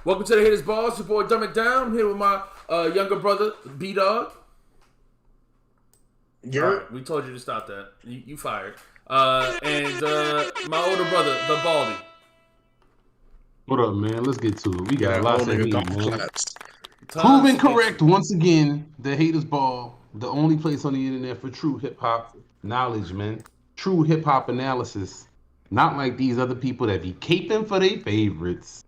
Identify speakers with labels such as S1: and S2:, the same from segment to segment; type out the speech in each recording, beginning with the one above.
S1: Welcome to the Haters Balls. Your boy Dumb It Down. I'm here with my younger brother, B-Dog. All right, we told you to stop that. You fired. And my older brother, the Baldy.
S2: What up, man? Let's get to it. We got lots of heat, man.
S1: Proven
S2: correct once again. The Haters Ball, the only place on the internet for true hip hop knowledge, man. True hip hop analysis. Not like these other people that be caping for their favorites.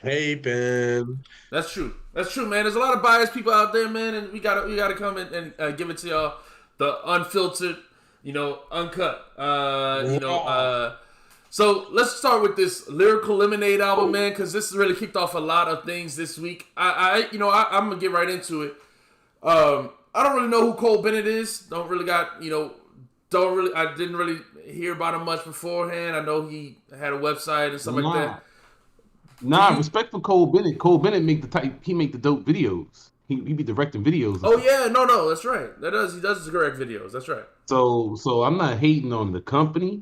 S3: Caping.
S1: That's true. That's true, man. There's a lot of biased people out there, man, and we gotta come in and give it to y'all the unfiltered, uncut, So let's start with this Lyrical Lemonade album, man, because this really kicked off a lot of things this week. I'm gonna get right into it. I don't really know who Cole Bennett is. I didn't really hear about him much beforehand. I know he had a website and stuff like that.
S2: Respect for Cole Bennett. Cole Bennett make the dope videos. He be directing videos.
S1: Oh yeah, no, that's right. He does direct videos. That's right.
S2: So I'm not hating on the company.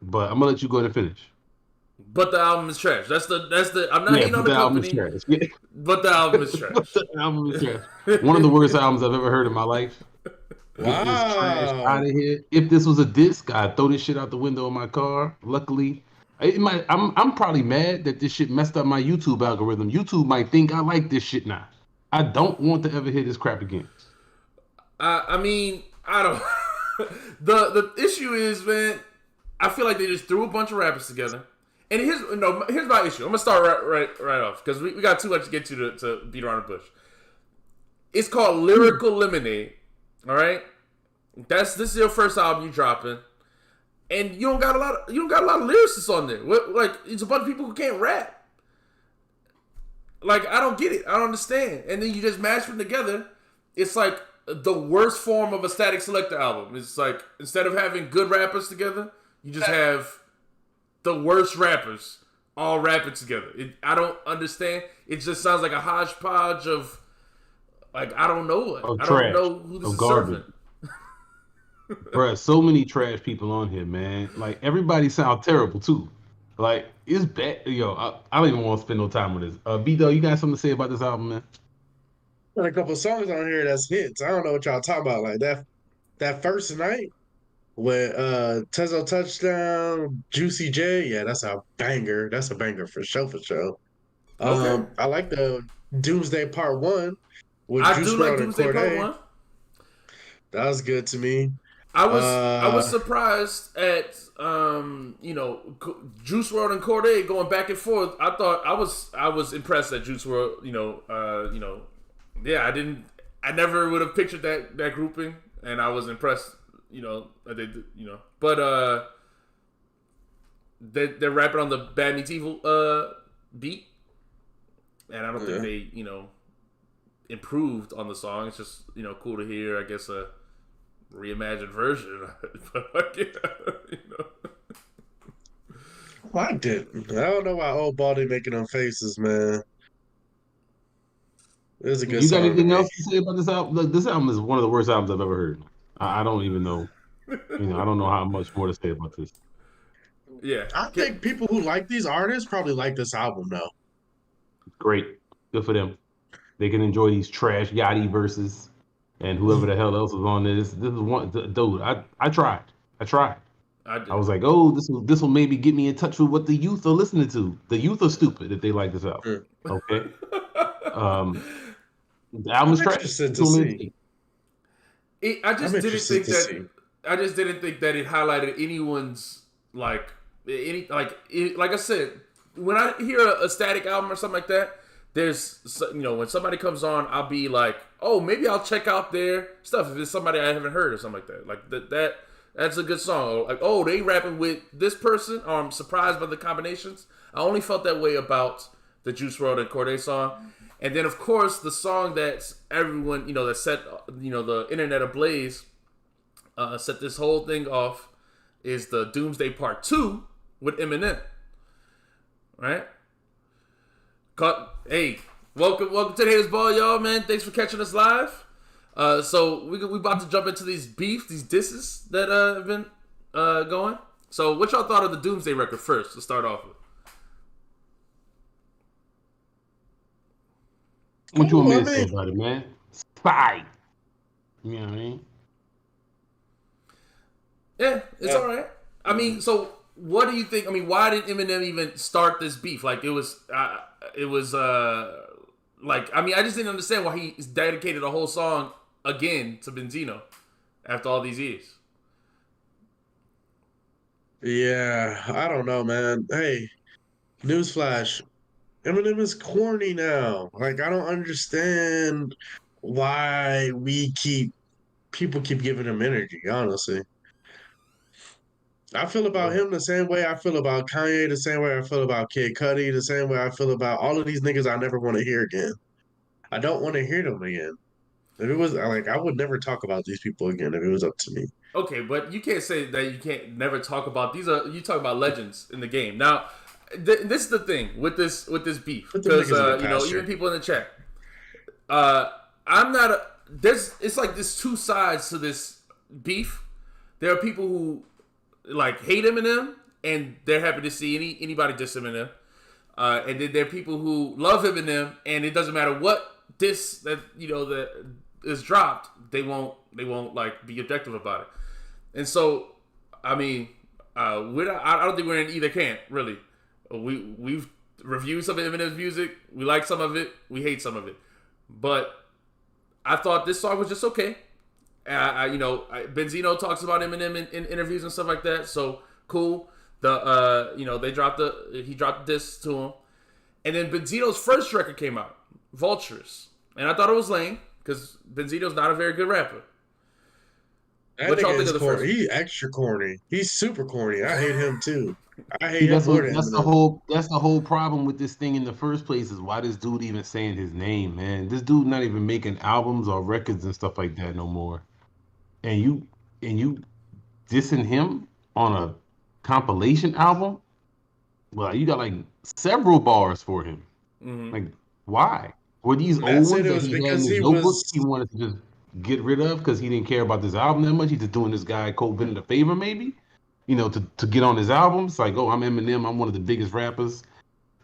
S2: But I'm gonna let you go ahead and finish.
S1: But the album is trash. That's the. I'm not hating on the company. But the album is trash.
S2: The album is trash. One of the worst albums I've ever heard in my life.
S3: Wow.
S2: Out of here. If this was a disc, I'd throw this shit out the window of my car. Luckily, I'm probably mad that this shit messed up my YouTube algorithm. YouTube might think I like this shit now. I don't want to ever hear this crap again.
S1: I don't. The issue is, man. I feel like they just threw a bunch of rappers together. And here's my issue. I'm gonna start right off because we got too much to get to beat around the bush. It's called Lyrical Lemonade. All right, this is your first album you dropping, and you don't got a lot of lyricists on there. It's a bunch of people who can't rap. Like, I don't get it. I don't understand. And then you just mash them together. It's like the worst form of a Static Selector album. It's like instead of having good rappers together, you just have the worst rappers all rapping together. I don't understand. It just sounds like a hodgepodge of, like, I don't know what. I don't know who this is serving.
S2: Bruh, so many trash people on here, man. Like, everybody sounds terrible, too. Like, it's bad. Yo, I don't even want to spend no time with this. B-Dog, you got something to say about this album, man?
S3: Got a couple songs on here that's hits. I don't know what y'all talking about. Like, that first night with Tezo Touchdown, Juicy J, yeah, that's a banger. That's a banger for sure, for sure.
S1: Okay.
S3: I like the Doomsday Part 1 with
S1: I
S3: Juice
S1: do like
S3: WRLD and
S1: Doomsday Part 1.
S3: That was good to me.
S1: I was surprised at Juice WRLD and Cordae going back and forth. I thought I was impressed at Juice WRLD. I never would have pictured that grouping, and I was impressed. But they're rapping on the Bad Meets Evil beat, and I don't think they improved on the song. It's just cool to hear, I guess, a reimagined version of it. But
S3: I didn't. I don't know why old Baldy making them faces, man. It was a good song.
S2: You got anything else to say about this album? Look, this album is one of the worst albums I've ever heard. I don't even know. I don't know how much more to say about this.
S1: Yeah.
S3: I think people who like these artists probably like this album, though.
S2: Great. Good for them. They can enjoy these trash Yachty verses and whoever the hell else was on this. This is one, dude. I tried. I was like, oh, this will maybe get me in touch with what the youth are listening to. The youth are stupid if they like this album. Okay. The album is trash.
S1: I just didn't think that it highlighted anyone's like I said, when I hear a Static album or something like that, there's when somebody comes on, I'll be like, oh, maybe I'll check out their stuff if it's somebody I haven't heard or something like that. Like that's a good song. Like, oh, they rapping with this person, or I'm surprised by the combinations. I only felt that way about the Juice WRLD and Cordae song. And then, of course, the song that everyone, that set, the internet ablaze, set this whole thing off is the Doomsday Part 2 with Eminem. Right? Hey, welcome to the Haters Ball, y'all, man. Thanks for catching us live. So we about to jump into these disses that have been going. So what y'all thought of the Doomsday record first, to start off with?
S2: What you want
S3: Cool.
S2: me
S3: I
S2: to say
S3: mean,
S2: about it, man? Spy. You know what I mean?
S1: Yeah, it's
S3: uh,
S1: all right. I mean, so what do you think? I mean, why did Eminem even start this beef? Like it was like I mean, I just didn't understand why he dedicated a whole song again to Benzino after all these years.
S3: yeah, I don't know, man. Hey, newsflash. Eminem is corny now. Like, I don't understand why people keep giving him energy, honestly. I feel about him the same way I feel about Kanye, the same way I feel about Kid Cudi, the same way I feel about all of these niggas I never want to hear again. I don't want to hear them again. If it was like, I would never talk about these people again if it was up to me.
S1: Okay, but you can't say that you can't never talk about these. Are you talk about legends in the game now? This is the thing with this beef
S3: Put them
S1: because
S3: niggas in the
S1: you know
S3: pasture.
S1: even people in the chat. I'm not. There's it's like there's two sides to this beef. There are people who like hate Eminem and they're happy to see anybody diss Eminem. And then there are people who love Eminem and it doesn't matter what diss that that is dropped, they won't like be objective about it. And so, I mean, I don't think we're in either camp really. We've reviewed some of Eminem's music. We like some of it. We hate some of it. But I thought this song was just okay. Benzino talks about Eminem in interviews and stuff like that. So cool. He dropped this to him, and then Benzino's first record came out, Vultures, and I thought it was lame because Benzino's not a very good rapper.
S3: That
S1: What y'all
S3: nigga
S1: think
S3: is
S1: of the first?
S3: corny. He extra corny. He's super corny. I hate him too. I hate
S2: See,
S3: him more than
S2: that's the
S3: Eminem.
S2: whole problem with this thing in the first place is why this dude even saying his name, man. This dude not even making albums or records and stuff like that no more. And you dissing him on a compilation album? Well, you got like several bars for him.
S1: Mm-hmm.
S2: Like, why? Were these
S3: Matt
S2: old
S3: said
S2: ones
S3: it
S2: that
S3: was
S2: he had in
S3: because
S2: his
S3: he
S2: notebook
S3: was
S2: he wanted to just get rid of because he didn't care about this album that much? He's just doing this guy Cole Bennett a favor, maybe? To get on his album. It's like, oh, I'm Eminem. I'm one of the biggest rappers.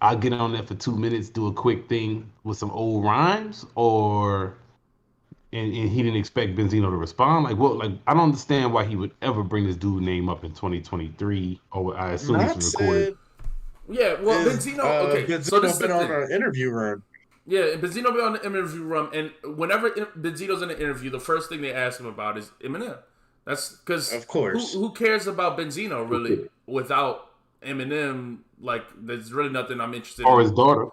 S2: I'll get on there for 2 minutes, do a quick thing with some old rhymes, and he didn't expect Benzino to respond. Like, what? Like, I don't understand why he would ever bring this dude name up in 2023. Or I assume this
S3: Matt
S2: was recorded.
S3: said
S1: Yeah, well,
S3: is
S1: Benzino. Okay, so this
S3: Benzino
S1: is the
S3: been on
S1: thing.
S3: an interview run.
S1: Yeah, Benzino be on the interview run, and whenever Benzino's in the interview, the first thing they ask him about is Eminem. That's because
S3: Of course.
S1: who cares about Benzino really without Eminem? Like, there's really nothing I'm interested
S2: Or
S1: in
S2: his daughter.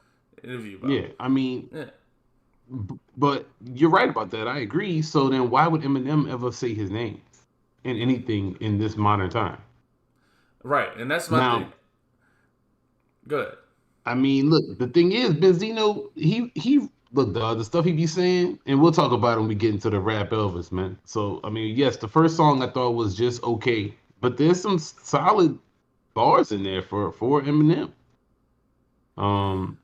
S1: interview about.
S2: Yeah, I mean,
S1: Yeah,
S2: but you're right about that. I agree. So then why would Eminem ever say his name in anything in this modern time?
S1: right, and that's my thing.
S2: Now,
S1: Good.
S2: I mean, look, the thing is, Benzino, he look the stuff he be saying, and we'll talk about it when we get into the rap Elvis, man. So I mean, yes, the first song I thought was just okay, but there's some solid bars in there for Eminem. Um,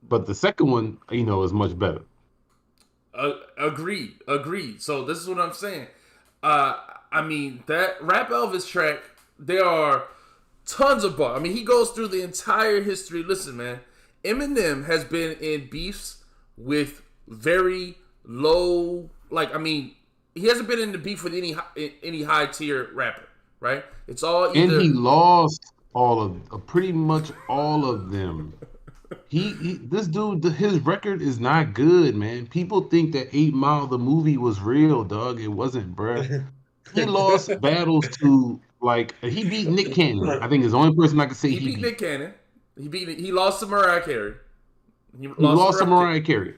S2: but the second one, is much better.
S1: Agreed. So this is what I'm saying. I mean that rap Elvis track. There are tons of bars. I mean, he goes through the entire history. Listen, man, Eminem has been in beefs with very low. Like, I mean, he hasn't been in the beef with any high tier rapper, right? It's all
S2: And
S1: either
S2: he lost pretty much all of them. This dude, his record is not good, man. People think that 8 Mile the movie was real, dog. It wasn't, bruh. He lost battles to like he beat Nick Cannon. I think is the only person I can say
S1: he
S2: he
S1: beat
S2: beat.
S1: Nick Cannon. He lost to Mariah Carey. He
S2: He lost to
S1: Mariah
S2: Mariah Carey.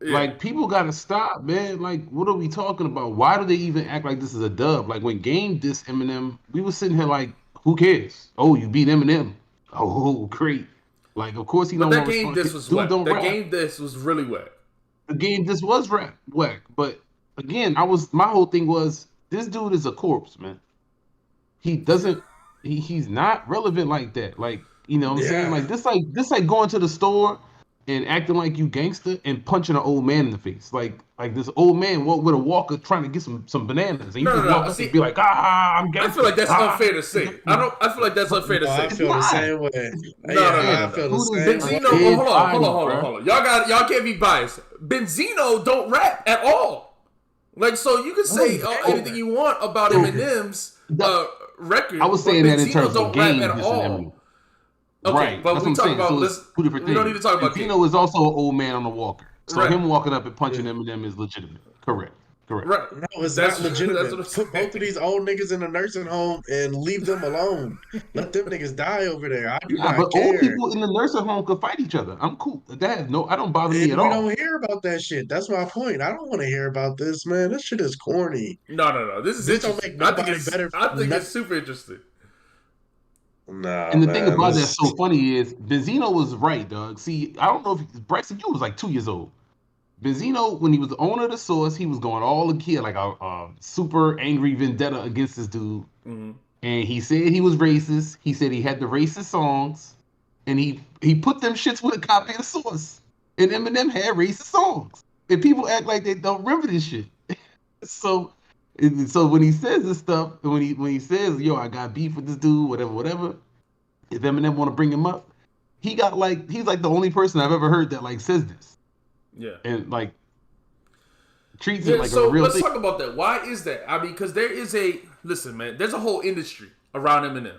S1: Yeah.
S2: Like people gotta stop, man. Like, what are we talking about? Why do they even act like this is a dub? Like when Game dissed Eminem, we were sitting here like, who cares? Oh, you beat Eminem. Oh, great. Like, of course he
S1: But
S2: don't
S1: that
S2: want to
S1: game
S2: respond.
S1: this was
S2: Dude
S1: whack.
S2: don't
S1: That
S2: rap.
S1: game this was really whack.
S2: The game this was rap whack. But again, my whole thing was this dude is a corpse, man. He doesn't he's not relevant like that. Like, you know what I'm saying?
S3: Yeah.
S2: Like this like going to the store and acting like you gangster and punching an old man in the face. Like this old man walk with a walker trying to get some bananas. And you just walk up and be like, I'm gangster.
S1: I feel like that's unfair to say. I feel like that's unfair to say.
S3: I feel the same way.
S1: No.
S3: I feel the same
S1: Benzino,
S3: way.
S1: hold on. Y'all can't be biased. Benzino don't rap at all. Like, so you can say anything you want about Eminem's record.
S2: I was saying that in terms
S1: don't
S2: of game
S1: rap at all. Okay,
S2: right,
S1: but
S2: that's
S1: we
S2: what
S1: talk
S2: I'm saying.
S1: about
S2: So
S1: this.
S2: two different
S1: We
S2: things.
S1: don't need to talk about
S2: Benzino is also an old man on the walker. So
S1: right.
S2: him walking up and punching Eminem is legitimate. Correct.
S1: Right.
S3: No, it's not legitimate. Put both of these old niggas in a nursing home and leave them alone. Let them niggas die over there. I do not care.
S2: Old people in the nursing home could fight each other. I'm cool. I don't bother me at all.
S3: We don't hear about that shit. That's my point. I don't want to hear about this, man. This shit is corny.
S1: No. This don't make nobody better. I think it's super interesting.
S3: Nah,
S2: and the thing about that's so funny is Benzino was right, dog. See, I don't know if Bryson, you was like 2 years old. Benzino, when he was the owner of the Source, he was going all a kid, like a super angry vendetta against this dude. Mm-hmm. And he said he was racist. He said he had the racist songs. And he put them shits with a copy of the Source. And Eminem had racist songs. And people act like they don't remember this shit. So when he says this stuff, when he says, yo, I got beef with this dude, whatever, if Eminem want to bring him up, he's like the only person I've ever heard that like says this.
S1: Yeah.
S2: And like treats it like
S1: so
S2: a real
S1: let's
S2: thing.
S1: talk about that. Why is that? I mean, because there's a whole industry around Eminem.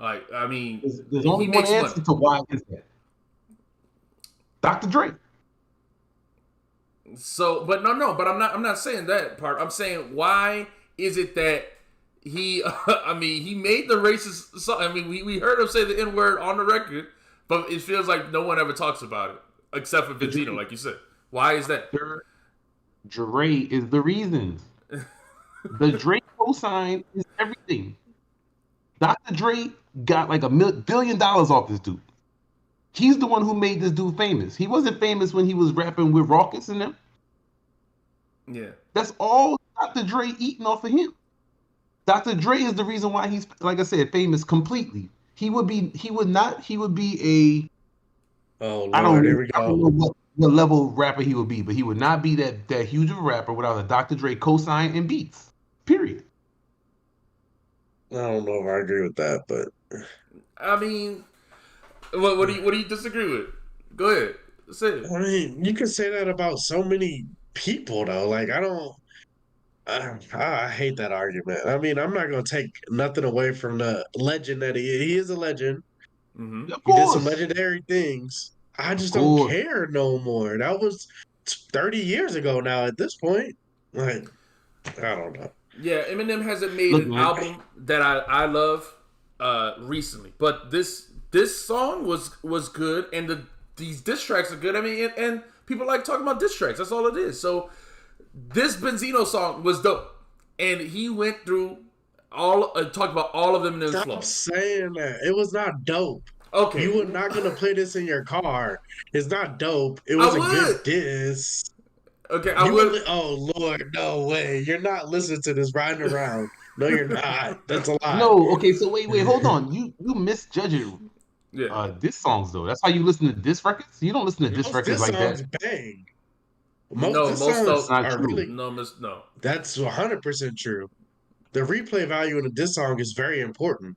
S1: Like, I mean,
S2: there's only one answer to why is that. Dr. Dre.
S1: So, but I'm not saying that part. I'm saying, why is it that he made the racist song. I mean, we heard him say the N-word on the record, but it feels like no one ever talks about it except for Benzino, like you said. Why is that?
S2: Dre is the reason. The Dre cosign is everything. Dr. Dre got like $1 billion off this dude. He's the one who made this dude famous. He wasn't famous when he was rapping with Rawkus and them.
S1: Yeah.
S2: That's all Dr. Dre eating off of him. Dr. Dre is the reason why he's, like I said, famous completely. He would be a
S3: oh Lord, here we go.
S2: I don't know what level rapper he would be, but he would not be that huge of a rapper without a Dr. Dre cosign and beats. Period.
S3: I don't know if I agree with that, but
S1: I mean, what do you disagree with? Go ahead, say it.
S3: I mean, you can say that about so many people, though. Like, I hate that argument. I mean, I'm not gonna take nothing away from the legend that he is a legend.
S1: Mm-hmm.
S3: He did some legendary things. I just don't care no more. That was 30 years ago now. At this point, like, I don't know.
S1: Yeah, Eminem hasn't made an album that I love recently, but this song was good, and these diss tracks are good. I mean, and people like talking about diss tracks. That's all it is. So this Benzino song was dope, and he went through talked about all of Eminem's flaws.
S3: Stop saying that. It was not dope.
S1: Okay,
S3: you were not gonna play this in your car. It's not dope. It was a good diss.
S1: Okay, I would.
S3: Oh Lord, no way! You're not listening to this riding around. No, you're not. That's a lie.
S2: No, okay. So wait, hold on. You misjudging.
S1: Yeah.
S2: Diss songs though. That's how you listen to diss records. You don't listen to diss records like that.
S3: Bang.
S1: Most
S3: songs are
S2: true.
S3: really
S1: no.
S3: That's 100% true. The replay value in a diss song is very important.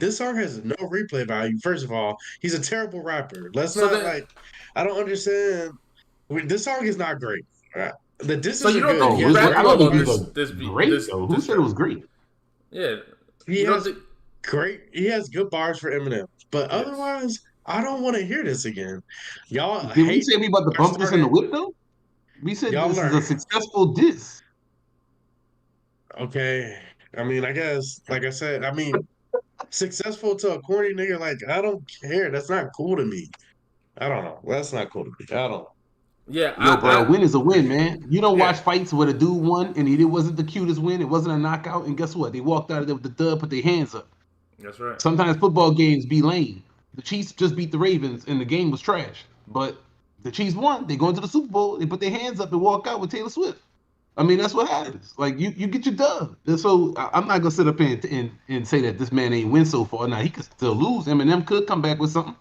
S3: This song has no replay value. First of all, he's a terrible rapper. I don't understand. This song is not great. The diss is
S1: good.
S2: I don't know this great though. Who said it was great?
S1: Yeah,
S3: he has good bars for Eminem, but otherwise, I don't want to hear this again. Y'all,
S2: did we say we about to bump this in the whip though? We said this is a successful diss.
S3: Okay, I mean, I guess, like I said, successful to a corny nigga, like, I don't care. That's not cool to me. I don't know. That's not cool to me. I don't know.
S1: Yeah,
S2: bro, a win is a win, man. You don't watch fights where the dude won and it wasn't the cutest win. It wasn't a knockout, and guess what? They walked out of there with the dub, put their hands up.
S1: That's right.
S2: Sometimes football games be lame. The Chiefs just beat the Ravens, and the game was trash. But the Chiefs won. They go into the Super Bowl. They put their hands up and walk out with Taylor Swift. I mean, that's what happens. Like, you get your dub. And so I'm not gonna sit up and say that this man ain't win so far. Now he could still lose. Eminem could come back with something.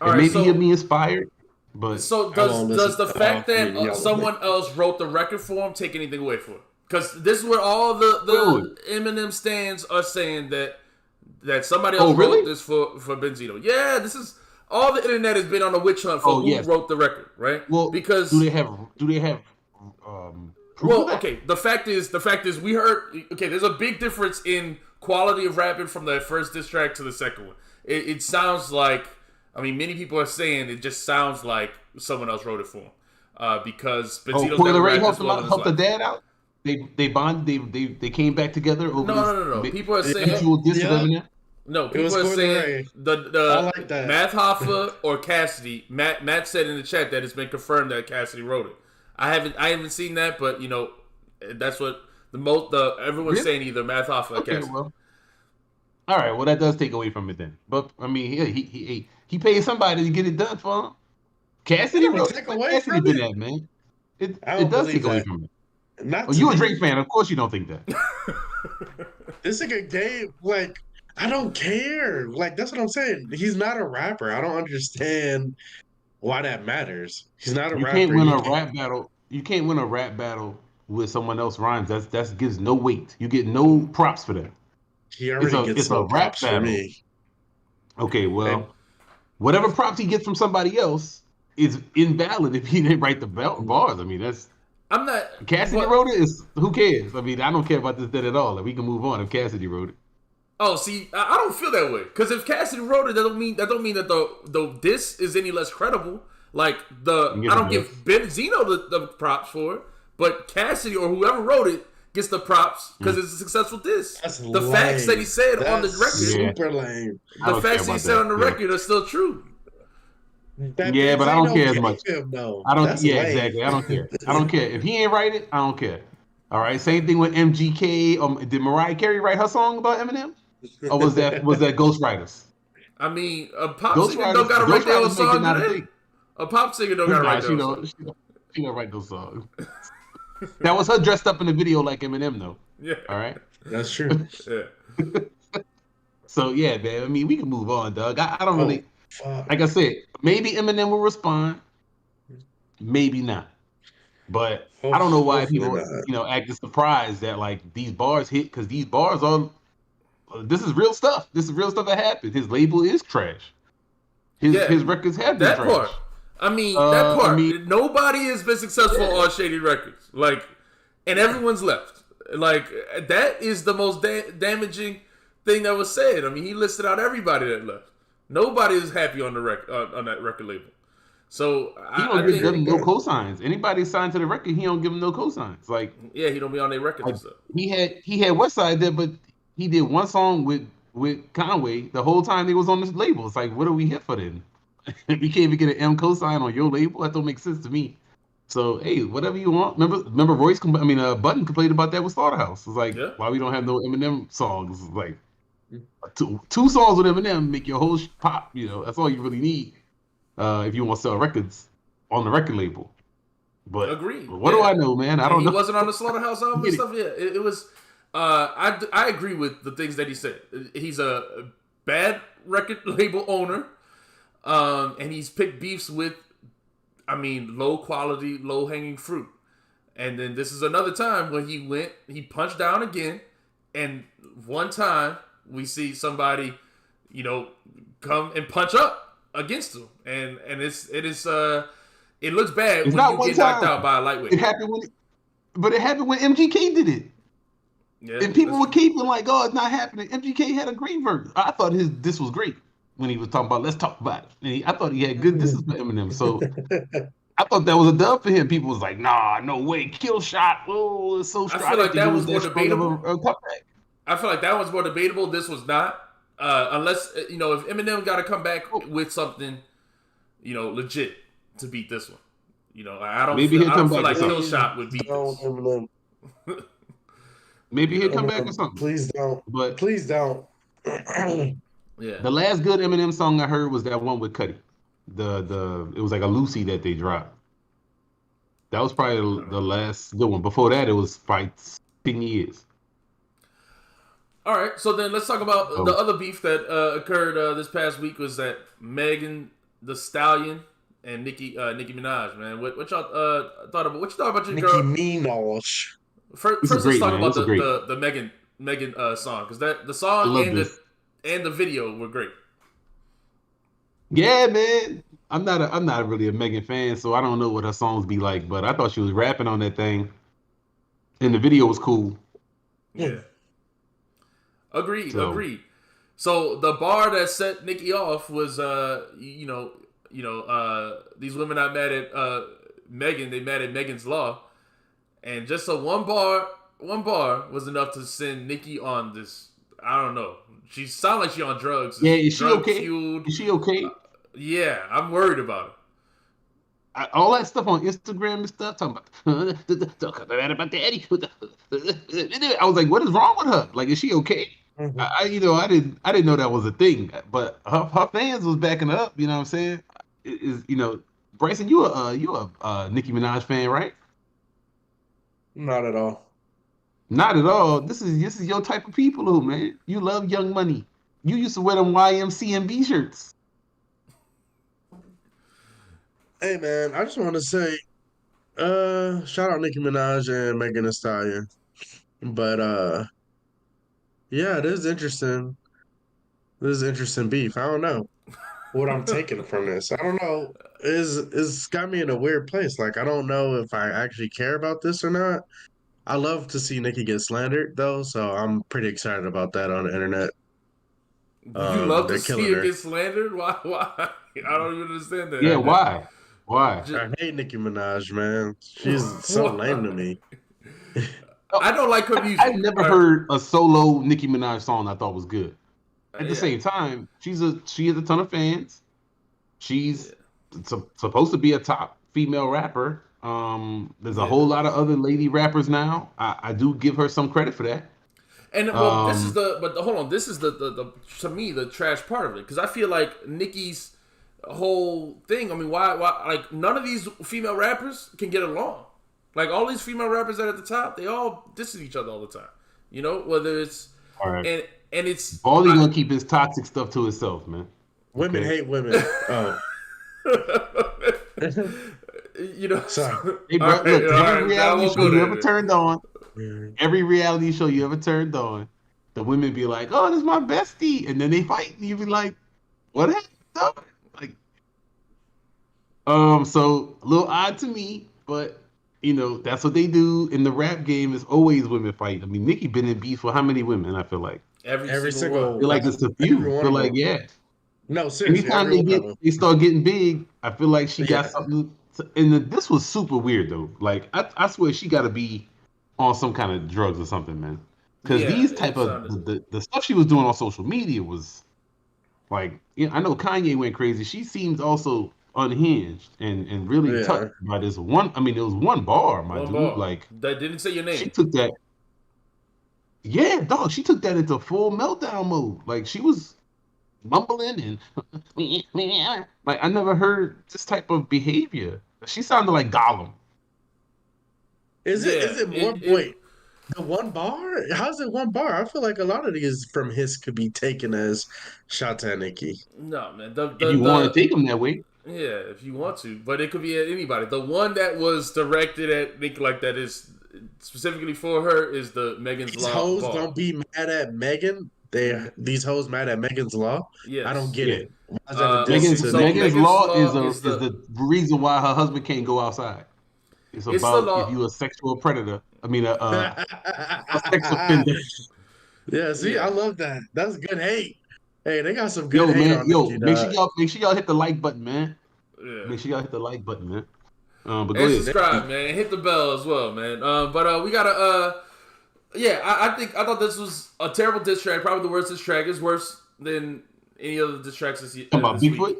S2: Maybe he'll be inspired. But
S1: so does the fact that someone else wrote the record for him take anything away from it? Because this is where all the Eminem stands are saying that somebody else wrote this for Benzino. Yeah, this is all the internet has been on a witch hunt for who wrote the record, right?
S2: Well,
S1: because
S2: do they have proof of that?
S1: Okay, the fact is we heard there's a big difference in quality of rapping from the first diss track to the second one. It sounds like, I mean, many people are saying it just sounds like someone else wrote it for him. Because Benzino's
S2: Coil
S1: never
S2: Ray
S1: rapped this well in his
S2: helped the
S1: life.
S2: dad out. They bonded. They came back together over
S1: No. People are saying
S2: diss of Eminem.
S1: No, people are saying the
S3: like that.
S1: Math Hoffa or Cassidy. Matt said in the chat that it's been confirmed that Cassidy wrote it. I haven't seen that, but that's what everyone's saying, either Math Hoffa or Cassidy.
S2: Well, all right, well that does take away from it then. But I mean, he paid somebody to get it done for him. Cassidy wrote it. Cassidy did that, man. It does take away from it. You a Drake fan? Of course you don't think that.
S3: This nigga game, like, I don't care. Like, that's what I'm saying. He's not a rapper. I don't understand why that matters. He's not a rapper.
S2: You can't win a rap battle. You can't win a rap battle with someone else rhymes. That gives no weight. You get no props for that.
S3: He already gets no props for me.
S2: Okay, well, whatever props he gets from somebody else is invalid if he didn't write the bars. I mean, that's.
S1: I'm not.
S2: Cassidy wrote it. Who cares? I mean, I don't care about this dead at all. Like, we can move on if Cassidy wrote it.
S1: Oh, see, I don't feel that way. Because if Cassidy wrote it, that don't mean that the diss is any less credible. Like I don't give Benzino the props for it, but Cassidy or whoever wrote it gets the props because it's a successful diss.
S3: The
S1: facts that he said on the record,
S3: super lame.
S1: The facts that he said on the record are still true.
S2: But I don't care as much. I don't. Exactly. I don't care. I don't care if he ain't write it. I don't care. All right. Same thing with MGK. Did Mariah Carey write her song about Eminem, or was that Ghostwriters?
S1: I mean, a pop singer don't gotta write their own song today. A pop singer don't gotta write their own song.
S2: She don't write those songs. That was her dressed up in the video like Eminem, though.
S1: Yeah.
S2: All right.
S3: That's true.
S1: Yeah.
S2: So yeah, man. I mean, we can move on, Doug. I don't really. Like I said, maybe Eminem will respond, maybe not. But I don't know why people, acting surprised that like these bars hit, because these bars are. This is real stuff. This is real stuff that happened. His label is trash. His records have been trash.
S1: Part. I mean, that part. Nobody has been successful on Shady Records. Like, and everyone's left. Like, that is the most damaging thing that was said. I mean, he listed out everybody that left. Nobody is happy on the on that record label. So
S2: he don't give them no cosigns. Anybody signed to the record, he don't give them no cosigns. Like,
S1: yeah, he don't be on their records and stuff.
S2: He had Westside there, but he did one song with Conway the whole time he was on this label. It's like, what are we here for then? We can't even get an M cosign on your label. That don't make sense to me. So hey, whatever you want. Remember Royce? Button complained about that with Slaughterhouse. It's like, why we don't have no Eminem songs? It's like two songs with Eminem make your whole pop. That's all you really need if you want to sell records on the record label. But
S1: agreed.
S2: What do I know, man? I don't know.
S1: He wasn't on the Slaughterhouse album and stuff. Yeah, it was. I agree with the things that he said. He's a bad record label owner, and he's picked beefs with, low quality, low hanging fruit. And then this is another time when he punched down again, and one time we see somebody, come and punch up against him, and it looks bad when you get knocked out by a lightweight.
S2: It happened when MGK did it. Yeah, and people were keeping like, oh, it's not happening. MGK had a great verse. I thought this was great when he was talking about let's talk about it. And I thought he had good disses for Eminem. So I thought that was a dub for him. People was like, nah, no way, kill shot. Oh, it's so strong.
S1: I feel like that was more debatable. I feel like that was more debatable. This was not. Unless, if Eminem got to come back with something, legit to beat this one. I don't feel like kill shot would beat this.
S2: Maybe he'll come back with something.
S3: Please don't.
S2: But
S3: please don't.
S1: Yeah.
S2: The last good Eminem song I heard was that one with Cudi. It was like a Lucy that they dropped. That was probably the last good one. Before that, it was probably 10 years.
S1: All right, so then let's talk about the other beef that occurred this past week. Was that Megan Thee Stallion and Nicki Minaj, man. What y'all thought about? What you thought about your
S3: Nicki
S1: girl?
S3: Minaj.
S1: First, let's talk about the Megan song, because the song and the video were great.
S2: Yeah, man. I'm not really a Megan fan, so I don't know what her songs be like. But I thought she was rapping on that thing, and the video was cool.
S1: Yeah. Agreed. So the bar that set Nicki off was these women are mad at Megan. They mad at Megan's Law, and just so one bar was enough to send Nicki on this. I don't know. She sounds like she on drugs.
S2: Yeah, is she okay?
S1: Fueled.
S2: Is she okay?
S1: Yeah, I'm worried about her.
S2: All that stuff on Instagram and stuff talking about daddy. I was like, what is wrong with her? Like, is she okay?
S3: Mm-hmm.
S2: I didn't know that was a thing, but her fans was backing up. You know what I'm saying? Bryson, you a Nicki Minaj fan, right?
S3: Not at all.
S2: Not at all. This is your type of people, man. You love Young Money. You used to wear them YMCMB shirts.
S3: Hey man, I just want to say, shout out Nicki Minaj and Megan Thee Stallion. But yeah, this is interesting. This is interesting beef. I don't know what I'm taking from this. I don't know. It's got me in a weird place. Like I don't know if I actually care about this or not. I love to see Nicki get slandered though, so I'm pretty excited about that on the internet.
S1: You love to
S3: They're
S1: see
S3: killing
S1: her
S3: her.
S1: get slandered? Why? I don't even understand that.
S2: Yeah, why?
S3: I hate Nicki Minaj, man. She's so lame to me.
S1: I don't like her music.
S2: I've never heard a solo Nicki Minaj song I thought was good. At the same time, she has a ton of fans. She's supposed to be a top female rapper. There's a whole lot of other lady rappers now. I do give her some credit for that.
S1: And this is the to me the trash part of it, because I feel like Nicki's whole thing. I mean, why like none of these female rappers can get along. Like all these female rappers that are at the top, they all diss each other all the time. You know, whether it's and it's
S2: all he's gonna keep his toxic stuff to himself, man.
S3: Women hate women. Oh.
S1: You know,
S3: sorry.
S2: Hey, bro, look, every reality show you ever turned on, the women be like, "Oh, this is my bestie," and then they fight, and you be like, "What happened?" Like, so a little odd to me, but that's what they do in the rap game. Is always women fight. I mean, Nicki been in beef with how many women? I feel like
S3: every single
S2: one. Feel like it's a few. Feel like
S3: No, seriously.
S2: Anytime they start getting big, I feel like she got something. And this was super weird though. Like I swear she got to be on some kind of drugs or something, man. Because these type of the stuff she was doing on social media was like, I know Kanye went crazy. She seems also unhinged and really touched by this one. I mean, it was one bar, my dude. Like
S1: that didn't say your name.
S2: She took that. Yeah, dog. She took that into full meltdown mode. Like she was mumbling and like I never heard this type of behavior. She sounded like Gollum.
S3: Is it more? Wait, the one bar? How's it one bar? I feel like a lot of these from his could be taken as shots at Nicki.
S1: No, man.
S2: If you want to take them that way.
S1: Yeah, if you want to, but it could be at anybody. The one that was directed at Nicki like that is specifically for her is the Megan's Law. These
S3: hoes don't be mad at Megan. These hoes mad at Megan's Law.
S1: Yes.
S3: I don't get it.
S2: Megan's Law is the reason why her husband can't go outside. It's about if you a sexual predator. I mean, a sex offender.
S3: Yeah, see, I love that. That's good hate. Hey, they got some good hate on Nicki,
S2: make sure y'all hit the like button, man. Yeah. Make sure y'all hit the like button, man. But go ahead.
S1: Subscribe, man. Hit the bell as well, man. But we gotta I thought this was a terrible diss track. Probably the worst diss track. It's worse than any other diss tracks this year.
S2: About Bigfoot?
S1: Week.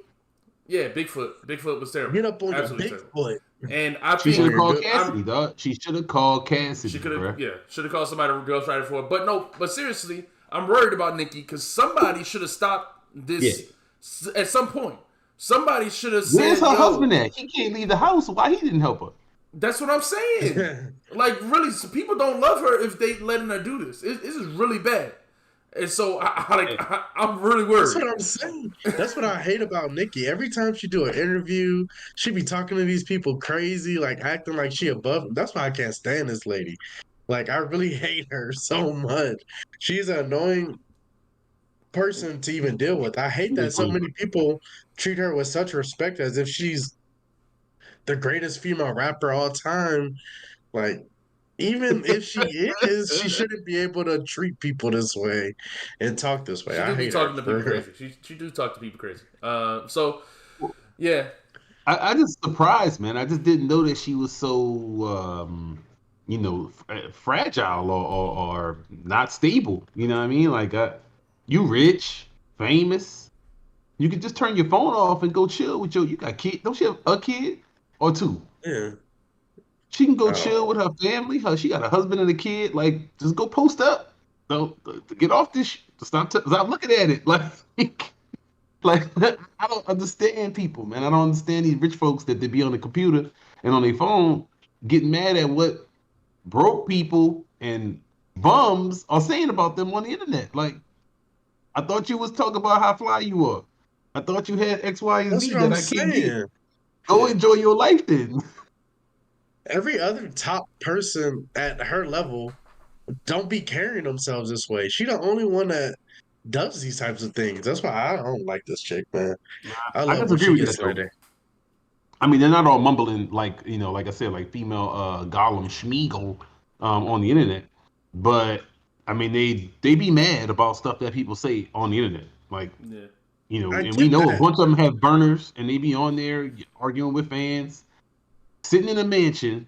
S1: Yeah, Bigfoot. Bigfoot was terrible.
S3: Get up on your Bigfoot.
S1: And I
S2: think she should have called Cassidy, dog. She should have called Cassidy.
S1: She could have, should have called somebody to ghostwriter for it. But seriously, I'm worried about Nicki because somebody should have stopped this at some point. Somebody should have said,
S2: "Where's her husband at? He can't leave the house. Why he didn't help her?"
S1: That's what I'm saying. Like, really, so people don't love her if they letting her do this. This is really bad. And so I'm really
S3: That's
S1: worried.
S3: what I'm saying. That's what I hate about Nikki. Every time she do an interview, she be talking to these people crazy, like acting like she above them. That's why I can't stand this lady. Like I really hate her so much. She's an annoying person to even deal with. I hate that so many people treat her with such respect as if she's the greatest female rapper all time. Like, even if she is, she shouldn't be able to treat people this way and talk this way.
S1: She
S3: I
S1: do be
S3: hate her
S1: talking to
S3: for
S1: people
S3: real.
S1: crazy. She do talk to people crazy. So yeah,
S2: I just surprised, man. I just didn't know that she was so, fragile or not stable. You know what I mean? Like, you rich, famous. You could just turn your phone off and go chill with you got kid. Don't she have a kid or two?
S3: Yeah.
S2: She can go chill
S3: Oh,
S2: with her family. She got a husband and a kid. Like, just go post up. Don't get off this. Stop looking at it. Like, I don't understand people, man. I don't understand these rich folks that they be on the computer and on their phone getting mad at what broke people and bums are saying about them on the internet. Like, I thought you was talking about how fly you are. I thought you had X, Y, and
S3: that's
S2: Z
S3: what
S2: that
S3: I'm
S2: I can't get.
S3: saying.
S2: Go
S1: yeah.
S2: enjoy your life then.
S3: Every other top person at her level don't be carrying themselves this way. She the only one that does these types of things. That's why I don't like this chick, man. I
S2: I
S3: love when
S2: disagree
S3: she
S2: with
S3: gets
S2: that though.
S3: started.
S2: I mean, they're not all mumbling like like I said, like female Gollum Schmeagle on the internet. But I mean, they be mad about stuff that people say on the internet. Like,
S1: Yeah.
S3: I
S2: and we
S3: get
S2: know a
S3: that.
S2: bunch of them have burners and they be on there arguing with fans, sitting in a mansion,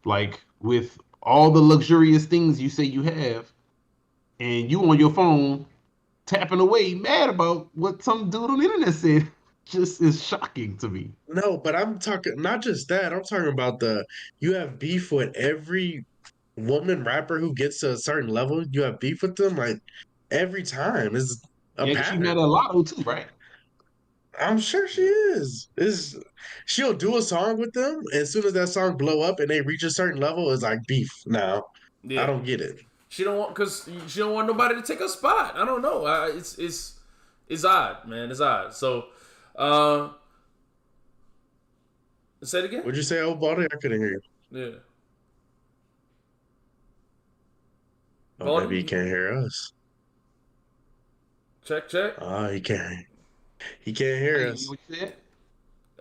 S2: like with all the luxurious things you say you have, and you on your phone tapping away, mad about what some dude on the internet said. Just is shocking to me.
S3: No, but I'm talking not just that. I'm talking about you have beef with every woman rapper who gets to a certain level. You have beef with them like every time. It's a
S2: Yeah, 'cause she's mad
S3: pattern.
S2: at Lotto too, right?
S3: I'm sure she is. She'll do a song with them. As soon as that song blow up and they reach a certain level, it's like beef. Now, I
S1: Yeah.
S3: don't get it.
S1: She don't want because she don't want nobody to take her spot. I don't know. It's odd, man. It's odd. So, uh, say it again.
S3: Would you say, "Oh, Baldy"? I couldn't hear you.
S1: Yeah,
S3: Oh, maybe he
S1: Baldy,
S3: can't hear us.
S1: check.
S3: Oh, he can't. He can't hear
S2: Hey,
S3: us.
S2: what you said?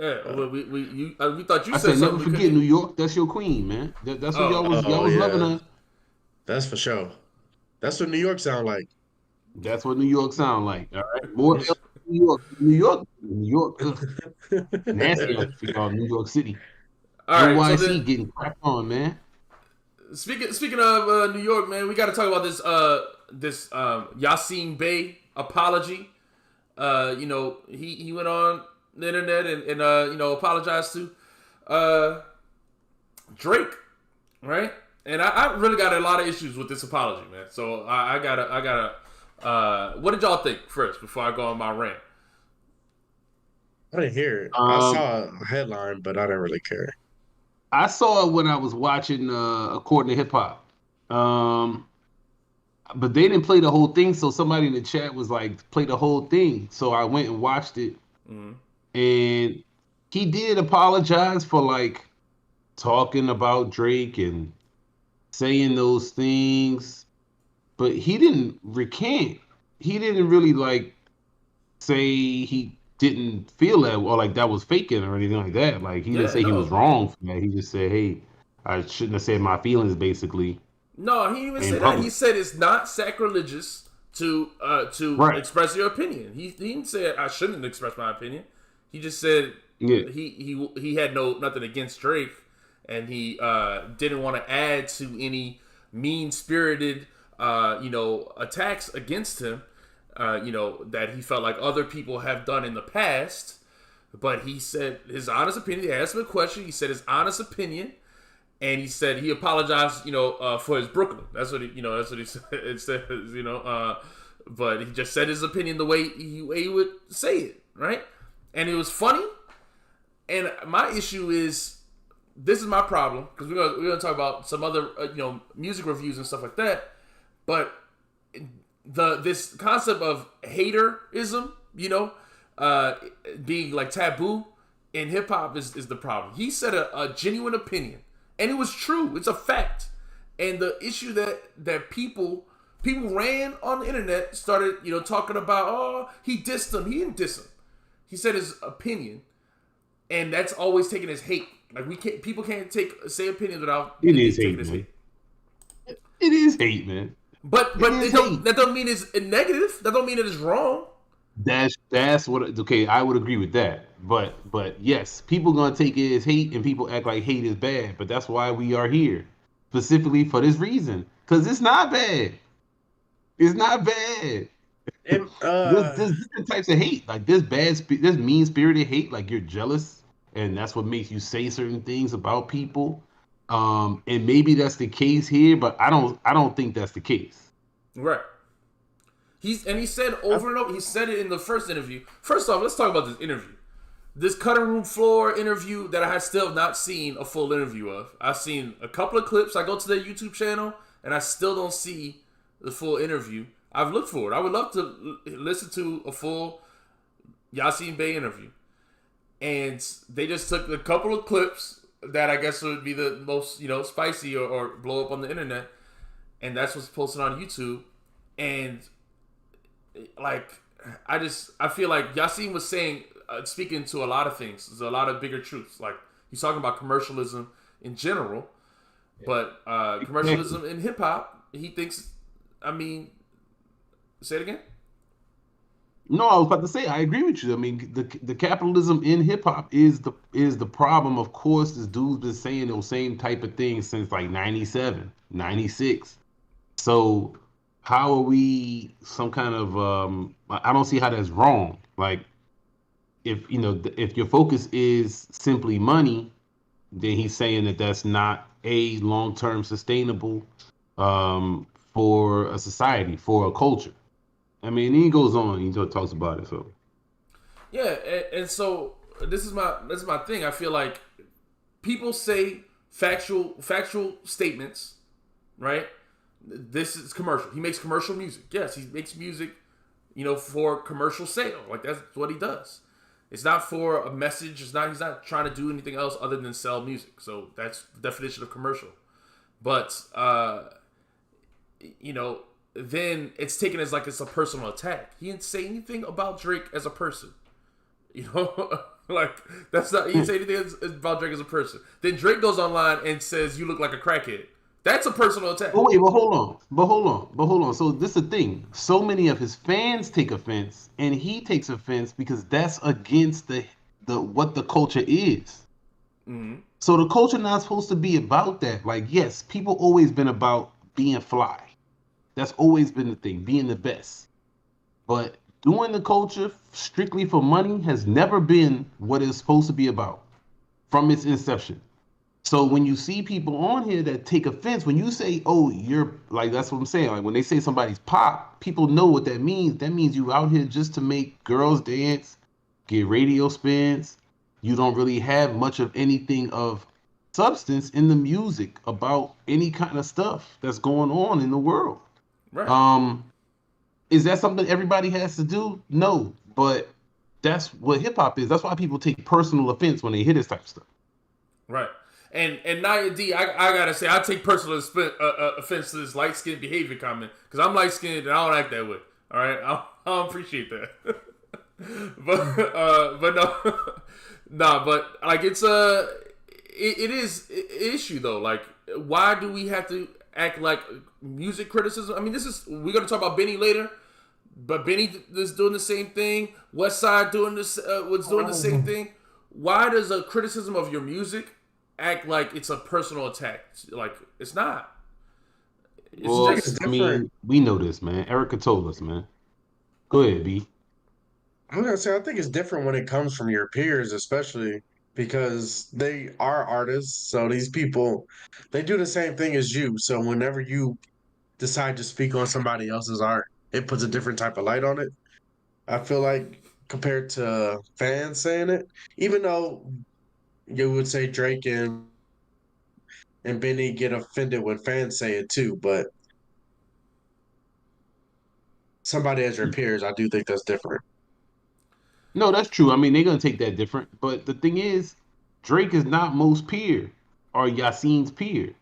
S1: Yeah,
S3: Uh,
S1: we thought you
S2: I
S1: said
S2: said
S1: something
S2: never
S1: we couldn't
S2: forget
S1: hear.
S2: New York. That's your queen, man. That's what
S1: Oh,
S2: y'all
S3: oh
S2: was loving
S3: yeah,
S2: her.
S3: that's for sure. That's what New York sound like.
S2: That's what New York sound like. All right, more L- New York, ugh, nasty out for y'all. New York City,
S1: all right. So then,
S2: NYC getting crapped on, man.
S1: speaking of New York, man, we got to talk about this Yasiin Bey apology. He went on the internet and apologized to Drake, right? And I really got a lot of issues with this apology, man. So I gotta. What did y'all think first before I go on my rant?
S3: I didn't hear it. I
S2: Um,
S3: saw a headline, but I didn't really care.
S2: I saw it when I was watching According to Hip Hop. Um, but they didn't play the whole thing, so somebody in the chat was like, "Play the whole thing." So I went and watched it,
S1: Mm-hmm.
S2: and he did apologize for like talking about Drake and saying those things, but he didn't recant. He didn't really like say he didn't feel that or like that was faking or anything like that. Like he didn't
S1: Yeah,
S2: say he was
S1: no,
S2: wrong for that. He just said, "Hey, I shouldn't have said my feelings," basically
S1: no, he didn't even
S2: in
S1: say that. He
S2: public.
S1: said it's not sacrilegious to
S2: Right?
S1: express your opinion. He didn't say I shouldn't express my opinion. He just said
S2: Yeah.
S1: he had nothing against Drake, and he didn't want to add to any mean spirited attacks against him. That he felt like other people have done in the past. But he said his honest opinion. They asked him a question. He said his honest opinion, and he said he apologized, for his Brooklyn. That's what he said. It says, but he just said his opinion the way he would say it, right? And it was funny. And my issue is, this is my problem because we're gonna talk about some other music reviews and stuff like that. But this concept of haterism, uh, being like taboo in hip hop is the problem. He said a genuine opinion, and it was true. It's a fact. And the issue that people ran on the internet, started talking about, oh, he dissed him. He didn't diss him. He said his opinion, and that's always taken as hate. Like people can't say opinions without
S2: it is hate, man. It is hate, man.
S1: But that don't mean it's negative. That don't mean it is wrong.
S2: That's what. Okay, I would agree with that. But yes, people gonna take it as hate, and people act like hate is bad. But that's why we are here, specifically for this reason, because it's not bad. It's not bad. There's different types of hate. Like there's there's mean spirited hate. Like you're jealous, and that's what makes you say certain things about people. And maybe that's the case here, but I don't think that's the case.
S1: Right. He said over and over. He said it in the first interview. First off, let's talk about this interview. This cutting room floor interview that I still have not seen a full interview of. I've seen a couple of clips. I go to their YouTube channel and I still don't see the full interview. I've looked for it. I would love to listen to a full Yasiin Bey interview. And they just took a couple of clips that I guess would be the most, spicy or blow up on the internet. And that's what's posted on YouTube. And like, I feel like Yasiin was saying, speaking to a lot of things. There's a lot of bigger truths. Like he's talking about commercialism in general, but commercialism in hip hop, he thinks. Say it again.
S2: No, I was about to say I agree with you. I mean, the capitalism in hip hop is the problem. Of course, this dude's been saying those same type of things since like 97, 96. So how are we some kind of I don't see how that's wrong. Like if if your focus is simply money, then he's saying that that's not a long-term sustainable for a society, for a culture. I mean, he goes on, he talks about it. So
S1: yeah, and so this is my thing. I feel like people say factual statements, right? This is commercial. He makes commercial music. Yes, he makes music, for commercial sale. Like that's what he does. It's not for a message. He's not trying to do anything else other than sell music. So that's the definition of commercial. But then it's taken as like it's a personal attack. He didn't say anything about Drake as a person. Like that's not. He didn't say anything about Drake as a person. Then Drake goes online and says, "You look like a crackhead." That's a personal attack.
S2: Oh wait, but hold on. So this is the thing. So many of his fans take offense, and he takes offense because that's against the what the culture is. Mm-hmm. So the culture not supposed to be about that. Like, yes, people always been about being fly. That's always been the thing, being the best. But doing the culture strictly for money has never been what it's supposed to be about from its inception. So when you see people on here that take offense, when you say, oh, you're like, that's what I'm saying. Like when they say somebody's pop, people know what that means. That means you out here just to make girls dance, get radio spins. You don't really have much of anything of substance in the music about any kind of stuff that's going on in the world. Right. Is that something everybody has to do? No, but that's what hip hop is. That's why people take personal offense when they hear this type of stuff.
S1: Right. And Naya D, I gotta say, I take personal offense to this light skinned behavior comment because I'm light skinned and I don't act that way. All right, I don't appreciate that. but no, but like it is an issue though. Like, why do we have to act like music criticism? I mean, we're gonna talk about Benny later, but Benny is doing the same thing. Westside doing the same thing. Why does a criticism of your music act like it's a personal attack? Like it's not.
S2: I mean, we know this, man. Erica told us, man. Go ahead, B.
S3: I'm gonna say I think it's different when it comes from your peers, especially because they are artists. So these people, they do the same thing as you. So whenever you decide to speak on somebody else's art, it puts a different type of light on it. I feel like compared to fans saying it, even though you would say Drake and Benny get offended when fans say it too, but somebody as your peers, I do think that's different.
S2: No, that's true. I mean, they're gonna take that different. But the thing is, Drake is not most peer or Yasiin's peer.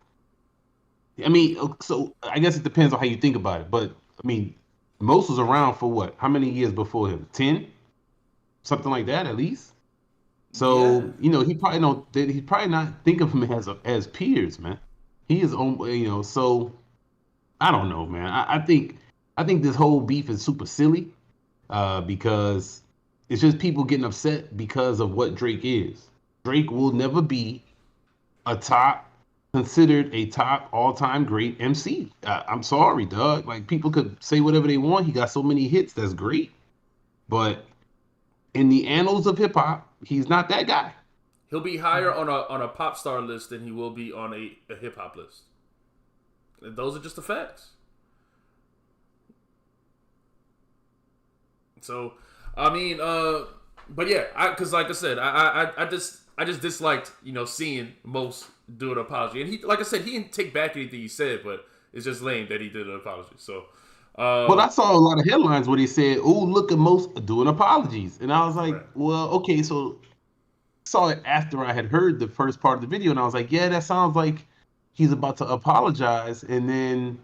S2: I mean, so I guess it depends on how you think about it. But I mean, most was around for what? How many years before him? 10? Something like that, at least. So he probably don't. He probably not think of him as peers, man. He is on. So I don't know, man. I think this whole beef is super silly, because it's just people getting upset because of what Drake is. Drake will never be considered a top all-time great MC. I'm sorry, dog. Like, people could say whatever they want. He got so many hits. That's great, but in the annals of hip hop, he's not that guy.
S1: He'll be higher on a pop star list than he will be on a hip hop list. And those are just the facts. So, I mean, but yeah, because like I said, I just disliked seeing Most do an apology, and he, like I said, he didn't take back anything he said, but it's just lame that he did an apology. So,
S2: Well, I saw a lot of headlines where they said, "Oh, look at Most doing apologies," and I was like,
S1: right.
S2: "Well, okay." So, saw it after I had heard the first part of the video, and I was like, "Yeah, that sounds like he's about to apologize." And then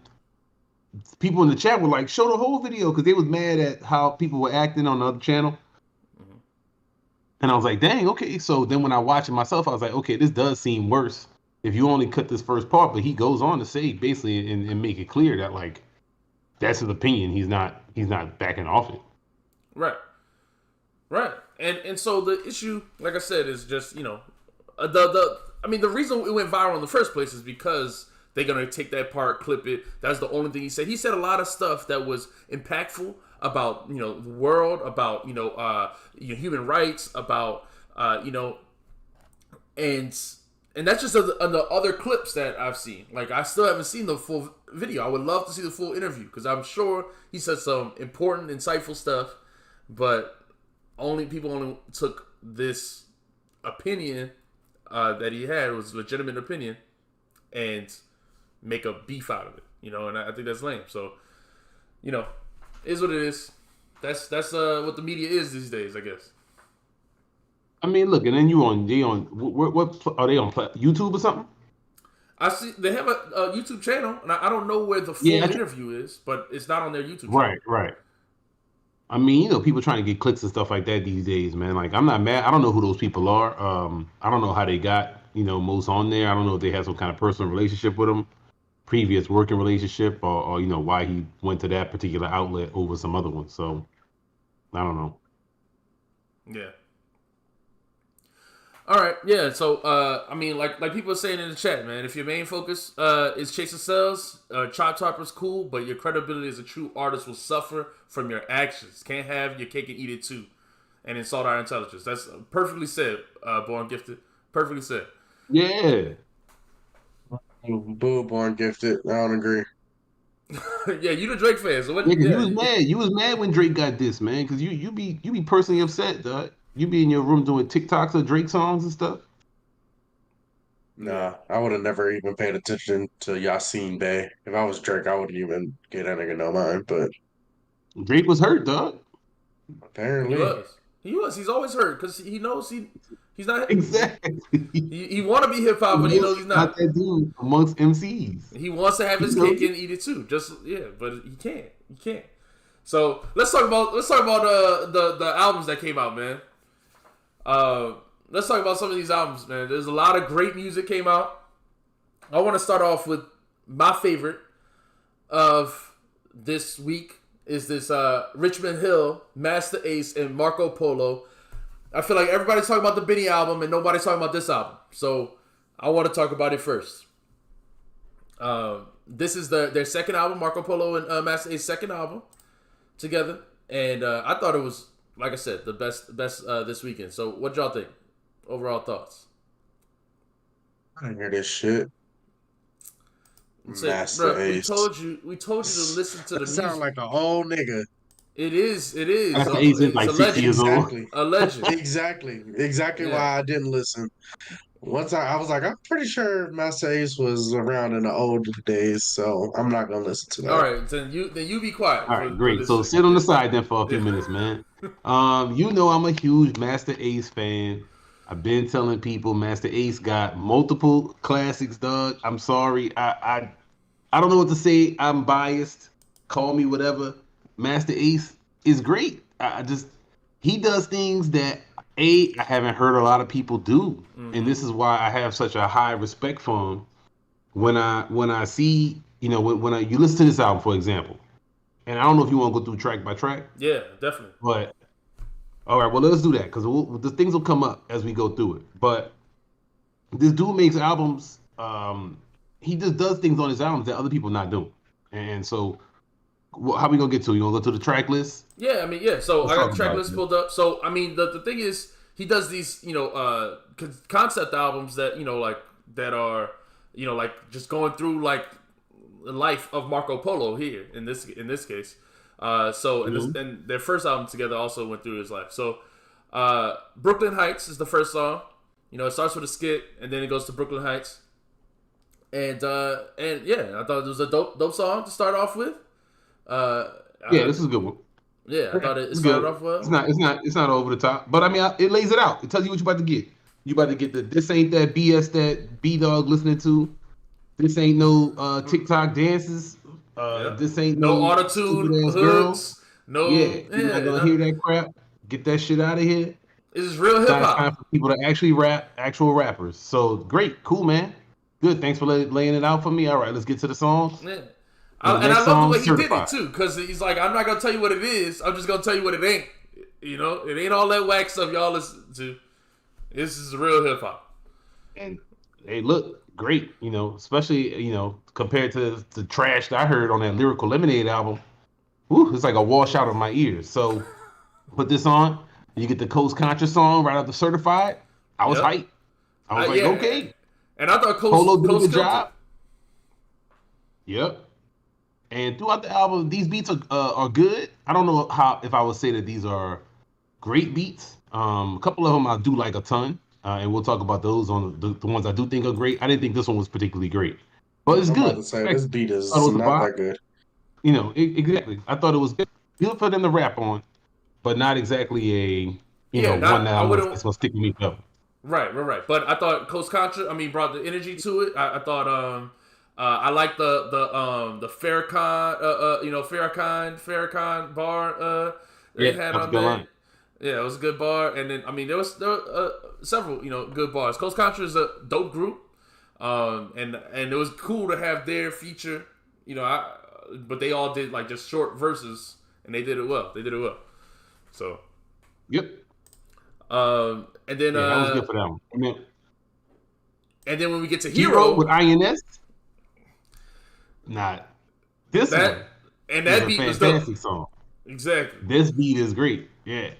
S2: people in the chat were like, "Show the whole video," because they was mad at how people were acting on the other channel.
S1: Mm-hmm.
S2: And I was like, "Dang, okay." So then when I watched it myself, I was like, "Okay, this does seem worse if you only cut this first part." But he goes on to say basically and make it clear that, like, that's his opinion. He's not backing off it.
S1: Right. And so the issue, like I said, is just the reason it went viral in the first place is because they're gonna take that part, clip it. That's the only thing he said. He said a lot of stuff that was impactful about the world, about human rights, about and that's just on the other clips that I've seen. Like, I still haven't seen the full video. I would love to see the full interview because I'm sure he said some important, insightful stuff, but people only took this opinion that he had, was a legitimate opinion, and make a beef out of it. And I think that's lame. So, is what it is. That's what the media is these days, I guess.
S2: I mean, look, and then what are they on YouTube or something?
S1: I see they have a YouTube channel, and I don't know where the full interview is, but it's not on their YouTube channel.
S2: Right. I mean, people trying to get clicks and stuff like that these days, man. Like, I'm not mad. I don't know who those people are. I don't know how they got Most on there. I don't know if they have some kind of personal relationship with him, previous working relationship, or why he went to that particular outlet over some other one. So I don't know.
S1: Yeah. All right, yeah. So, like people are saying in the chat, man, if your main focus is chasing sales, Chop Topper's cool, but your credibility as a true artist will suffer from your actions. Can't have your cake and eat it too, and insult our intelligence. That's perfectly said, Born Gifted. Perfectly said.
S2: Yeah.
S3: Boo, Born Gifted. I don't agree.
S1: Yeah, you the Drake fan. So what?
S2: Yeah, you was mad. You was mad when Drake got this, man, because you be personally upset, dog. You be in your room doing TikToks of Drake songs and stuff?
S3: Nah, I would have never even paid attention to Yasiin Bey. If I was Drake, I wouldn't even get that nigga no mind, but
S2: Drake was hurt, dog.
S3: Apparently.
S1: He was. He's always hurt because he knows he's not
S2: exactly.
S1: He want to be hip hop, but he knows he's not.
S2: That dude amongst MCs.
S1: He wants to have his cake and eat it too. But he can't. He can't. So let's talk about the albums that came out, man. Let's talk about some of these albums, man. There's a lot of great music came out. I want to start off with my favorite of this week is this Richmond Hill, Master Ace, and Marco Polo. I feel like everybody's talking about the Benny album and nobody's talking about this album. So I want to talk about it first. This is their second album, Marco Polo and Master Ace's second album together. And I thought it was, like I said, the best this weekend. So what y'all think? Overall thoughts?
S3: I didn't hear this shit.
S1: Master Ace. We told you to listen to the music.
S3: Sound like an old nigga.
S1: It is.
S2: Master Ace is like 60 years old.
S1: A legend.
S3: Exactly
S1: Yeah.
S3: why I didn't listen. once I was like, I'm pretty sure Master Ace was around in the older days, so I'm not gonna listen to
S1: All
S3: that.
S1: right, then you be quiet
S2: All
S1: for
S2: right, great.
S1: this
S2: So
S1: shit.
S2: sit on
S1: Yeah,
S2: the side then for a few
S1: yeah.
S2: minutes, man. You know I'm a huge Master Ace fan. I've been telling people Master Ace got multiple classics, dog. I'm sorry. I don't know what to say. I'm biased. Call me whatever. Master Ace is great. I just he does things that I haven't heard a lot of people do, and
S1: Mm-hmm.
S2: this is why I have such a high respect for him. When I see when you listen to this album, for example, and I don't know if you want to go through track by track,
S1: Yeah, definitely.
S2: but all right, well let's do that because the things will come up as we go through it. But this dude makes albums. He just does things on his albums that other people not doing. And so, how we gonna get to? You gonna go to the track list?
S1: Yeah, I mean, yeah. So
S2: Let's
S1: I got
S2: talk
S1: the track
S2: about it,
S1: list
S2: man.
S1: pulled up. So I mean, the thing is, he does these, concept albums that like that are, like just going through like the life of Marco Polo here in this case. So
S2: Mhm.
S1: and their first album together also went through his life. So, Brooklyn Heights is the first song. It starts with a skit and then it goes to Brooklyn Heights. And yeah, I thought it was a dope song to start off with. Uh,
S2: Yeah,
S1: I,
S2: this is a good one.
S1: yeah, I thought it
S2: It's
S1: started
S2: good.
S1: off
S2: It's
S1: well.
S2: not. It's not. It's not over the top. But I mean, it lays it out. It tells you what you about to get. You about to get the this ain't that BS that B Dog listening to. This ain't no TikTok dances.
S1: Yeah.
S2: This ain't
S1: No
S2: no
S1: auto
S2: stupid
S1: tune
S2: ass girl.
S1: hooks. No,
S2: Yeah, you're not gonna
S1: yeah.
S2: hear that crap. Get that shit out of here.
S1: This is real hip
S2: Now it's time
S1: hop.
S2: for people to actually rap, actual rappers. So great, cool, man. Good. Thanks for laying it out for me. All right, let's get to the songs.
S1: Yeah.
S2: And the
S1: And I
S2: next
S1: love the
S2: song,
S1: way he did it
S2: Certified.
S1: too, because he's like, I'm not gonna tell you what it is. I'm just gonna tell you what it ain't. It ain't all that whack stuff y'all listen to. This is real hip hop.
S2: And they look great, especially, compared to the trash that I heard on that Lyrical Lemonade album. Woo, it's like a wash out of my ears. So put this on, you get the Coast Contra song right after Certified. I was
S1: Yep.
S2: hyped. I was like,
S1: Yeah.
S2: okay,
S1: And I thought
S2: Polo did a
S1: Coast
S2: good
S1: killed it.
S2: job. Yep. And throughout the album, these beats are good. I don't know how if I would say that these are great beats. A couple of them I do like a ton, and we'll talk about those on the ones I do think are great. I didn't think this one was particularly great, but it's
S3: I'm about
S2: good.
S3: to say
S2: I
S3: this beat
S2: thought it
S3: is
S2: was a
S3: not
S2: vibe.
S3: that good.
S2: Exactly. I thought it was good for them to rap on, but not exactly a
S1: Yeah,
S2: one
S1: not
S2: that
S1: I wouldn't.
S2: it's gonna stick with me forever.
S1: Right. But I thought Coast Contra, brought the energy to it. I thought I like the Farrakhan Farrakhan bar they
S2: Yeah,
S1: had
S2: that was a
S1: on
S2: good
S1: there.
S2: line.
S1: Yeah, it was a good bar, and then there were several good bars. Coast Contra is a dope group, and it was cool to have their feature. But they all did like just short verses, and they did it well. So,
S2: Yep.
S1: and then
S2: Yeah, that was good for them. I mean,
S1: when we get to
S2: Hero with
S1: Hero,
S2: INS. Not this one
S1: that and
S2: is
S1: that
S2: a
S1: beat was dope.
S2: fantastic song.
S1: Exactly.
S2: This beat is great. Yeah.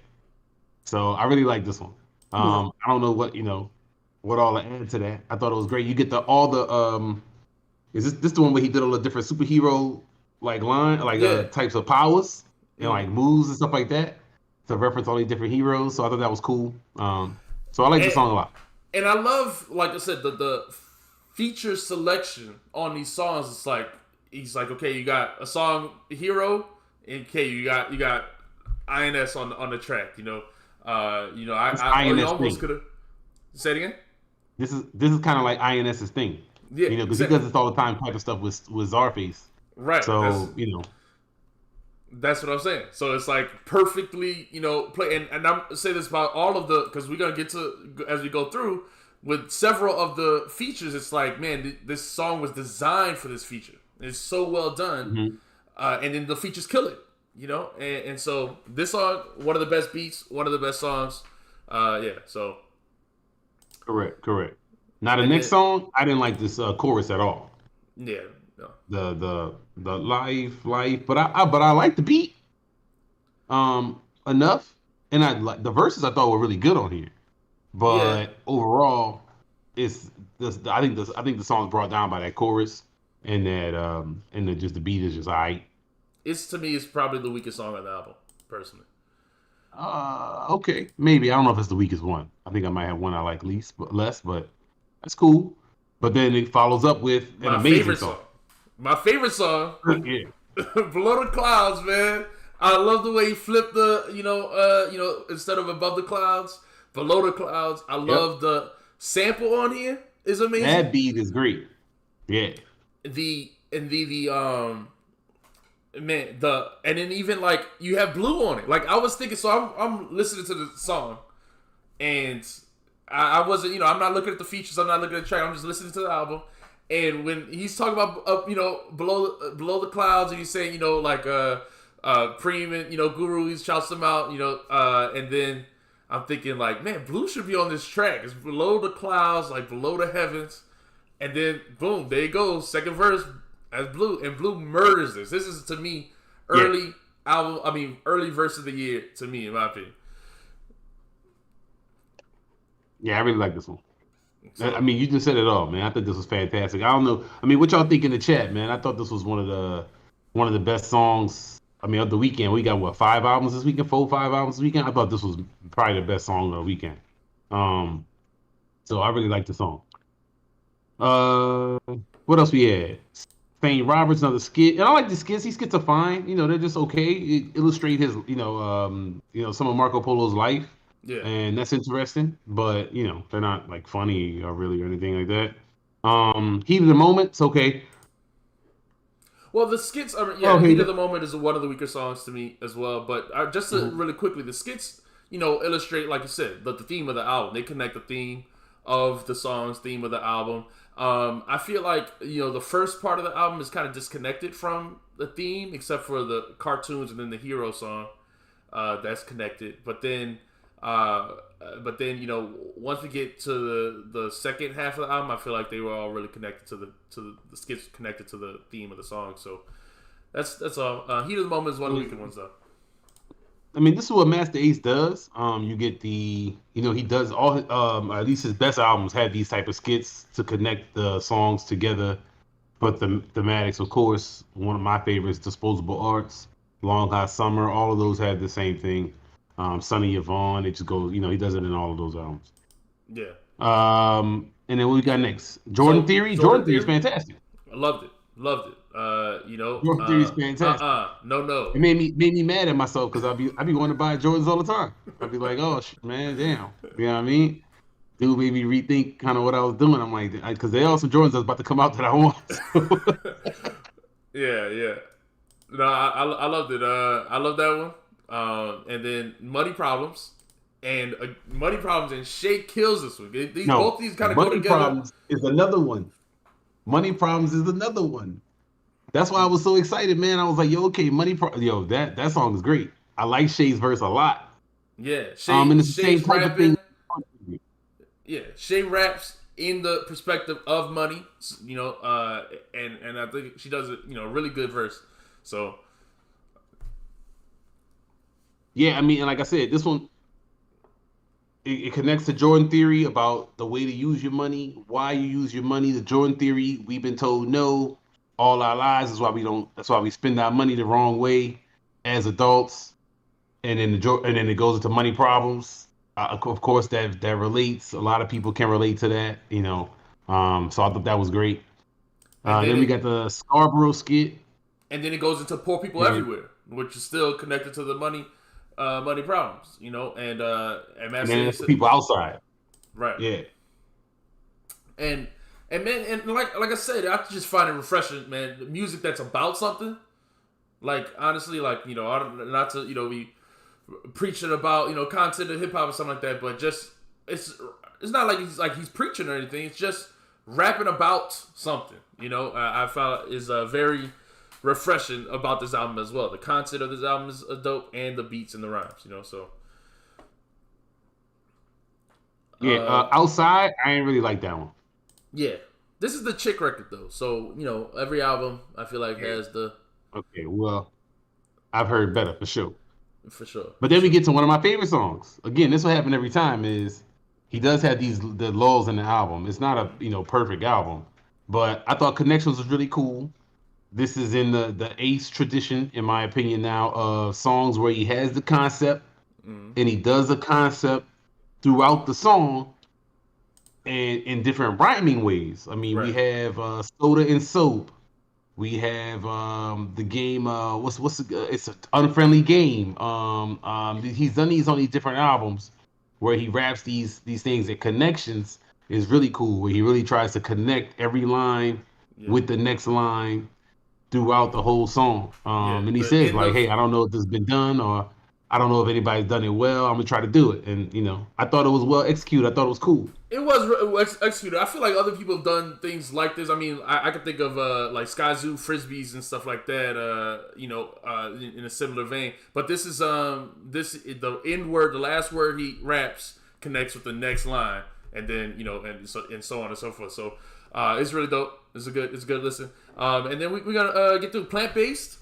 S2: So I really like this one. I don't know what all to add to that. I thought it was great. You get all the is this the one where he did all the different superhero like
S1: Yeah.
S2: types of powers and like
S1: Mm-hmm.
S2: moves and stuff like that to reference all these different heroes. So I thought that was cool. So I like the
S1: And,
S2: song a lot.
S1: and I love, like I said, the feature selection on these songs. It's like he's like, okay, you got a song Hero, and okay, you got INS on the track.
S2: It's
S1: You
S2: INS
S1: almost
S2: thing.
S1: could have say it again.
S2: This is kind of like INS's thing.
S1: Yeah,
S2: Because he does this all the time type of stuff with Czarface.
S1: right.
S2: So,
S1: That's what I'm saying. So it's like perfectly, play. And I'm say this about all of the, because we're gonna get to as we go through with several of the features. It's like, man, this song was designed for this feature. It's so well done,
S2: mhm.
S1: and then the features kill it. And so this song, one of the best beats, one of the best songs. Yeah. So
S2: Correct. Now the
S1: and
S2: next
S1: then
S2: song, I didn't like this chorus at all.
S1: yeah, no,
S2: The life, but I like the beat enough, and I like the verses. I thought were really good on here,
S1: yeah.
S2: but overall, it's this. I think the song's brought down by that chorus, and just the beat is just alright.
S1: It's to me, it's probably the weakest song on the album, personally.
S2: Okay, maybe I don't know if it's the weakest one. I think I might have one I like least, but less, but That's cool. But then it follows up with an
S1: My
S2: amazing
S1: favorite
S2: song.
S1: song. My favorite song.
S2: Yeah.
S1: Below the clouds, man. I love the way he flipped the, instead of above the clouds, below the clouds. I
S2: Yep.
S1: love the sample on here. Is amazing.
S2: That beat is great. Yeah.
S1: The man, and then even like you have Blue on it. Like I was thinking, so I'm listening to the song, and I wasn't, I'm not looking at the features, I'm not looking at the track, I'm just listening to the album. And when he's talking about below the clouds, and he's saying Preem and Guru, he shouts them out, and then I'm thinking like, man, Blue should be on this track. It's below the clouds, like below the heavens, and then boom, there you go, second verse as Blue, and Blue murders this. This is to me early verse of the year to me, in my opinion.
S2: Yeah, I really like this one. So, I mean, you just said it all, man. I thought this was fantastic. I don't know. I mean, what y'all think in the chat, man? I thought this was one of the best songs. I mean, of the weekend. We got what, 5 albums this weekend? 5 albums this weekend. I thought this was probably the best song of the weekend. So I really like the song. What else we had? Fane Roberts, another skit, and I like the skits. These skits are fine. They're just okay. It illustrate his, some of Marco Polo's life.
S1: Yeah.
S2: And that's interesting, but they're not like funny or really or anything like that. Heat of the Moment, it's okay.
S1: Well, the skits are Heat of the Moment is one of the weaker songs to me as well. But just to really quickly, the skits, illustrate, like you said, the theme of the album. They connect the theme of the songs, theme of the album. I feel like the first part of the album is kind of disconnected from the theme, except for the cartoons and then the hero song that's connected. But then once we get to the second half of the album, I feel like they were all really connected to the skits connected to the theme of the song. So that's all. Heat of the Moment is one of the weaker ones, though.
S2: I mean, this is what Master Ace does. You get he does all, at least his best albums have these type of skits to connect the songs together. But the thematics, of course, one of my favorites, Disposable Arts, Long Hot Summer, all of those have the same thing. Sonny Yvonne, it just goes, he does it in all of those albums.
S1: Yeah.
S2: And then what we got next? Jordan Theory. Jordan Theory is fantastic.
S1: I loved it.
S2: Jordan Theory is fantastic.
S1: No.
S2: It made me mad at myself because I be wanting to buy Jordans all the time. I'd be like, oh man, damn. You know what I mean? Dude made me rethink kind of what I was doing. I'm like, because there are some Jordans that's about to come out that I want.
S1: Yeah. No, I loved it. I love that one. And then Money Problems. And Money Problems and Shay kills this one. Both these kind of go together.
S2: Money Problems is another one. Money Problems is another one. That's why I was so excited, man. I was like, that song is great. I like Shay's verse a lot.
S1: Yeah,
S2: and it's the same type of thing.
S1: Yeah, Shay raps in the perspective of money, and I think she does it, really good verse. So
S2: yeah, I mean, and like I said, this one it connects to Jordan Theory about the way to use your money, why you use your money. The Jordan Theory, we've been told no all our lives. That's why we spend our money the wrong way as adults. And then it goes into Money Problems. Of course, that relates. A lot of people can relate to that, So I thought that was great. Then we got the Scarborough skit,
S1: and then it goes into Poor People Everywhere, which is still connected to the money problems, and
S2: then it's people outside,
S1: right?
S2: Yeah,
S1: and man, and like I said, I just find it refreshing, man. The music that's about something, like honestly, like not to be preaching about content of hip hop or something like that, but just it's not like he's preaching or anything. It's just rapping about something. I found is very refreshing about this album as well. The content of this album is dope, and the beats and the rhymes. So
S2: yeah. Outside, I ain't really like that one.
S1: Yeah, this is the chick record though. So every album I feel like has the.
S2: Okay, well, I've heard better for sure.
S1: For sure.
S2: But then we get to one of my favorite songs. Again, this will happen every time. Is he does have the lulls in the album. It's not a perfect album, but I thought Connections was really cool. This is in the Ace tradition, in my opinion, now of songs where he has the concept and he does the concept throughout the song, and in different rhyming ways. I mean, we
S1: Right.
S2: have soda and soap. We have the game. It's an unfriendly game. He's done these on these different albums where he raps these things. And connections is really cool. Where he really tries to connect every line
S1: Yeah.
S2: with the next line throughout the whole song.
S1: Yeah.
S2: And he
S1: The
S2: says
S1: end
S2: like,
S1: of
S2: "Hey, I don't know if this has been done, or I don't know if anybody's done it well. I'm gonna try to do it." And I thought it was well executed. I thought it was cool.
S1: it was executed. I feel like other people have done things like this. I mean, I could think of like Sky Zoo frisbees and stuff like that. In a similar vein. But this is the end word, the last word he raps connects with the next line, and then and so on and so forth. So it's really dope. It's a good listen. And then we're gonna get to plant based.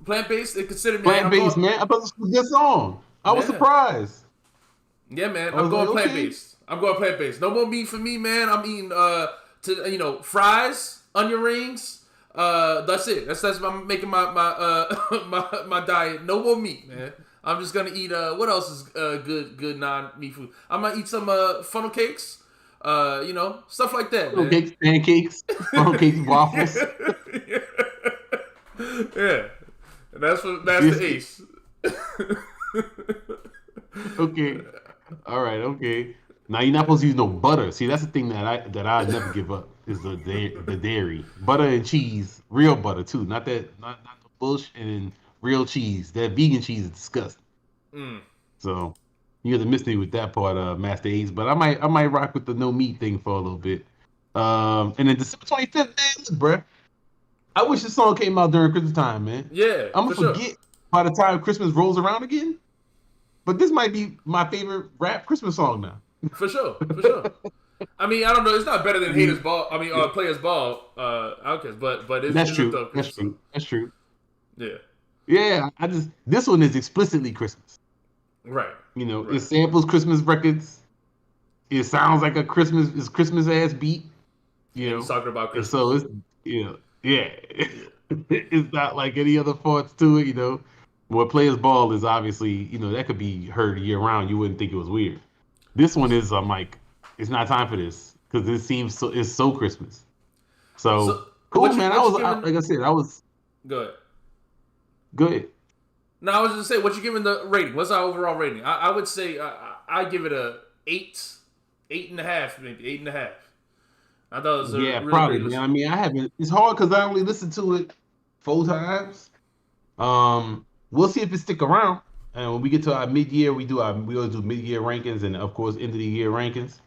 S1: Plant based. They consider me
S2: Plant based, man. I thought this was a good song. I was surprised.
S1: Yeah, man.
S2: I
S1: I'm
S2: was
S1: going
S2: like,
S1: plant
S2: okay.
S1: based. I'm going plant based. No more meat for me, man. I'm eating fries, onion rings. That's it. That's I'm making my my diet. No more meat, man. I'm just gonna eat what else is good non meat food. I'm gonna eat some funnel cakes. Stuff like that,
S2: Funnel
S1: man.
S2: cakes, pancakes, funnel cakes, waffles.
S1: Yeah. And that's for Master Ace.
S2: Okay. All right. Okay. Now you're not supposed to use no butter. See, that's the thing that I never give up is the dairy, butter and cheese, real butter too, not the bullshit and real cheese. That vegan cheese is disgusting.
S1: Mm.
S2: So you have to miss me with that part, Master Ace. But I might rock with the no meat thing for a little bit. And then December 25th, man, look, bruh. I wish this song came out during Christmas time, man.
S1: Yeah,
S2: I'm gonna
S1: for
S2: forget
S1: sure.
S2: by the time Christmas rolls around again. But this might be my favorite rap Christmas song now.
S1: For sure. I mean, I don't know. It's not better than Haters Ball. I mean, Players Ball. Outcast, but it's
S2: That's
S1: a
S2: true.
S1: dope
S2: That's
S1: Christmas
S2: true.
S1: song.
S2: That's true.
S1: Yeah.
S2: Yeah, this one is explicitly Christmas.
S1: Right.
S2: It samples Christmas records. It sounds like it's Christmas ass beat.
S1: And he's talking about
S2: And
S1: Christmas.
S2: so it's yeah. It's not like any other parts to it. What Players Ball is obviously, that could be heard year round. You wouldn't think it was weird. This one is, I'm like, it's not time for this because it seems it's so Christmas. So cool, man. Like I said, I was
S1: good.
S2: Good.
S1: No, I was just saying, what you giving the rating? What's our overall rating? I would say I give it a 8.5, maybe 8.5. I thought it was a really
S2: probably,
S1: great
S2: man. I mean, I haven't. It's hard because I only listened to it 4 times. We'll see if it stick around. And when we get to our mid-year, we always do mid-year rankings and of course end of the year rankings.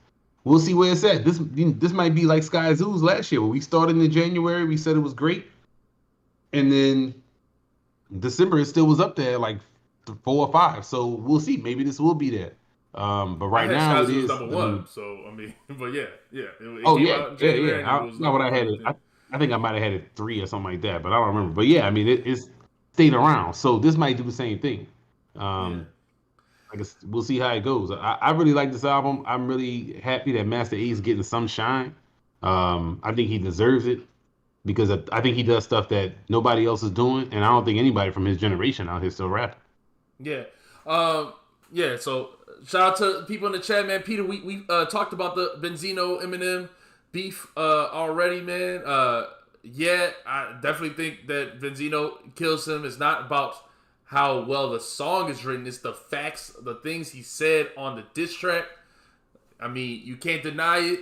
S2: We'll see where it's at. This might be like Sky Zoo's last year, where we started in January, we said it was great, and then December it still was up there like 4 or 5. So we'll see. Maybe this will be there. But right now
S1: Sky
S2: it
S1: Zoo
S2: is
S1: number one. So I mean, but yeah. It
S2: came
S1: out in January.
S2: Not what I had it. I think I might have had it 3 or something like that, but I don't remember. But yeah, I mean it's stayed around. So this might do the same thing. I guess we'll see how it goes. I really like this album. I'm really happy that Master Ace getting some shine. I think he deserves it because I think he does stuff that nobody else is doing, and I don't think anybody from his generation out here still rapping.
S1: Yeah. Yeah, so shout out to people in the chat, man. Peter, we talked about the Benzino Eminem beef already, man. Yeah, I definitely think that Benzino kills him. It's not about how well the song is written. It's the facts, the things he said on the diss track. I mean, you can't deny it.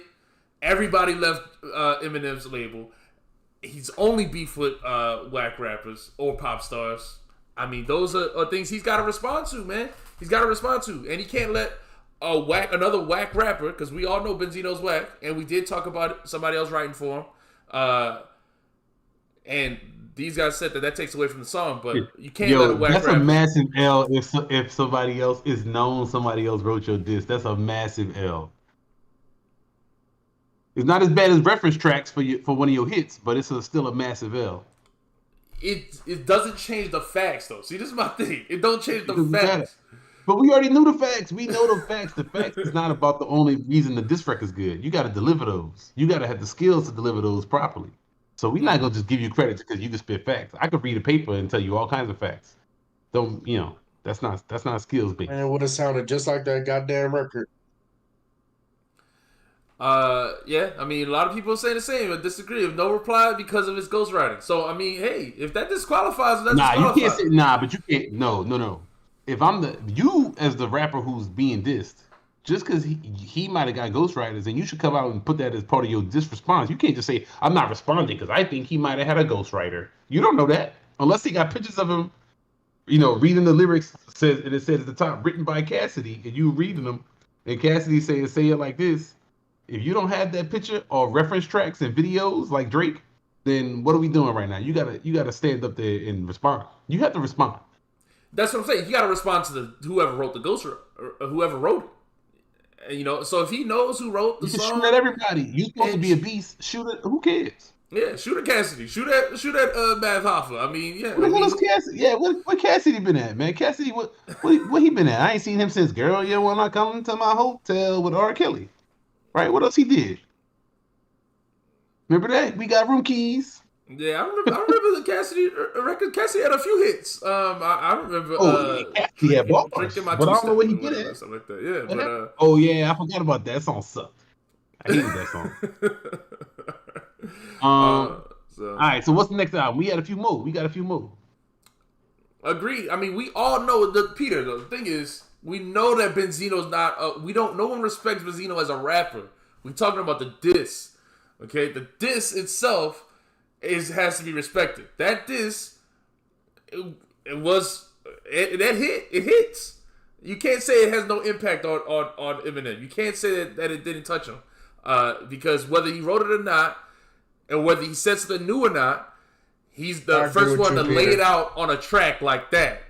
S1: Everybody left Eminem's label. He's only beef with whack rappers or pop stars. I mean, those are things he's got to respond to, man. He's got to respond to. And he can't let another whack rapper, because we all know Benzino's whack, and we did talk about somebody else writing for him. And these guys said that takes away from the song, but you can't let a whack rapper.
S2: That's a massive L if somebody else is known, somebody else wrote your diss. That's a massive L. It's not as bad as reference tracks for one of your hits, but it's still a massive L.
S1: It doesn't change the facts, though. See, this is my thing. It don't change the facts.
S2: But we already knew the facts. We know the facts. The facts is not about the only reason the diss record is good. You got to deliver those. You got to have the skills to deliver those properly. So we're not gonna just give you credit because you can spit facts. I could read a paper and tell you all kinds of facts. That's not skills based.
S3: Man, it would have sounded just like that goddamn record.
S1: Yeah, I mean, a lot of people say the same, but disagree. No reply because of his ghostwriting. So, I mean, hey, if that disqualifies, that
S2: Nah, you can't
S1: disqualifies.
S2: say nah, but you can't. No. If I'm you as the rapper who's being dissed, just because he might have got ghostwriters, and you should come out and put that as part of your diss response. You can't just say I'm not responding because I think he might have had a ghostwriter. You don't know that unless he got pictures of him, reading the lyrics. It says at the top written by Cassidy, and you reading them, and Cassidy say it like this. If you don't have that picture or reference tracks and videos like Drake, then what are we doing right now? You gotta stand up there and respond. You have to respond.
S1: That's what I'm saying. You got to respond to whoever wrote the ghost or whoever wrote it. And, so if he knows who wrote the
S2: You can
S1: song,
S2: shoot at everybody. You supposed to be a beast. Shoot it. Who cares?
S1: Yeah, shoot at Cassidy. Shoot at Math Hoffa. I mean, yeah.
S2: Where the hell is Cassidy? Yeah, what Cassidy been at, man? Cassidy, what he been at? I ain't seen him since Girl, You When I Come to My Hotel with R. Kelly. Right? What else he did? Remember that? We Got Room Keys.
S1: Yeah, I remember the Cassidy record. Cassidy had a few hits. I remember.
S2: Cassidy had bars,
S1: Drinking My
S2: but I don't know what he
S1: did
S2: did.
S1: Something like that. Yeah, but
S2: oh yeah, I forgot about that. That song sucked. I hated that song. All right. So what's the next album? We got a few more.
S1: Agreed. I mean, we all know Peter. The thing is, we know that Benzino's not. No one respects Benzino as a rapper. We're talking about the diss. Okay, the diss itself has to be respected. That diss, it hits. You can't say it has no impact on Eminem. You can't say that it didn't touch him, because whether he wrote it or not, and whether he said something new or not, he's the first one to lay it out on a track like that,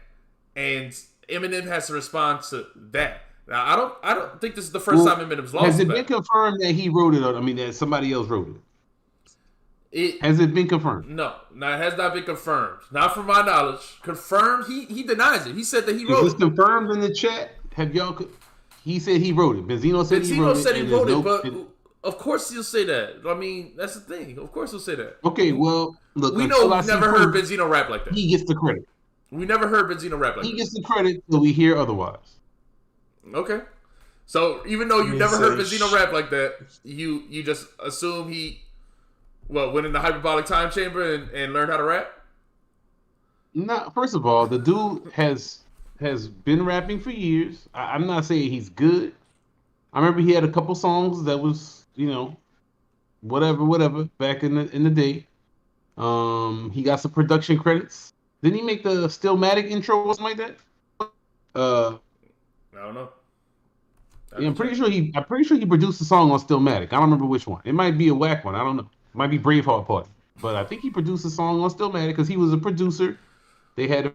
S1: and Eminem has to respond to that. Now, I don't think this is the first time Eminem's lost.
S2: Has it been confirmed that he wrote it? That somebody else wrote it? Has it been confirmed?
S1: No, it has not been confirmed. Not from my knowledge. Confirmed? He denies it. He said that he wrote it.
S2: Is this confirmed in the chat? Have y'all? He said he wrote it. Benzino said he wrote it.
S1: But of course he'll say that. I mean, that's the thing. Of course he'll say that.
S2: Okay, well, look.
S1: We know we've never heard Benzino rap like that.
S2: He gets the credit.
S1: We never heard Benzino rap like that.
S2: He gets the credit till we hear otherwise.
S1: Okay. So even though you never heard Benzino rap like that, you just assume he went in the hyperbolic time chamber and learned how to rap?
S2: No, first of all, the dude has been rapping for years. I'm not saying he's good. I remember he had a couple songs that was, whatever, back in the day. He got some production credits. Didn't he make the Stillmatic intro or something like that?
S1: I don't know.
S2: Yeah, I'm pretty sure he produced a song on Stillmatic. I don't remember which one. It might be a whack one. I don't know. It might be Braveheart Party. But I think he produced a song on Stillmatic because he was a producer. They had,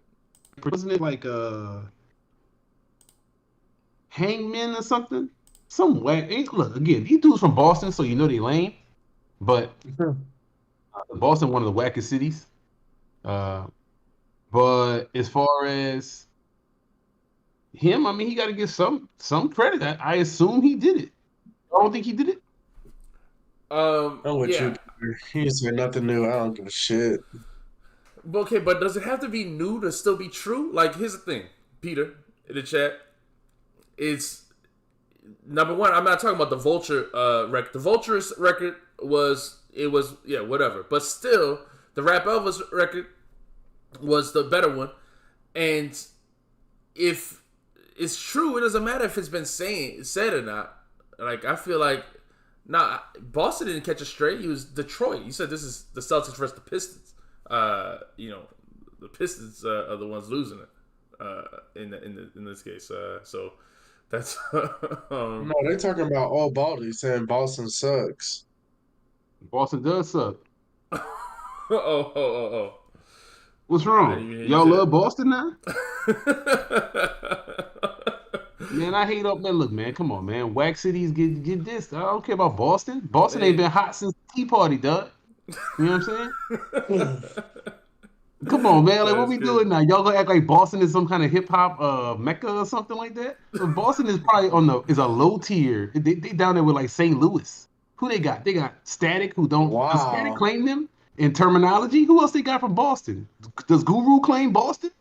S2: wasn't it like Hangman or something? Some whack. Look, again, these dudes from Boston, so you know they lame. But Boston, one of the wackest cities. But as far as him, he got to get some credit. I assume he did it. I don't think he did it.
S3: You. He said nothing new. I don't give a shit.
S1: Okay, but does it have to be new to still be true? Like, here's the thing, Peter, in the chat. It's number one. I'm not talking about the Vulture record. The Vulture's record was whatever. But still, the Rap Elvis record was the better one. And if it's true, it doesn't matter if it's been said or not. Like, I feel like, Boston didn't catch a stray. He was Detroit. You said this is the Celtics versus the Pistons. The Pistons are the ones losing it in this case. So that's
S3: no, they're talking about all Baldy saying Boston sucks.
S2: Boston does suck.
S1: Oh.
S2: What's wrong? Y'all love Boston now? Man, I hate up. Man, look, man, come on, man. Whack cities get this. I don't care about Boston. Boston ain't been hot since the Tea Party, dog. You know what I'm saying? Come on, man. Like, what we doing now? Y'all gonna act like Boston is some kind of hip hop mecca or something like that? So Boston is probably is a low tier. They down there with like St. Louis. Who they got? They got Static, who don't.
S3: Wow.
S2: Does Static claim them in terminology? Who else they got from Boston? Does Guru claim Boston?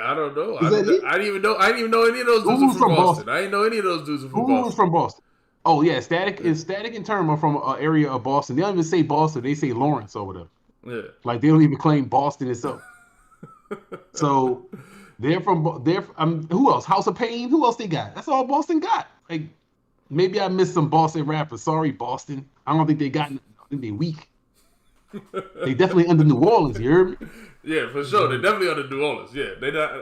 S1: I don't know. I didn't even know any of those dudes were from Boston. I didn't know any of those dudes were from Boston.
S2: Who was from Boston? Oh yeah, Static is Static and Term are from an area of Boston. They don't even say Boston; they say Lawrence or whatever.
S1: Yeah.
S2: Like they don't even claim Boston itself. So they're from they're who else? House of Pain. Who else they got? That's all Boston got. Like maybe I missed some Boston rappers. Sorry, Boston. I don't think they got. I think they weak. They definitely under New Orleans. You heard me?
S1: Yeah, for sure. They're definitely under New Orleans. Yeah, they not.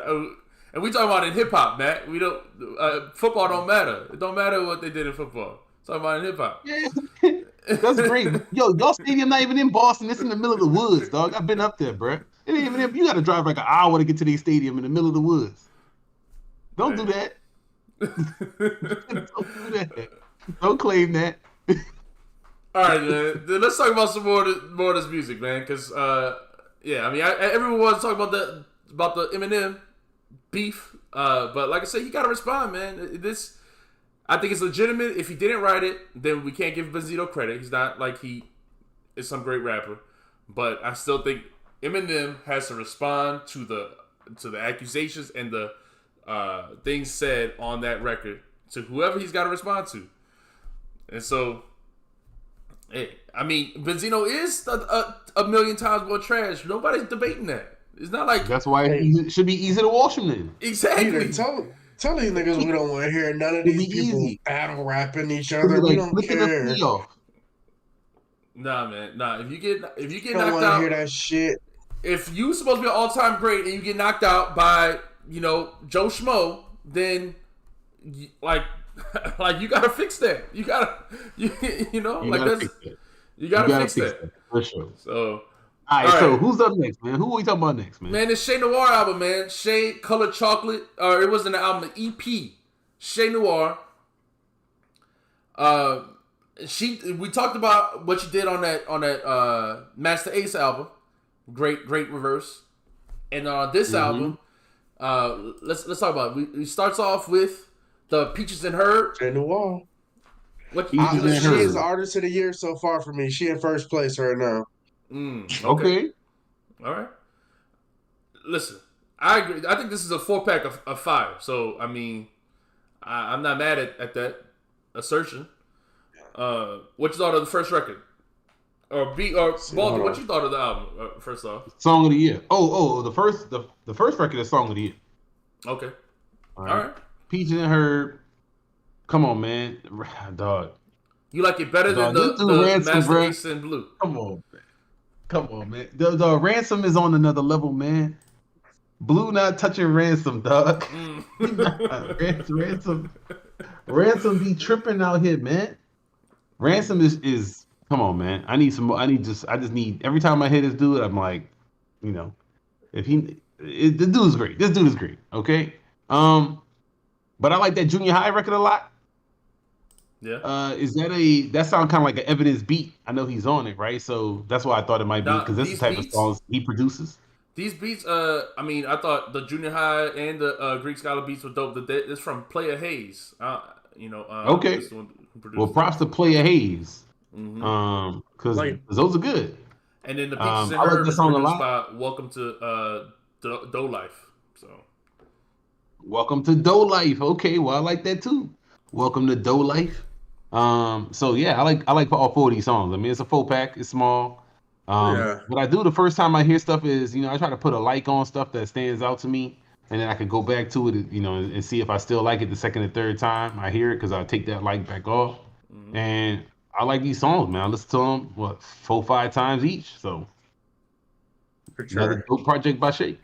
S1: And we talking about in hip hop, Matt. We don't. Football don't matter. It don't matter what they did in football. Talking about in hip hop.
S2: Yeah, that's great. Yo, y'all stadium not even in Boston. It's in the middle of the woods, dog. I've been up there, bro. It ain't even. You got to drive like an hour to get to their stadium in the middle of the woods. Don't do that. Don't do that. Don't claim that.
S1: All right, man. Then let's talk about some more of this music, man. Because yeah, I mean, everyone wants to talk about the Eminem beef, but like I said, you gotta respond, man. I think it's legitimate. If he didn't write it, then we can't give Benzino credit. He's not like he is some great rapper, but I still think Eminem has to respond to the accusations and the things said on that record to whoever he's got to respond to. And so, hey, I mean, Benzino is a million times more trash. Nobody's debating that. It's not like
S2: that's why it should be easy to wash him then.
S1: Exactly.
S3: Tell these niggas we don't want to hear none of these people battle rapping each other. We don't care.
S1: Nah, man. Nah. If you get knocked out,
S3: don't want to hear that shit.
S1: If you supposed to be an all-time great and you get knocked out by Joe Schmo, then like you gotta fix that. You gotta fix that
S2: for sure.
S1: So.
S2: All right, so who's up next, man? Who are we talking about next, man?
S1: Man, this Shay Noir album, man. Shay Colored Chocolate. It wasn't an album, the EP. Shay Noir. We talked about what she did on that Master Ace album. Great reverse. And on this album, let's talk about it. We starts off with the Peaches and Herb.
S3: Shay Noir.
S1: What
S3: she is Artist of the Year so far for me. She in first place right now.
S1: Okay. All right. Listen, I agree. I think this is a 4-pack of fire. So, I mean, I'm not mad at that assertion. What you thought of the first record? Or Baldy, what you thought of the album, first off?
S2: Song of the Year. The first record is Song of the Year.
S1: Okay. All right.
S2: Peaches and Herb. Come on, man. Dog.
S1: You like it better than the Master Ace and Blue?
S2: Come on, man. The Ransom is on another level, man. Blue not touching Ransom, dog. Ransom be tripping out here, man. Ransom is come on, man. I just need every time I hear this dude, I'm like, this dude is great. This dude is great. Okay. But I like that Junior High record a lot.
S1: Yeah.
S2: That sound kind of like an Evidence beat? I know he's on it, right? So that's why I thought it might be because that's the type of songs he produces.
S1: These beats, I mean, I thought the Junior High and the Greek Scholar beats were dope. It's from Player Hayes.
S2: Okay. Well, props to Player Hayes. Because those are good.
S1: And then the Peaches and Herb is produced by Welcome to Dough Life. So.
S2: Welcome to Dough Life. Okay, well I like that too. Welcome to Dough Life. So yeah, I like all 4 of these songs. I mean, it's a 4-pack. It's small. What I do the first time I hear stuff is, I try to put a like on stuff that stands out to me, and then I can go back to it, and see if I still like it the second and third time I hear it, because I'll take that like back off. And I like these songs, man. I listen to them 4, 5 times each. So
S3: for sure,
S2: another dope project by Shay.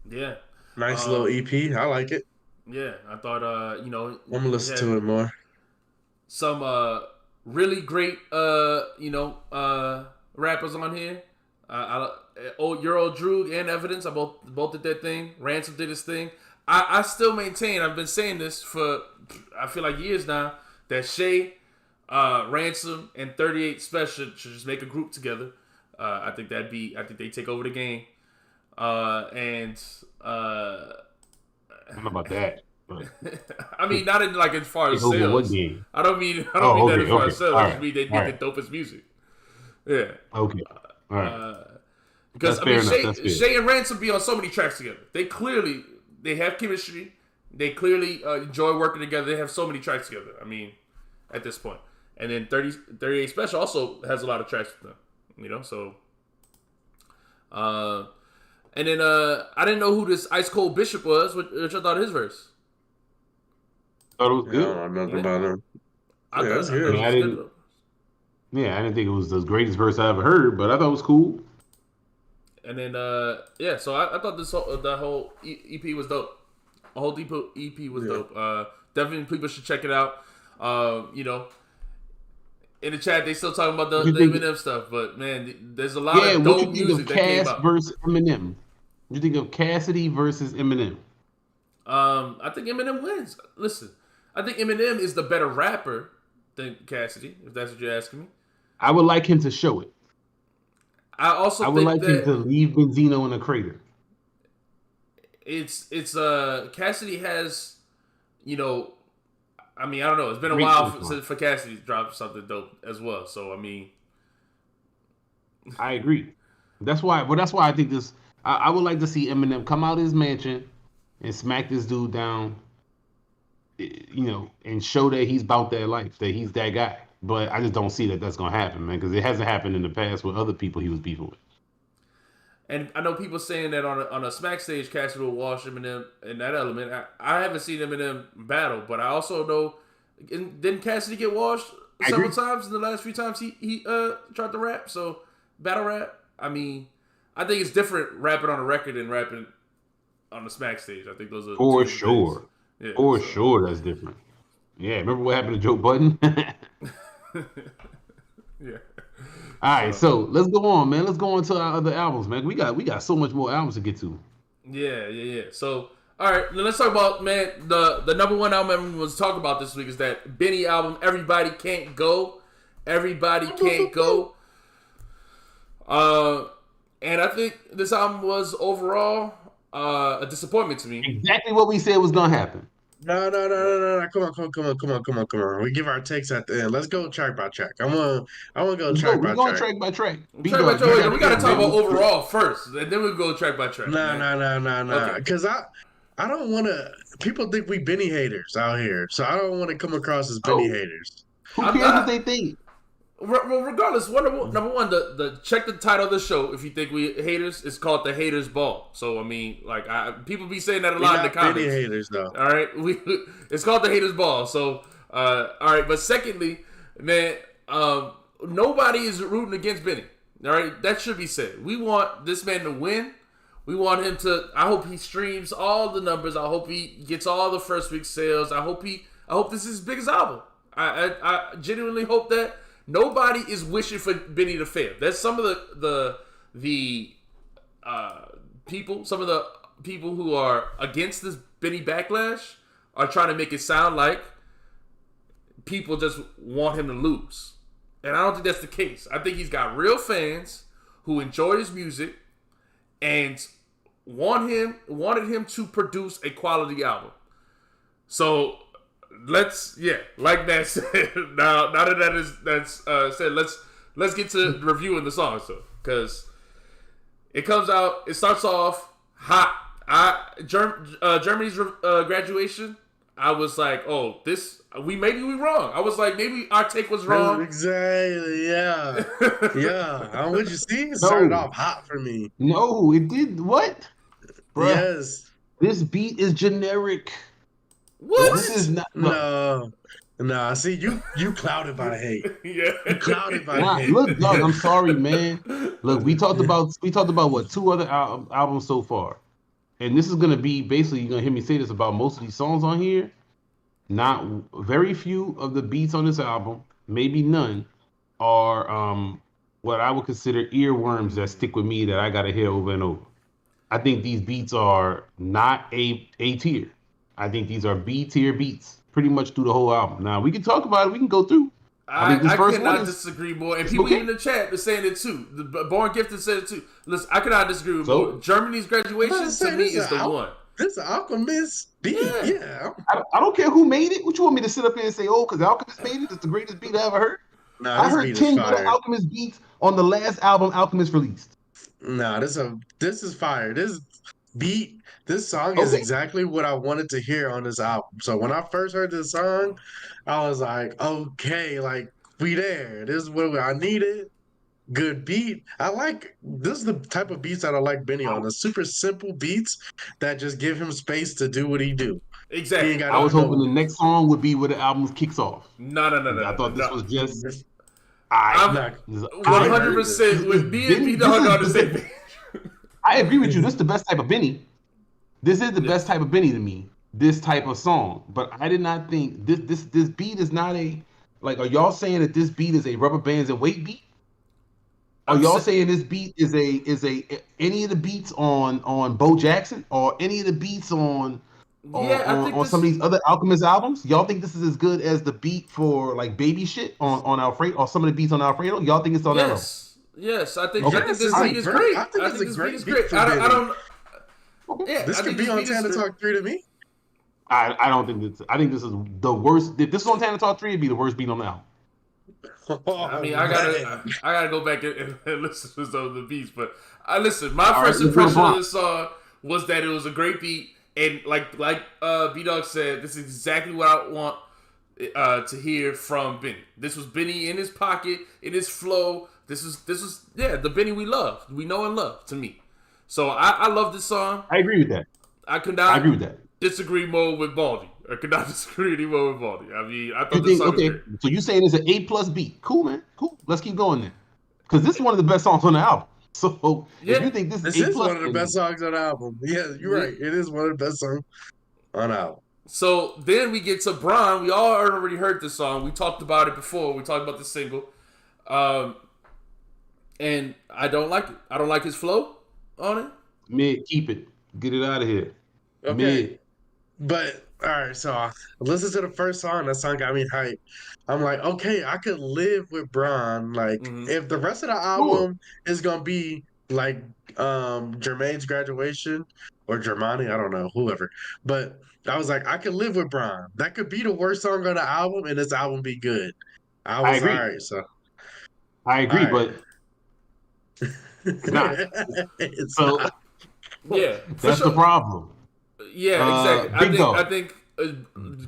S1: Yeah,
S3: nice little EP. I like it.
S1: Yeah, I thought
S3: I'm gonna listen to it more.
S1: Some really great rappers on here. Your old Droog and Evidence, I both did that thing. Ransom did his thing. I still maintain, I've been saying this for I feel like years now, that Shay, Ransom, and 38 Special should just make a group together. I think they take over the game. I
S2: don't know about that. But
S1: I mean, not in like as far as
S2: sales.
S1: What game? I don't mean that as far as sales. I just mean they get the dopest music. Yeah.
S2: Okay. All right.
S1: Because Shay and Ransom be on so many tracks together. They have chemistry. They clearly enjoy working together. They have so many tracks together. I mean, at this point. And then 38 Special also has a lot of tracks with them. You know, so and then I didn't know who this Ice Cold Bishop was, which I thought of his verse.
S2: Thought it was good.
S3: I don't know nothing about him.
S1: I
S3: Yeah,
S1: thought,
S3: that's
S1: I thought
S3: good.
S1: it was good.
S2: Yeah, I didn't think it was the greatest verse I ever heard, but I thought it was cool.
S1: And then so I thought the whole EP was dope. The whole EP was dope. Definitely people should check it out. You know, in the chat they still talking about the Eminem stuff, but man, there's a lot of dope music that came out.
S2: Versus Eminem. What you think of Cassidy versus Eminem?
S1: I think Eminem wins. Listen, I think Eminem is the better rapper than Cassidy, if that's what you're asking me.
S2: I would like him to show it.
S1: I
S2: would like him to leave Benzino in a crater.
S1: It's Cassidy has, you know, I mean, I don't know. It's been a while for Cassidy to drop something dope as well. So I mean,
S2: I agree. That's why I think this. I would like to see Eminem come out of his mansion and smack this dude down. You know, and show that he's about that life, that he's that guy. But I just don't see that that's gonna happen, man, because it hasn't happened in the past with other people he was beefing with.
S1: And I know people saying that on a smack stage, Cassidy will wash Eminem in that element. I haven't seen Eminem battle, but I also know didn't Cassidy get washed several times in the last few times he tried to rap? So battle rap. I mean, I think it's different rapping on a record and rapping on the smack stage. I think those are
S2: for sure.
S1: Yeah,
S2: for sure, that's different. Yeah, remember what happened to Joe Budden?
S1: Yeah.
S2: All right, so let's go on, man. Let's go on to our other albums, man. We got so much more albums to get to.
S1: Yeah. So, all right, let's talk about, man, the number one album everyone was talking about this week is that Benny album, Everybody Can't Go. Everybody Can't Go. And I think this album was overall a disappointment to me.
S2: Exactly what we said was gonna happen.
S3: No. Come on. We give our takes at the end. Let's go track by track. I want to go track by track.
S2: We're going track by track.
S1: We got to talk about overall first, and then we'll go track by track.
S3: No. Because I don't want to. People think we Benny haters out here, so I don't want to come across as Benny haters.
S2: Who cares what they think?
S1: Well, regardless, number one, the check the title of the show. If you think we haters, it's called the Haters Ball. So I mean, like, people be saying that a lot in the comments.
S3: Benny haters, though.
S1: All right, it's called the Haters Ball. So all right, but secondly, man, nobody is rooting against Benny. All right, that should be said. We want this man to win. We want him to. I hope he streams all the numbers. I hope he gets all the first week sales. I hope this is his biggest album. I genuinely hope that. Nobody is wishing for Benny to fail. There's some of the people, some of the people who are against this Benny backlash are trying to make it sound like people just want him to lose. And I don't think that's the case. I think he's got real fans who enjoy his music and wanted him to produce a quality album. So like that said, now that that's said, let's get to reviewing the song, so because it comes out, it starts off hot. Germany's graduation. I was like, oh, maybe we wrong. I was like, maybe our take was wrong.
S3: Exactly. Yeah. Yeah. What you see? It started off hot for me.
S2: No, it did. What? Bruh,
S3: yes.
S2: This beat is generic.
S1: What?
S2: This is not.
S3: No. See, you clouded by the hate.
S1: Yeah.
S3: You clouded by the hate.
S2: Look, dog, I'm sorry, man. Look, we talked about what, 2 other albums so far, and this is gonna be basically, you're gonna hear me say this about most of these songs on here. Not very few of the beats on this album, maybe none, are what I would consider earworms that stick with me that I gotta hear over and over. I think these beats are not A tier. I think these are B tier beats pretty much through the whole album. Now, we can talk about it. We can go through.
S1: I cannot disagree more. And people in the chat are saying it too. The Born Gifted said it too. Listen, I cannot disagree with more. Germany's graduation to me is the one.
S3: This is Alchemist beat. Yeah.
S2: I don't care who made it. What you want me to sit up here and say, oh, because Alchemist made it? It's the greatest beat I ever heard?
S3: Nah,
S2: I heard 10 good Alchemist beats on the last album Alchemist released.
S3: Nah, this is fire. This song is exactly what I wanted to hear on this album. So when I first heard this song, I was like, okay, like We there. This is what I needed. Good beat. This is the type of beats that I like Benny on. The super simple beats that just give him space to do what he do. He ain't
S1: Exactly.
S3: got
S2: I
S3: to
S2: was
S3: do no.
S2: hoping the next song would be where the album kicks off.
S1: No, no, no,
S2: I
S1: no, no,
S2: thought this
S1: no.
S2: was just
S1: I'm
S3: Nah,
S1: one
S3: I
S1: hundred
S3: agree.
S1: percent with me and B Dog on the same page.
S2: I agree with you. This is the best type of Benny. This is the best
S1: Yes.
S2: type of Benny to me. This type of song, but I did not think this beat is not a like. Are y'all saying that this beat is a rubber bands and weight beat? Are
S1: I'm
S2: y'all
S1: sa-
S2: saying this beat is a any of the beats on Bo Jackson or any of the beats
S1: yeah, I think
S2: on some
S1: this.
S2: of these other Alchemist albums? Y'all think this is as good as the beat for like Baby Shit on Alfredo or some of the beats on Alfredo? Y'all think it's on that level?
S1: Yes. I think
S2: Okay.
S1: this
S2: All
S1: beat
S2: right.
S1: is great.
S3: I think
S1: I
S3: it's
S1: think
S3: a
S1: this beat
S3: great
S1: is
S3: beat
S1: great.
S3: for
S1: I
S3: Benny.
S1: don't.
S2: Okay.
S1: Yeah,
S3: This
S1: I
S3: could
S1: think
S3: be
S1: this
S3: on
S1: beat is.
S3: Tana Talk 3 to me.
S2: I don't think this. I think this is the worst. If this is on Tana Talk 3, it'd be the worst beat on the album.
S1: I
S3: Oh,
S1: mean,
S3: man.
S1: I gotta go back and listen to some of the beats, but I listen. My
S2: All right,
S1: first
S2: let's do
S1: impression of
S2: LeBron.
S1: this song was that it was a great beat, and like B Dog said, this is exactly what I want to hear from Benny. This was Benny in his pocket, in his flow. This was the Benny we love, we know and love. To me, so I love this song.
S2: I agree with that.
S1: I could
S2: I
S1: not
S2: agree with that.
S1: disagree more with Baldy. I could not disagree anymore with Baldy. I mean, I
S2: You
S1: thought this
S2: think
S1: song was
S2: okay?
S1: great.
S2: So you saying it's an A+ beat? Cool, man. Cool. Let's keep going then, because this is one of the best songs on the album. So if
S1: Yeah,
S2: you think this is
S3: This
S2: A+,
S3: is one of the best
S2: then
S3: songs on the album. Yeah, you're
S1: yeah.
S3: right. It is one of the best songs on the album.
S1: So then we get to Bron. We all already heard this song. We talked about it before. We talked about the single. And I don't like it. I don't like his flow on it.
S2: mid, keep it, get it out of here.
S3: Okay.
S2: Mid,
S3: But all right, so I listened to the first song. That song got me hyped. I'm like, okay, I could live with Bron. Like,
S1: Mm-hmm.
S3: if the rest of the
S2: sure.
S3: album is gonna be like Jermaine's graduation or Germani, I don't know, whoever. But I was like, I could live with Bron. That could be the worst song on the album, and this album be good. I
S2: I
S3: was all
S2: agree.
S3: right. So
S2: I
S3: all
S2: agree,
S3: right,
S2: but it's not.
S3: it's
S2: So
S3: not.
S1: Yeah, for
S2: that's the
S1: sure.
S2: problem.
S1: Yeah, exactly.
S2: Big
S1: I
S2: Dog.
S1: think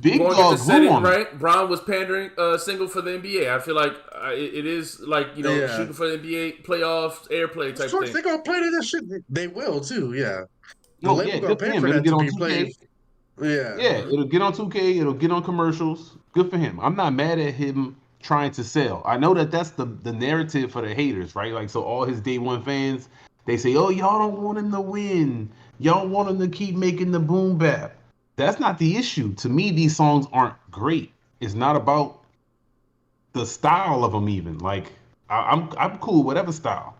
S2: Big
S1: Morgan
S2: Dog
S1: just said
S2: grew
S1: it
S2: on me.
S1: right. Bron was pandering single for the NBA. I feel like it is like
S3: Yeah.
S1: shooting for the NBA playoffs airplay
S3: Of
S1: type
S3: course,
S1: thing.
S3: they're gonna play to that shit. They will too. Yeah, the
S2: No,
S3: label
S2: yeah,
S3: gonna
S2: good for
S3: pay
S2: him.
S3: for
S2: It'll
S3: that
S2: get
S3: to
S2: on
S3: be played.
S2: 2K.
S3: Yeah,
S2: Yeah, it'll get on 2K. It'll get on commercials. Good for him. I'm not mad at him trying to sell. I know that that's the narrative for the haters, right? Like, so all his day one fans, they say, "Oh, y'all don't want him to win. Y'all want him to keep making the boom bap." That's not the issue. To me, these songs aren't great. It's not about the style of them even. Like, I'm cool with whatever style.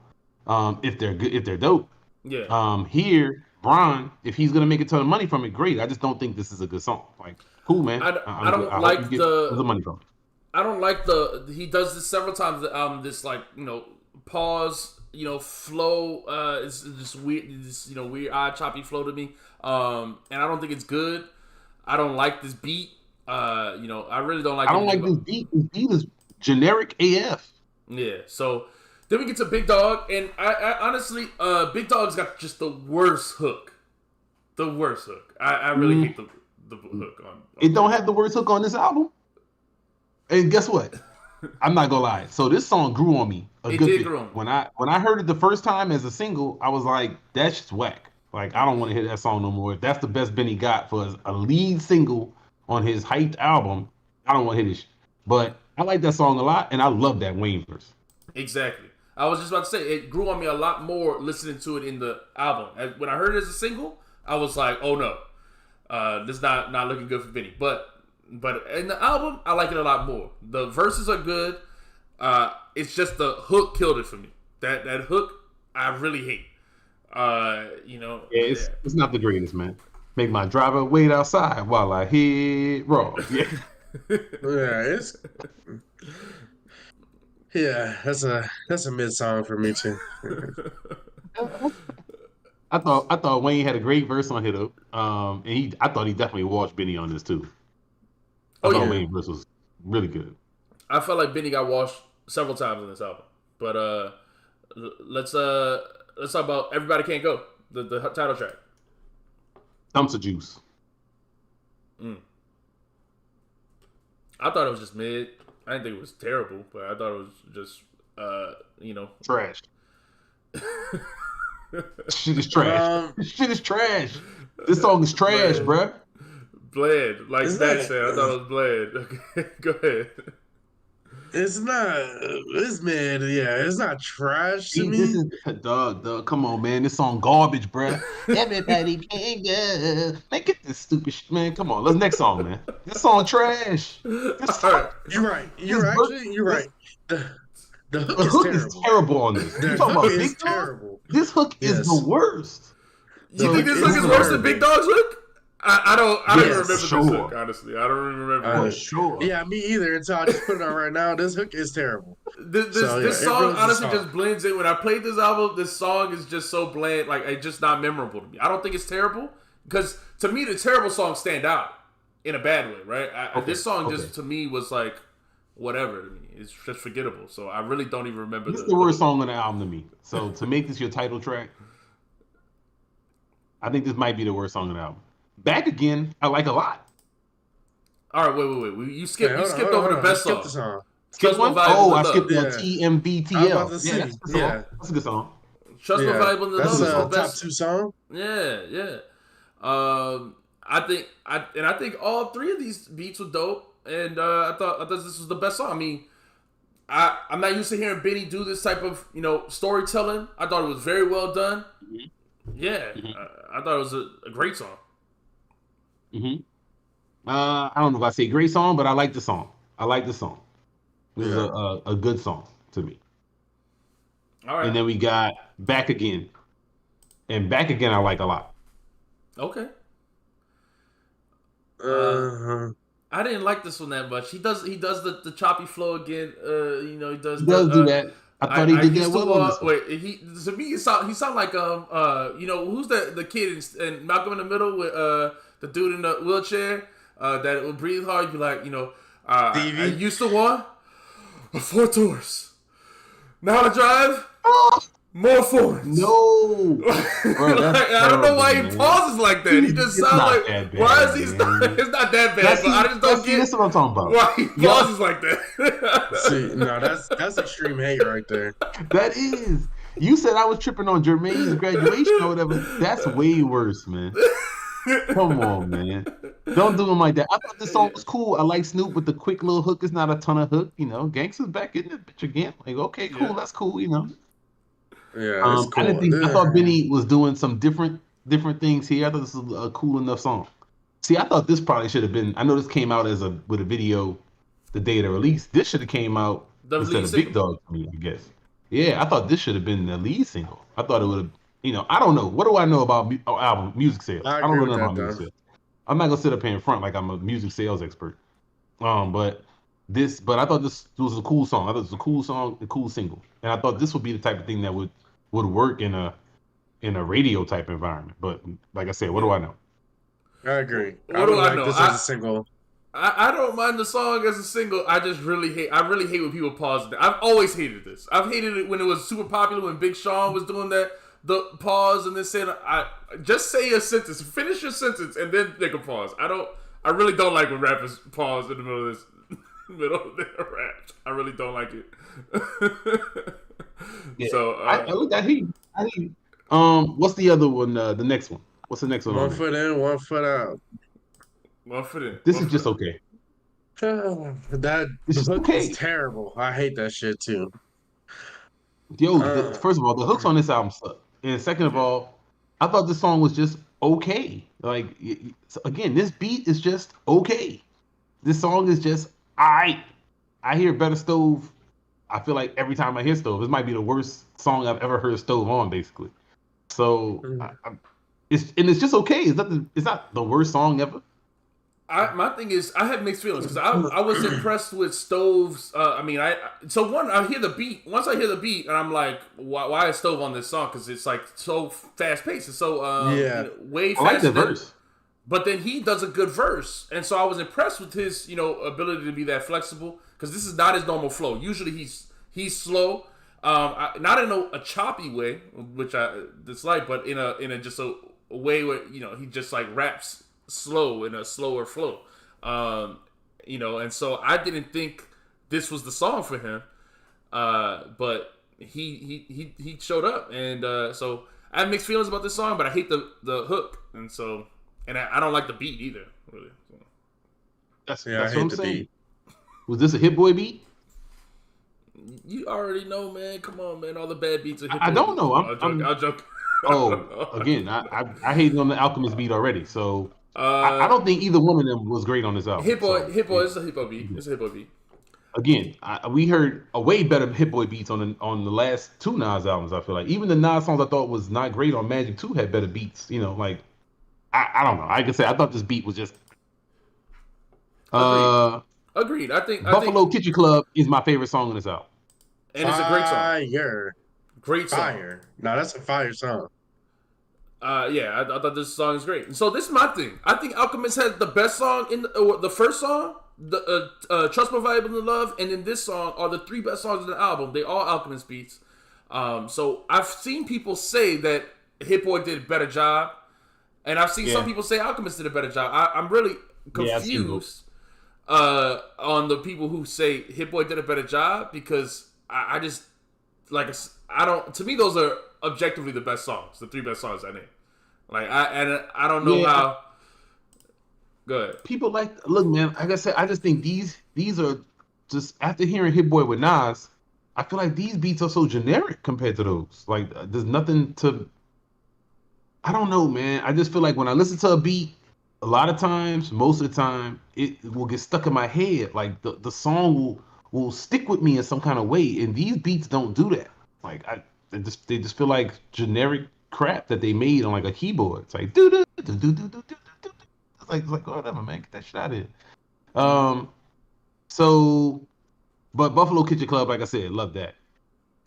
S2: If they're good, if they're dope.
S1: Yeah.
S2: Here, Bron, if he's gonna make a ton of money from it, great. I just don't think this is a good song. Like, cool, man.
S1: I
S2: I'm good.
S1: don't
S2: I hope you
S1: like
S2: get tons of money from it.
S1: I don't like he does this several times. This like pause, flow. It's just weird. This weird, odd, choppy flow to me. And I don't think it's good. I don't like this beat. I really don't like.
S2: I don't like this beat. This beat is generic AF.
S1: Yeah. So then we get to Big Dog, and I honestly, Big Dog's got just the worst hook. The worst hook. I really hate the hook on.
S2: It don't have the worst hook on this album. And guess what? I'm not gonna lie. So this song grew on me a
S1: It
S2: good
S1: did
S2: bit.
S1: grow on me.
S2: When I heard it the first time as a single, I was like, that's just whack. Like, I don't want to hear that song no more. If that's the best Benny got for a lead single on his hyped album, I don't want to hear this shit. But I like that song a lot, and I love that Wayne verse.
S1: Exactly. I was just about to say it grew on me a lot more listening to it in the album. When I heard it as a single, I was like, "Oh no, this is not looking good for Benny." But in the album, I like it a lot more. The verses are good. It's just the hook killed it for me. That hook I really hate.
S2: It's not the greatest, man. Make my driver wait outside while I hit raw. Yeah.
S3: it's that's a mid song for me too.
S2: I thought Wayne had a great verse on Hit Up. And I thought he definitely watched Benny on this too. I thought Wayne's verse was really good.
S1: I felt like Benny got washed several times on this album. But let's talk about Everybody Can't Go, the title track.
S2: Thumbs of juice.
S1: I thought it was just mid. I didn't think it was terrible, but I thought it was just,
S2: Trash. Shit is trash. Shit is trash. This song is trash, bruh.
S1: Bland. Like that said, I thought it was bland. Okay, go ahead.
S3: It's not. It's not trash to me.
S2: This is dog. Come on, man. This song garbage, bruh. Everybody can go. Man, get this stupid shit, man. Come on. Let's next song, man. This song trash.
S3: You're right. You're right. The hook
S2: is terrible on this.
S3: The hook is terrible.
S2: This hook is the worst.
S1: You think this hook is worse than Big Dog's hook? I don't even remember this hook, honestly. I don't even remember.
S2: Sure.
S3: Yeah, me either. Until I just put it on right now. This hook is terrible.
S1: This song honestly just blends in. When I played this album, this song is just so bland. Like, it's just not memorable to me. I don't think it's terrible. Because to me, the terrible songs stand out in a bad way, right? This song just, to me, was like, whatever to me. It's just forgettable. So I really don't even remember.
S2: This is the worst song on the album to me. So to make this your title track, I think this might be the worst song on the album. Back Again, I like a lot.
S1: All right, wait. You skipped over the best song.
S2: Skip one? I skipped TMBTL. That's a good song.
S1: Trust My Vibe on the
S3: Love.
S1: That's
S3: a top 2 song.
S1: Yeah. I think all 3 of these beats were dope, and I thought this was the best song. I mean, I'm not used to hearing Benny do this type of storytelling. I thought it was very well done. Mm-hmm. Yeah, I thought it was a great song.
S2: I don't know if I say great song, but I like the song. It was a good song to me.
S1: All right.
S2: And then we got Back Again. And Back Again I like a lot.
S1: Okay. I didn't like this one that much. He does the choppy flow again. He does
S2: do that. I thought he did that well on this one.
S1: Wait, to me he sound like who's the kid in Malcolm in the Middle with the dude in the wheelchair that would breathe hard. You'd be like, I used to want 4 tours. Now I drive more fours.
S2: No, bro,
S1: I don't know why he pauses like that. He just sounds like,
S2: bad,
S1: why is he? It's not that bad, but I just don't get.
S2: That's what I'm talking about.
S1: Why he pauses like that?
S3: See, no, that's extreme hate right there.
S2: That is. You said I was tripping on Jermaine's graduation or whatever. That's way worse, man. Come on, man. Don't do him like that. I thought this song was cool. I like Snoop with the quick little hook. It's not a ton of hook, Gangsta's back in this bitch again. Like, okay, cool, that's cool,
S3: Yeah,
S2: it's cool. I thought Benny was doing some different things here. I thought this was a cool enough song. See, I thought this probably should have been. I know this came out with a video the day of the release. This should have came out instead of Big Dog to me, I guess. Yeah, I thought this should have been the lead single. I thought it would have. I don't know. What do I know about album music sales? I don't know about music sales. I'm not gonna sit up here in front like I'm a music sales expert. But I thought this was a cool song. I thought it was a cool song, a cool single, and I thought this would be the type of thing that would work in a radio type environment. But like I said, what do I know?
S3: I agree.
S1: What do I know?
S3: This as a single.
S1: I don't mind the song as a single. I really hate when people pause it. I've always hated this. I've hated it when it was super popular, when Big Sean was doing that. The pause and then saying, I just say a sentence, finish your sentence, and then take a pause. I really don't like when rappers pause in the middle of their raps. I really don't like it.
S2: Yeah.
S1: So
S2: I hate. What's the other one? The next one. What's the next one?
S3: One foot in, 1 foot out.
S1: 1 foot in.
S2: This is just okay.
S3: The hook is terrible. I hate that shit too.
S2: Yo, first of all, the hooks on this album suck. And second of all, I thought this song was just okay. Like, again, this beat is just okay. This song is just I hear Better Stove. I feel like every time I hear Stove, this might be the worst song I've ever heard Stove on, basically. So it's just okay. It's not the worst song ever.
S1: My thing is, I had mixed feelings because I was impressed with Stove's. I hear the beat. Once I hear the beat, and I'm like, why is Stove on this song? Because it's like so fast paced. It's so way faster.
S2: I like the verse.
S1: But then he does a good verse, and so I was impressed with his ability to be that flexible. Because this is not his normal flow. Usually he's slow, not in a choppy way, which I dislike, but in a just a way where he just like raps slow in a slower flow, and so I didn't think this was the song for him. But he showed up, and so I have mixed feelings about this song, but I hate the hook, and I don't like the beat either. Really,
S2: that's
S3: I
S2: what
S3: hate
S2: I'm
S3: the
S2: saying.
S3: beat.
S2: Was this a Hit Boy beat?
S1: You already know, man. Come on, man. All the bad beats are Hit Boy.
S2: I don't know.
S1: I'll joke.
S2: Oh, again, I hated on the Alchemist beat already, so I don't think either one of them was great on this album.
S1: Hit Boy
S2: yeah.
S1: is a Hit Boy beat. It's a Hit Boy beat.
S2: Again, we heard a way better Hit Boy beats on the last two Nas albums. I feel like even the Nas songs I thought was not great on Magic 2 had better beats. You know, like I don't know. Like I said, I thought this beat was just.
S1: Agreed. I think
S2: Buffalo Kitchen Club is my favorite song on this album,
S1: and it's a great song.
S3: Fire.
S1: Great song.
S3: Fire. No, that's a fire song.
S1: Yeah, I thought this song is great. And so this is my thing. I think Alchemist has the best song in the first song, the Trust More Valuable Than Love, and then this song are the three best songs in the album. They all Alchemist beats. So I've seen people say that Hit Boy did a better job, and I've seen some people say Alchemist did a better job. I'm really confused on the people who say Hit Boy did a better job, because I just I don't. To me, those are objectively the best songs, the three best songs I named. I don't know how. Go ahead.
S2: People look, man. Like I said, I just think these are just, after hearing Hit Boy with Nas, I feel like these beats are so generic compared to those. Like there's nothing to. I don't know, man. I just feel like when I listen to a beat, a lot of times, most of the time, it will get stuck in my head. Like the song will stick with me in some kind of way, and these beats don't do that. Like they just feel like generic crap that they made on like a keyboard. It's like do do do do do do do. It's like whatever, man. Get that shit out of here. So, but Buffalo Kitchen Club, like I said, love that.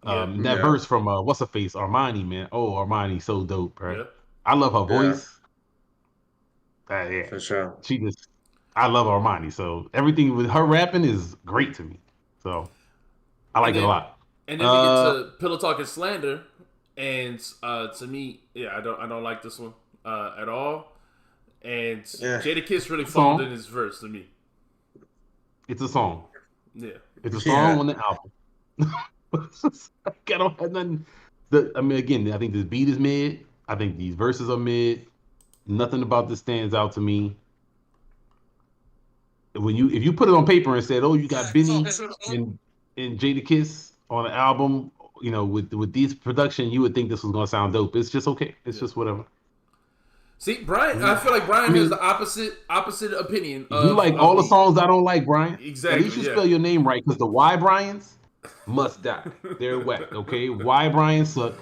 S2: That verse from what's her face, Armani, man. Oh, Armani, so dope, right? Yeah. I love her voice. Yeah,
S3: for sure.
S2: I love Armani. So everything with her rapping is great to me. So I like it a lot.
S1: And then we get to Pillow Talk and Slander, and to me, I don't like this one at all. And Jadakiss really fumbled in his verse to me.
S2: It's a song.
S1: Yeah,
S2: it's a song on the album. I don't have nothing. I mean, again, I think this beat is mid. I think these verses are mid. Nothing about this stands out to me. If you put it on paper and said, "Oh, you got Benny and Jadakiss on an album," you know, with these production, you would think this was gonna sound dope. It's just okay. It's just whatever.
S1: See, Brian, I feel like Brian has the opposite opinion.
S2: You like all the songs I don't like, Brian.
S1: Exactly.
S2: At least you spell your name right, because the Y Bryans must die. They're whack, okay? Y Bryans suck,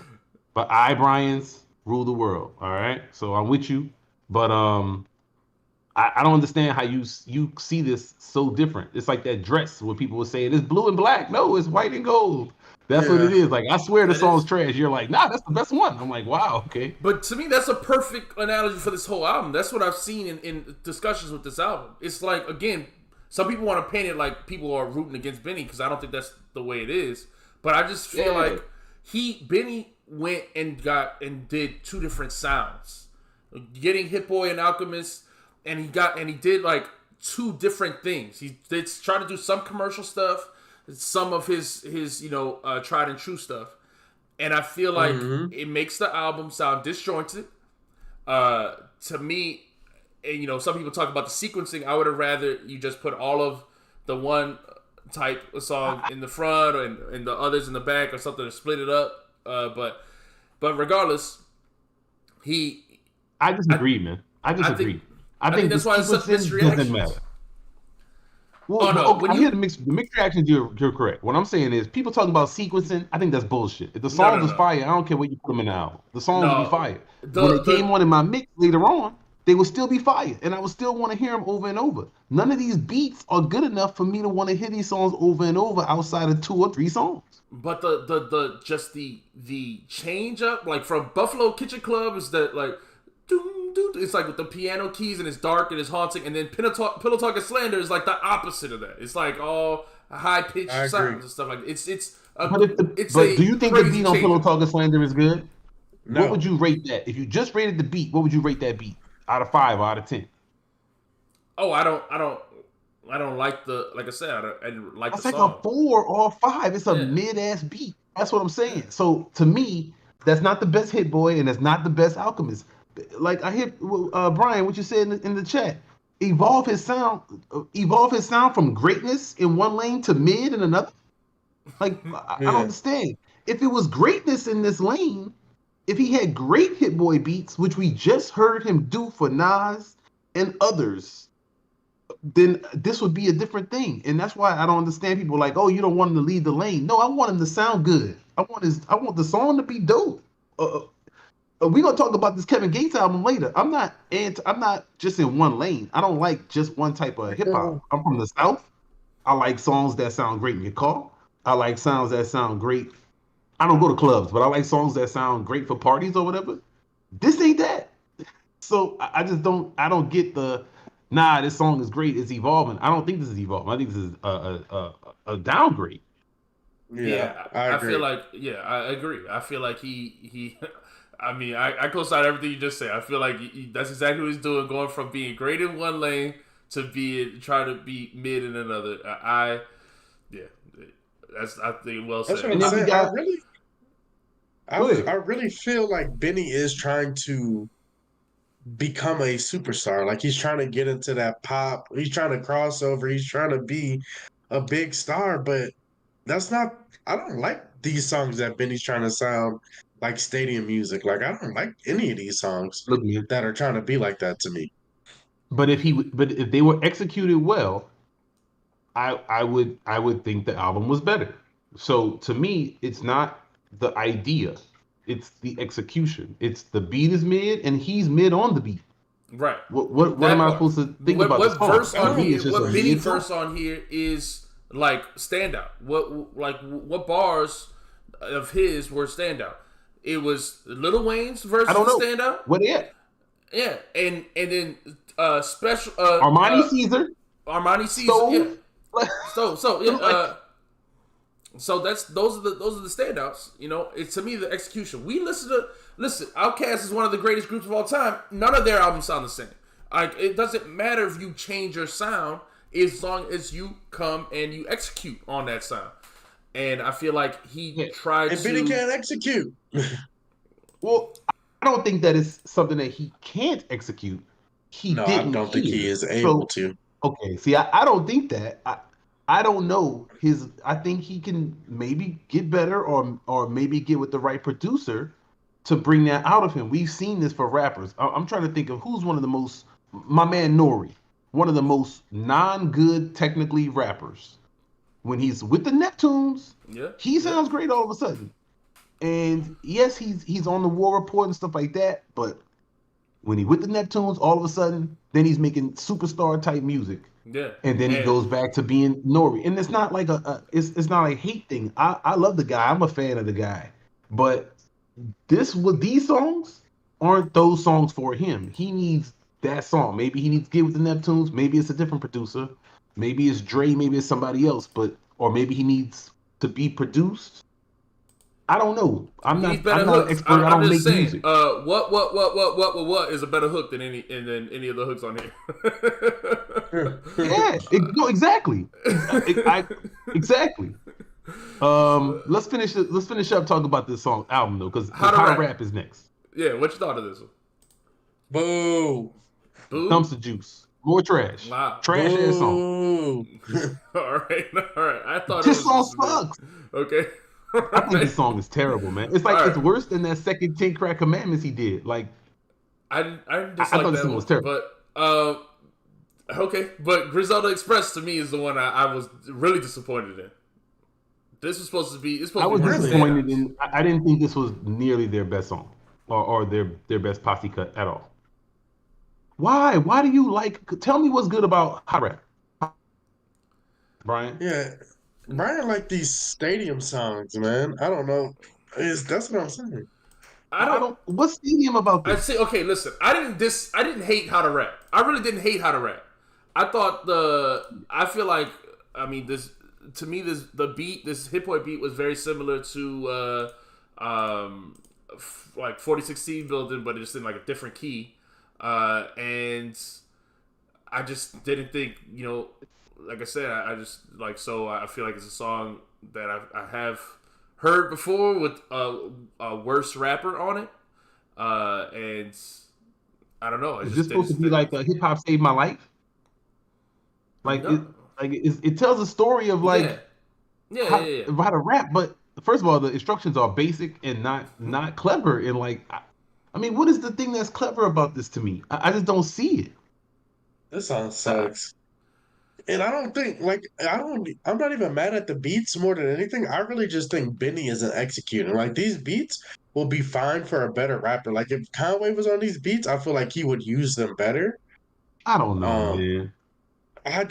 S2: but I Bryans rule the world. All right, so I'm with you, but I don't understand how you see this so different. It's like that dress where people were saying it's blue and black. No, it's white and gold. That's what it is. Like, I swear the song's trash. You're like, nah, that's the best one. I'm like, wow, okay.
S1: But to me, that's a perfect analogy for this whole album. That's what I've seen in discussions with this album. It's like, again, some people want to paint it like people are rooting against Benny, because I don't think that's the way it is. But I just feel like Benny went and did two different sounds. Getting Hit Boy and Alchemist, and he did like two different things. He did try to do some commercial stuff, some of his tried and true stuff, and I feel like it makes the album sound disjointed. To me, and some people talk about the sequencing. I would have rather you just put all of the one type of song in the front and the others in the back, or something to split it up. But regardless,
S2: I disagree, man. I disagree. I think
S1: that's why it's such mixed reactions.
S2: Doesn't matter. Well, I hear the mixed reactions. You're correct. What I'm saying is, people talking about sequencing, I think that's bullshit. If the song is fire, I don't care what you put them in the album. The song will be fire. When it came on in my mix later on, they would still be fire, and I would still want to hear them over and over. None of these beats are good enough for me to want to hear these songs over and over outside of 2 or 3 songs.
S1: But the change up, like from Buffalo Kitchen Club, is that like. It's like with the piano keys, and it's dark and it's haunting, and then Pillow Talk and Slander is like the opposite of that. It's like all high pitched sounds and stuff like that.
S2: But do you think the beat on Pillow Talk and Slander is good?
S3: No.
S2: What would you rate that? If you just rated the beat, what would you rate that beat? Out of 5 or out of 10?
S1: Oh, I don't I don't like like I said, I didn't like the
S2: That's like
S1: song.
S2: a 4 or a 5. It's a mid-ass beat. That's what I'm saying.
S1: Yeah.
S2: So to me, that's not the best Hit Boy, and that's not the best Alchemist. Like I hear Brian, what you said in the chat. Evolve his sound from greatness in one lane to mid in another. Like I don't
S3: Yeah.
S2: understand. If it was greatness in this lane, if he had great Hit Boy beats, which we just heard him do for Nas and others, then this would be a different thing. And that's why I don't understand people like, oh, you don't want him to lead the lane. No, I want him to sound good. I want the song to be dope. We're gonna talk about this Kevin Gates album later. I'm not just in one lane. I don't like just one type of hip hop. I'm from the South. I like songs that sound great in your car. I like sounds that sound great. I don't go to clubs, but I like songs that sound great for parties or whatever. This ain't that. So I just don't get the this song is great, it's evolving. I don't think this is evolving. I think this is a downgrade.
S3: Yeah, I
S1: I
S3: agree.
S1: feel like I agree. I feel like he I mean, I co-sign everything you just said. I feel like that's exactly what he's doing, going from being great in one lane to trying to be mid in another. Yeah, that's I think well
S3: That's
S1: said.
S3: what I'm
S2: And then we
S3: saying.
S2: got go
S3: I
S2: ahead.
S3: really feel like Benny is trying to become a superstar. Like he's trying to get into that pop. He's trying to cross over. He's trying to be a big star, but that's not. I don't like these songs that Benny's trying to sound like stadium music. Like I don't like any of these songs
S2: Look, man.
S3: that are trying to be like that to me.
S2: But if they were executed well, I would think the album was better. So to me, it's not the idea, it's the execution. It's the beat is mid and he's mid on the beat.
S1: Right.
S2: What am
S1: That
S2: I
S1: part.
S2: supposed to think about the
S1: What
S2: song?
S1: verse
S3: I
S2: To
S1: on
S3: know.
S2: me,
S1: here?
S2: it's just a
S1: What Benny
S2: mid song.
S1: verse on here is like standout? What bars of his were standout? It was Lil Wayne's verse
S2: I don't
S1: is a
S2: know.
S1: standout.
S2: What at?
S1: Yeah, and then special
S2: Armani Caesar,
S1: Armani Caesar. Yeah.
S2: Stove.
S1: So yeah.
S2: Like,
S1: So those are the standouts. You know, it's to me the execution. Listen. Outkast is one of the greatest groups of all time. None of their albums sound the same. Like it doesn't matter if you change your sound as long as you come and you execute on that sound. And I feel like he tried
S3: And Benny
S1: to.
S3: can't execute.
S2: well, I don't think that is something that he can't execute. He
S3: No, I
S2: didn't
S3: don't think he
S2: hear.
S3: is able
S2: So
S3: to.
S2: okay, see, I don't think that. I don't know his. I think he can maybe get better, or maybe get with the right producer to bring that out of him. We've seen this for rappers. I'm trying to think of who's one of the most. My man Nori, one of the most non-good technically rappers. When he's with the Neptunes,
S1: Yeah,
S2: he
S1: yeah.
S2: sounds great all of a sudden. And yes, he's on the War Report and stuff like that. But when he with the Neptunes, all of a sudden, then he's making superstar type music.
S1: Yeah,
S2: And then he
S1: and
S2: goes back to being Nori. And it's not like it's not a hate thing. I love the guy. I'm a fan of the guy. But these songs aren't those songs for him. He needs that song. Maybe he needs to get with the Neptunes. Maybe it's a different producer. Maybe it's Dre. Maybe it's somebody else. Or maybe he needs to be produced. I don't know.
S1: he needs
S2: I'm
S1: better
S2: not an
S1: hooks.
S2: expert. I
S1: I'm
S2: don't
S1: just
S2: make
S1: saying.
S2: music.
S1: What is a better hook than any of the hooks on here?
S2: Yeah. No, exactly. Exactly. Let's finish up talking about this song album though, because
S1: How to
S2: How to
S1: Rap.
S2: Rap is next.
S1: Yeah, what you thought of this one?
S3: Boo.
S1: Boo.
S2: Dumpster juice. More trash.
S1: Wow.
S2: Trash ass song.
S3: Boo.
S1: All right. I thought
S2: This
S1: it
S2: song
S1: was just
S2: sucks.
S1: okay.
S2: I think this song is terrible, man. It's like
S1: All
S2: it's
S1: right.
S2: worse than that second Ten Crack Commandments he did. Like
S1: I didn't
S2: I
S1: dislike
S2: thought this
S1: that
S2: one was
S1: one,
S2: terrible.
S1: but okay. But Griselda Express to me is the one I was really disappointed in. This was supposed to be. It's supposed
S2: I
S1: to
S2: was
S1: be one of the
S2: disappointed
S1: standouts.
S2: in. I didn't think this was nearly their best song, or their best posse cut at all. Why? Why do you like? Tell me what's good about Hot Rap, Brian.
S3: Yeah. Brian like these stadium songs, man. I don't know. That's what I'm saying.
S1: I
S2: I
S1: don't.
S2: don't. What's stadium about
S1: I'd
S2: this?
S1: say okay. Listen, I didn't hate How to Rap. I really didn't hate How to Rap. I thought I feel like. I mean, this to me, this hip hop beat was very similar to like 4016 Building, but just in like a different key. And I just didn't think like I said, I just like so I feel like it's a song that I have heard before with a worse rapper on it, and I don't know.
S2: Is this supposed to be like a hip hop saved my life? Like
S1: no.
S2: it tells a story of like how to rap, but first of all, the instructions are basic and not clever. And like, I mean, what is the thing that's clever about this to me? I just don't see it.
S3: This song sucks. And I don't think I'm not even mad at the beats more than anything. I really just think Benny isn't executing. Like these beats will be fine for a better rapper. Like if Conway was on these beats, I feel like he would use them better.
S2: I don't know, man.
S3: I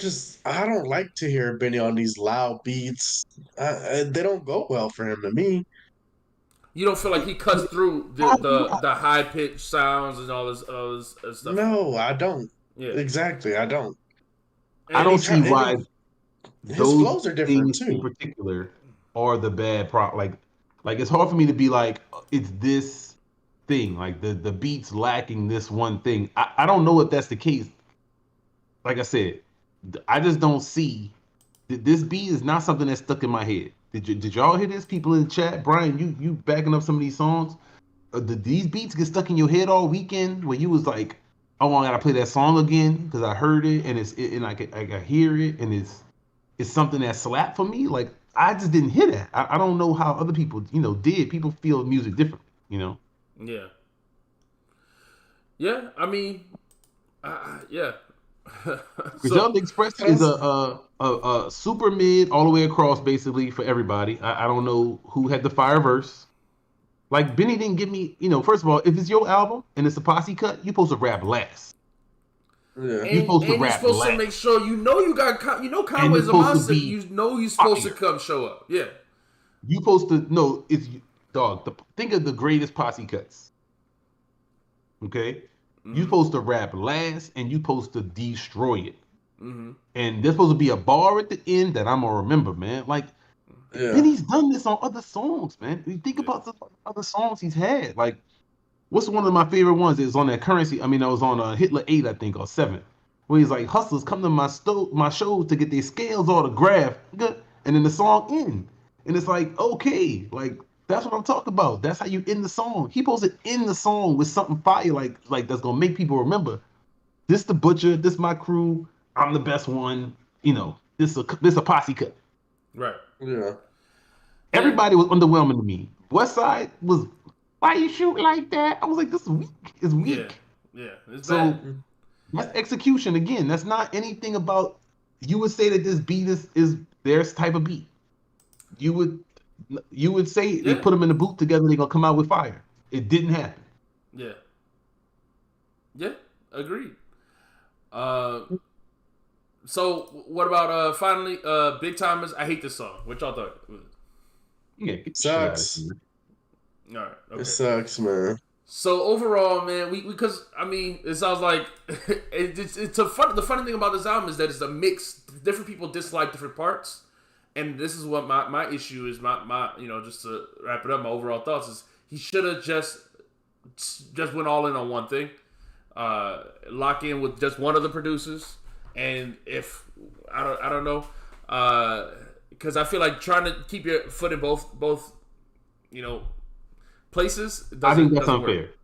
S3: don't like to hear Benny on these loud beats. They don't go well for him to me.
S1: You don't feel like he cuts through the high pitched sounds and all this stuff?
S3: No, I don't. Yeah, exactly. I don't.
S2: I don't see why
S3: his flows are different too.
S2: In particular are the bad like it's hard for me to be like it's this thing, like the beats lacking this one thing. I don't know if that's the case. Like I said, I just don't see this beat is not something that's stuck in my head. Did y'all hear this? People in the chat, Brian, you backing up some of these songs? Did these beats get stuck in your head all weekend where you was like, oh, I gotta play that song again because I heard it and I can hear it and it's something that slapped for me. Like I just didn't hear that. I don't know how other people did. People feel music different,
S1: Yeah. Yeah, I mean, yeah.
S2: Griselda Express is a super mid all the way across basically for everybody. I don't know who had the fire verse. Like Benny didn't give me, first of all, if it's your album and it's a posse cut, you're supposed to rap last.
S3: Yeah.
S1: You're supposed to make sure Conway's a monster. You're supposed to come show up. Yeah.
S2: You supposed to know it's dog. Think of the greatest posse cuts. Okay. Mm-hmm. You're supposed to rap last and you're supposed to destroy it. Mm-hmm. And there's supposed to be a bar at the end that I'm gonna remember, man. Like, and he's done this on other songs, man. You think about the other songs he's had. Like, what's one of my favorite ones? Is on that Currency. I mean, that was on Hitler 8, I think, or 7, where he's like, hustlers come to my shows to get their scales autographed, and then the song ends. And it's like, okay, like that's what I'm talking about. That's how you end the song. He supposed to end the song with something fire, like that's gonna make people remember. This the Butcher. This my crew. I'm the best one. This a posse cut.
S1: Right.
S3: Yeah.
S2: Everybody was underwhelming to me. West Side was, why you shoot like that? I was like, this is weak. It's weak.
S1: Yeah. It's
S2: so
S1: bad.
S2: That's execution again. That's not anything about. You would say that this beat is their type of beat. You would say they put them in the booth together. They're gonna come out with fire. It didn't happen.
S1: Yeah. Yeah. Agreed. So what about finally Big Timers? I hate this song. What y'all thought?
S3: Yeah, it sucks.
S1: All right, okay.
S3: It sucks, man.
S1: So overall, man, because I mean, it sounds like it's the funny thing about this album is that it's a mix. Different people dislike different parts, and this is what my issue is. My just to wrap it up, my overall thoughts is he should have just went all in on one thing, lock in with just one of the producers. And if I don't know, because I feel like trying to keep your foot in both places.
S2: I think that's unfair.
S1: Work.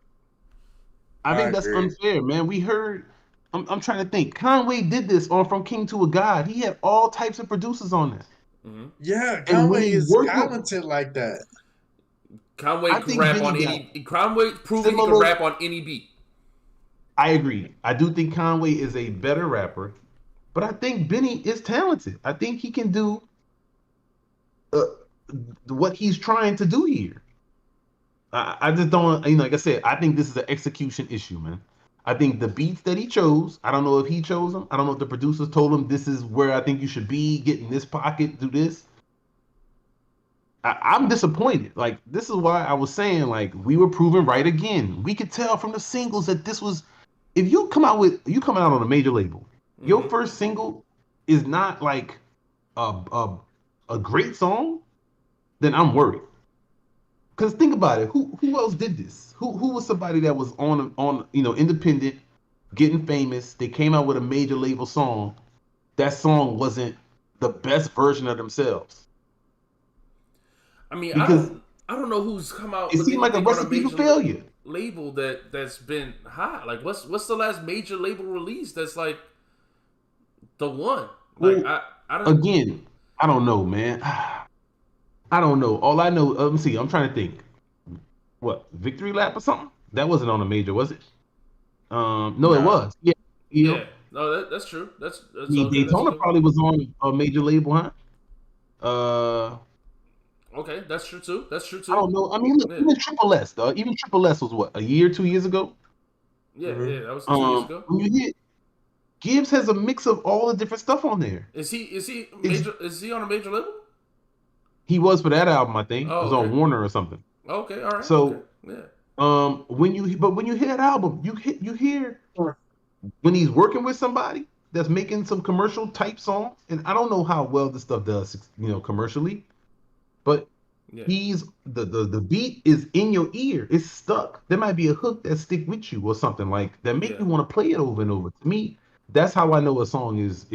S2: I think that's unfair, man. We heard. I'm trying to think. Conway did this on From King to a God. He had all types of producers on that.
S3: Mm-hmm. Yeah, Conway is talented like that.
S1: Conway can rap on any. Conway proven he can rap on any beat.
S2: I agree. I do think Conway is a better rapper, but I think Benny is talented. I think he can do what he's trying to do here. I just don't, like I said, I think this is an execution issue, man. I think the beats that he chose, I don't know if he chose them. I don't know if the producers told him this is where I think you should be, get in this pocket, do this. I'm disappointed. Like, this is why I was saying, like, we were proven right again. We could tell from the singles that this was, if you come out on a major label, your first single is not like a great song, then I'm worried. Because think about it, who else did this? Who was somebody that was on independent, getting famous? They came out with a major label song, that song wasn't the best version of themselves.
S1: I mean,
S2: Because
S1: I don't know who's come out
S2: it
S1: with
S2: seemed like a
S1: anything on a
S2: recipe for
S1: major
S2: failure.
S1: label that's been hot. Like, what's the last major label release that's like the one? Like,
S2: Well,
S1: I don't.
S2: again, I don't know, man. I don't know. All I know, let me see. I'm trying to think. What, Victory Lap or something? That wasn't on a major, was it? No, it
S1: Nah.
S2: was. Yeah,
S1: Yeah. No, that's true.
S2: I
S1: That's
S2: mean,
S1: okay. That's a
S2: Daytona
S1: good one.
S2: probably was on a major label, huh?
S1: Okay, that's true too. That's true
S2: I
S1: too.
S2: don't know. I mean, look,
S1: Yeah.
S2: even Triple S, though. Even Triple S was what, a year, 2 years ago?
S1: Yeah,
S3: Mhm.
S1: yeah. That was 2 years ago.
S2: When you get Gibbs has a mix of all the different stuff on there.
S1: Is he
S2: It's
S1: major? Is he on a major label?
S2: He was for that album, I think. It
S1: Oh,
S2: was
S1: okay.
S2: on Warner or something.
S1: Okay, all right. Okay,
S2: So,
S1: yeah.
S2: when you hear that album, you hear when he's working with somebody that's making some commercial type songs, and I don't know how well this stuff does, commercially, but
S1: Yeah,
S2: he's the beat is in your ear. It's stuck. There might be a hook that stick with you or something like that make
S1: yeah.
S2: you want to play it over and over. To me, that's how I know a song is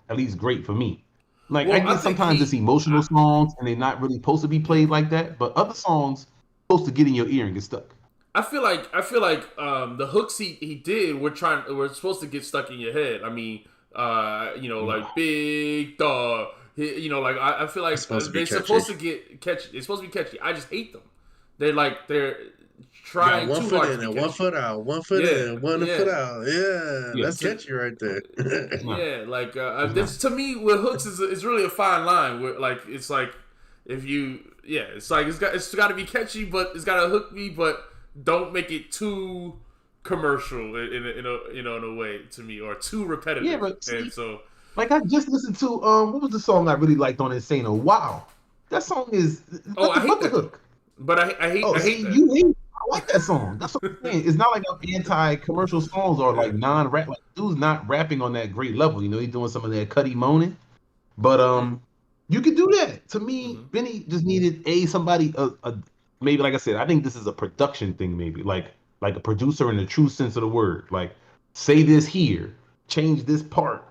S2: at least great for me. Like I
S1: Well, I
S2: get
S1: think
S2: sometimes it's emotional songs and they're not really supposed to be
S1: yeah.
S2: played like that, but other songs supposed to get in your ear and get stuck.
S1: I feel like the hooks he did we're supposed to get stuck in your head. I mean, like big dog. Like I feel
S3: It's
S1: like
S3: supposed to be
S1: they're
S3: catchy.
S1: supposed to get catchy. They're supposed to be catchy. I just hate them. They're
S3: Got
S1: trying
S3: one
S1: too
S3: foot
S1: hard to
S3: in
S1: be
S3: and one
S1: catchy.
S3: foot out, one foot
S1: Yeah,
S3: in, one
S1: yeah.
S3: foot out. Yeah,
S2: Yeah,
S3: that's
S1: To,
S3: catchy right there.
S2: it's not.
S1: yeah, like
S2: It's not.
S1: this to me with hooks is really a fine line. Where like it's like if you it's like it's got to be catchy, but it's got to hook me, but don't make it too commercial in a way to me or too
S2: Yeah,
S1: repetitive.
S2: but
S1: And
S2: see,
S1: so
S2: like I just listened to what was the song I really liked on Insane? Oh wow. That song is
S1: oh, I
S2: nothing
S1: hate
S2: but the
S1: that though.
S2: hook.
S1: But I
S2: Oh,
S1: hate
S2: see,
S1: that.
S2: you hate. I like that song. That's what I'm saying. It's not like I'm anti-commercial songs or
S1: Yeah.
S2: like non-rap. Like dude's not rapping on that great level. He's doing some of that Cuddy moaning. But you could do that. To me,
S1: Mm-hmm.
S2: Benny just needed somebody maybe like I said. I think this is a production thing. Maybe like a producer in the true sense of the word. Like say this here, change this part.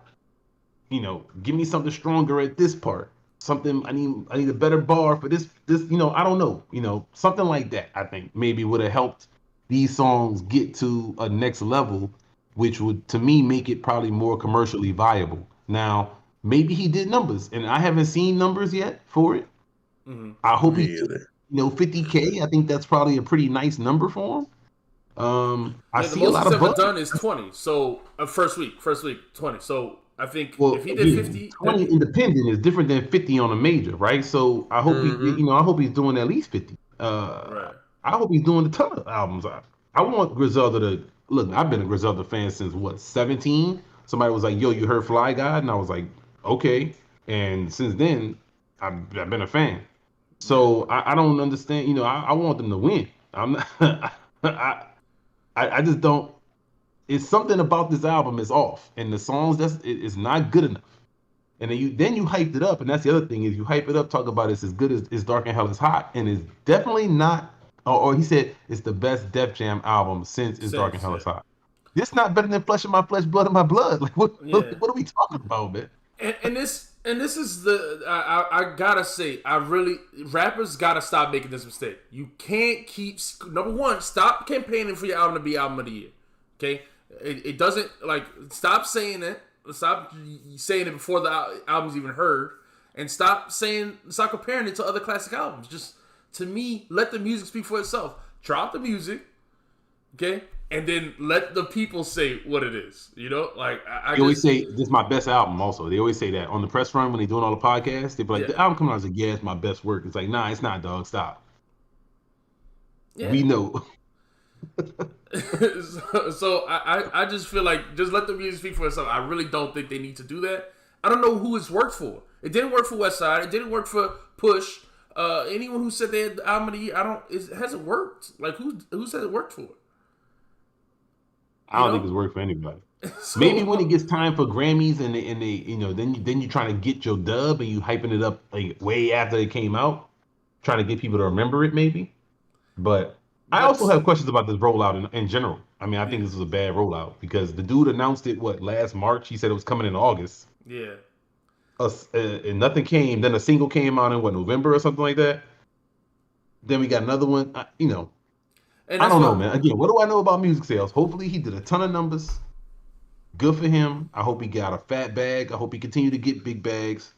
S2: Give me something stronger at this part. Something I need a better bar for this. I don't know. Something like that. I think maybe would have helped these songs get to a next level, which would to me make it probably more commercially viable. Now, maybe he did numbers, and I haven't seen numbers yet for it.
S1: Mm-hmm.
S2: I hope he
S3: Me
S2: did,
S3: either.
S2: 50K. I think that's probably a pretty nice number for him. I
S1: Yeah, the
S2: see a
S1: most
S2: lot
S1: he's
S2: of
S1: ever
S2: buzz.
S1: done is 20. So first week 20. So I think if
S2: Well,
S1: he did
S2: again,
S1: 50,
S2: 20 independent is different than 50 on a major, right? So I hope
S3: Hmm.
S2: I hope he's doing at least 50.
S1: right.
S2: I hope he's doing a ton of albums. I want Griselda to look. I've been a Griselda fan since what 17. Somebody was like, "Yo, you heard Fly God?" And I was like, "Okay." And since then, I've been a fan.
S1: Yeah.
S2: So I don't understand. I want them to win. I'm not. I just don't. It's something about this album is off, and the songs it's not good enough. And then you hyped it up, and that's the other thing is you hype it up, talk about it's as good as it's dark and hell is hot, and it's definitely not. Or he said it's the best Def Jam album since It's Dark and
S1: Since
S2: Hell
S1: yeah.
S2: is Hot. This not better than Flesh of My Flesh, Blood of My Blood. Like
S1: Yeah.
S2: what are we talking about, man?
S1: And this is the I gotta say I really rappers gotta stop making this mistake. You can't keep number one, stop campaigning for your album to be album of the year. Okay, it doesn't like stop saying it. Stop saying it before the album's even heard, and stop comparing it to other classic albums. Just to me, let the music speak for itself. Drop the music, okay, and then let the people say what it is. Like I
S2: They always
S1: just
S2: say this is my best album. Also, they always say that on the press run when they doing all the podcasts. They be like,
S1: yeah
S2: the album coming out is like, yeah, it's my best work. It's like, nah, it's not, dog. Stop.
S1: yeah.
S2: We know.
S1: so I just feel like just let the music speak for itself. I really don't think they need to do that. I don't know who it's worked for. It didn't work for Westside. It didn't work for Push. Anyone who said they had the album of the year, it hasn't worked. Like who said it worked for?
S2: I don't think it's worked for anybody.
S1: So,
S2: Maybe when it gets time for Grammys and they then you trying to get your dub and you hyping it up like way after it came out, trying to get people to remember it maybe. But I
S1: but
S2: also have questions about this rollout in general. I think
S1: yeah,
S2: this was a bad rollout because the dude announced it last March. He said it was coming in August.
S1: yeah.
S2: and nothing came. Then a single came out in November or something like that. Then we got another one.
S1: And
S2: I don't know, man. Again, what do I know about music sales? Hopefully, he did a ton of numbers. Good for him. I hope he got a fat bag. I hope he continued to get big bags.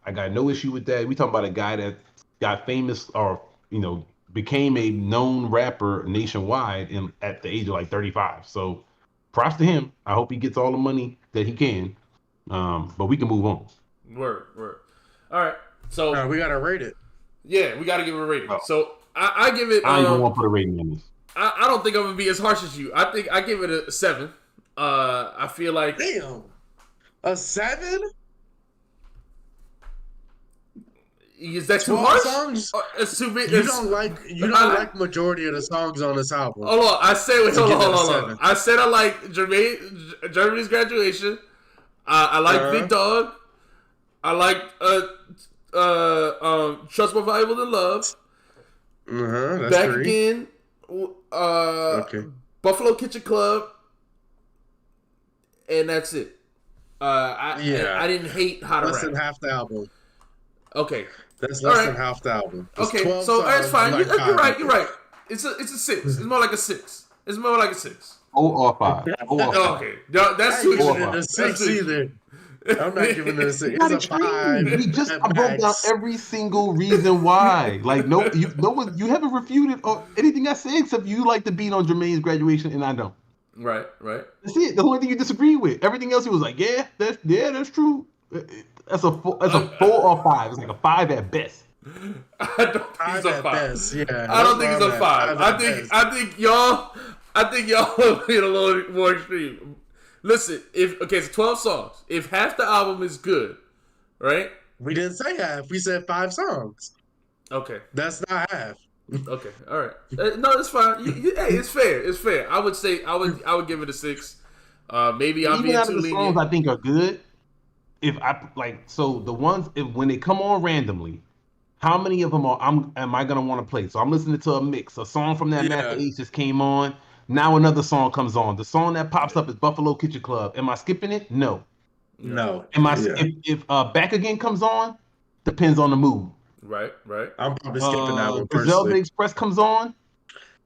S2: I got no issue with that. We talking about a guy that got famous or became a known rapper nationwide at the age of like 35. So props to him. I hope he gets all the money that he can. But we can move on.
S1: Word. All right. So
S3: we gotta rate it.
S1: Yeah, we gotta give it a rating. Oh. So I give it.
S2: I don't even want to put a rating on this.
S1: I don't think I'm gonna be as harsh as you. I think I give it a 7. I feel like
S3: a 7.
S1: Is that too harsh?
S3: Songs?
S1: It's too big.
S3: You don't like majority of the songs on this album.
S1: Hold on. I said hold on. I said I like Germany's Graduation. I like Big Dog. I like Trust More Valuable Than Love.
S3: That's
S1: Back
S3: 3.
S1: Again. Buffalo Kitchen Club. And that's it. I didn't hate How to Rap.
S3: Less than half the album.
S1: Okay.
S3: That's less than half the album.
S1: Okay, so that's fine. You're right. It's a 6. It's more like a 6. 4
S2: or 5.
S1: Okay, that's too
S3: giving it a 6 either. I'm not giving it a 6. It's a 5.
S2: I broke down every single reason why. Like you haven't refuted or anything I said except you like the beat on Jermaine's Graduation and I don't.
S1: Right.
S2: That's it. The only thing you disagree with. Everything else he was like, that's true. That's a 4 or 5. It's like a 5 at best.
S1: I don't think he's a 5.
S3: Best, yeah.
S1: I don't think he's a 5. I think y'all are being a little more extreme. Listen, it's 12 songs. If half the album is good, right?
S3: We didn't say half. We said 5 songs.
S1: Okay.
S3: That's not half.
S1: Okay. All right. No, it's fine. Hey, it's fair. It's fair. I would say I would give it a 6. Maybe I'm being too lenient.
S2: Songs I think are good. If I the ones when they come on randomly, how many of them am I gonna want to play? So I'm listening to a mix. A song from that Master Ace just came on. Now another song comes on. The song that pops up is Buffalo Kitchen Club. Am I skipping it? No. Am I? If Back Again comes on, depends on the mood.
S1: Right.
S3: I'm probably skipping that one.
S2: Griselda Express comes on.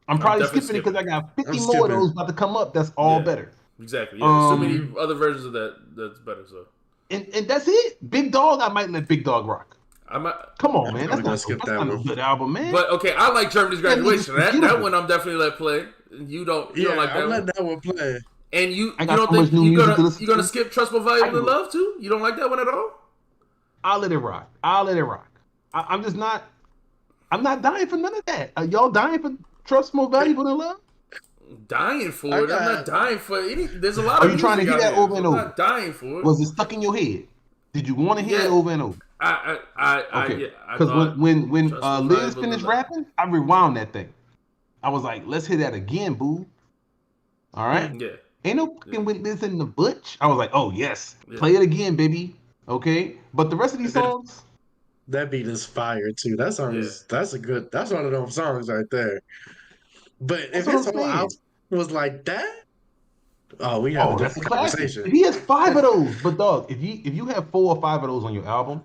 S2: I'm probably skipping it because I got 50 more of those about to come up. That's all better.
S1: Exactly. Yeah. So many other versions of that's better. So.
S2: And that's it. Big Dog, I might let Big Dog rock. Come on, man. That's not a good album, man.
S1: But okay, I like Germany's Graduation. That one I'm definitely let play. You don't like that one.
S3: I'm letting that one play.
S1: And you don't think you're gonna skip Trust More Valuable Than Love too? You don't like that one at all?
S2: I'll let it rock. I'm just not. I'm not dying for none of that. Are y'all dying for Trust More Valuable Than Love?
S1: Dying for it. I'm not dying for any. There's a lot of.
S2: Are you trying to hear that over and over?
S1: I'm not dying for it.
S2: Was it stuck in your head? Did you want to hear it over and over?
S1: Okay.
S2: Because when Liz finished rapping, I rewound that thing. I was like, let's hear that again, boo. All right.
S1: Yeah.
S2: Ain't no fucking with Liz in the butch. I was like, oh yes, play it again, baby. Okay. But the rest of these songs.
S3: That beat is fire too. That song is that's one of those songs right there. But if his whole album was like that, we have a different conversation.
S2: If he has 5 of those, but dog, if you have 4 or 5 of those on your album,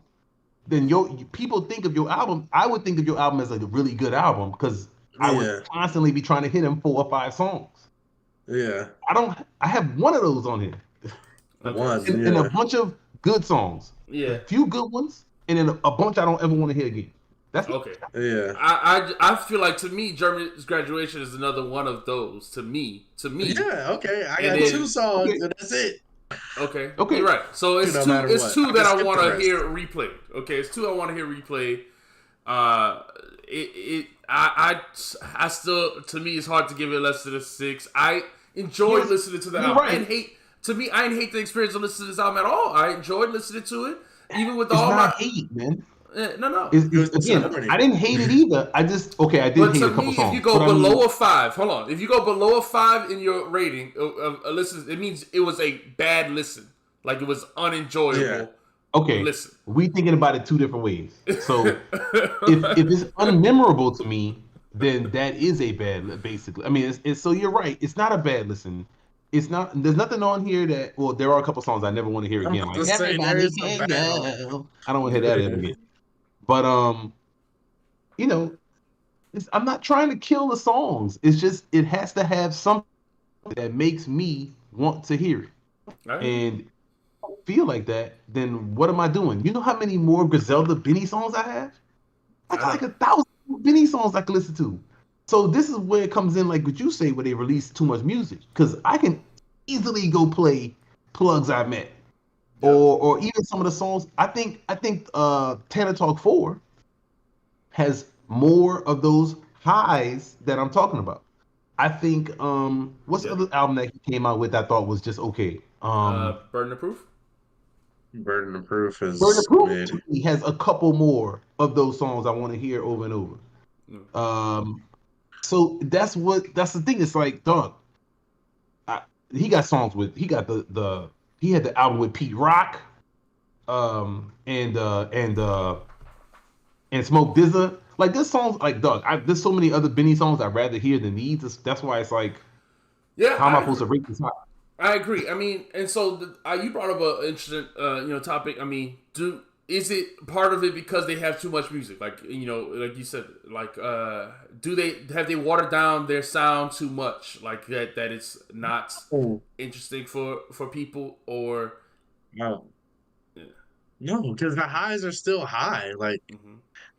S2: then people think of your album. I would think of your album as a really good album because I would constantly be trying to hit him 4 or 5 songs.
S3: Yeah,
S2: I have 1 of those on here. And a bunch of good songs.
S1: Yeah,
S2: a few good ones, and then a bunch I don't ever want to hear again. That's
S1: okay.
S3: Yeah,
S1: I feel like to me, Germany's Graduation is another one of those. To me.
S3: Yeah, okay. I got 2 songs, and that's it.
S1: Okay. You're right. So it's two that I want to hear replayed. Okay, it's 2 I want to hear replayed. I still, to me, it's hard to give it less than a 6. I enjoy listening to the album.
S2: Right.
S1: I didn't hate the experience of listening to this album at all. I enjoyed listening to it, even with
S2: it's
S1: all
S2: not hate, man.
S1: No.
S2: Again, I didn't hate it either. I did hate a couple songs.
S1: If you go below a 5, hold on. If you go below a 5 in your rating of a listen, it means it was a bad listen. Like it was unenjoyable.
S2: Yeah. Okay.
S1: Listen.
S2: We thinking about it 2 different ways. So if it's unmemorable to me, then that is a bad, basically. I mean, so you're right. It's not a bad listen. It's not. There's nothing on here that. Well, there are a couple songs I never want to hear
S3: I'm
S2: again.
S3: about
S2: Like
S3: to say there
S2: everybody
S3: is some
S2: can
S3: bad on.
S2: go. I don't want to hear that ever again. But you know, I'm not trying to kill the songs. It's just it has to have something that makes me want to hear it.
S1: Right.
S2: And if I don't feel like that, then what am I doing? You know how many more Griselda Benny songs I have? I got like 1,000 Benny songs I can listen to. So this is where it comes in, like what you say, where they release too much music. Because I can easily go play Plugs I Met, or even some of the songs. I think Tana Talk 4 has more of those highs that I'm talking about. I think what's the other album that he came out with I thought was just okay?
S1: Burden of Proof.
S3: Burden of Proof
S2: Burden of
S3: is
S2: Proof
S3: mid.
S2: to me has a couple more of those songs I want to hear over and over. Um, so that's the thing. It's like, dog, he got songs with he had the album with Pete Rock, and Smoke DZA. Like this songs, like dog, there's so many other Benny songs I'd rather hear than these. That's why it's like,
S1: Yeah,
S2: how am I supposed to rate this high?
S1: I agree. I mean, and so you brought up an interesting, topic. I mean, is it part of it because they have too much music? Like, like you said, like, have they watered down their sound too much? Like that it's not interesting for people, or
S3: No, no, because the highs are still high. Like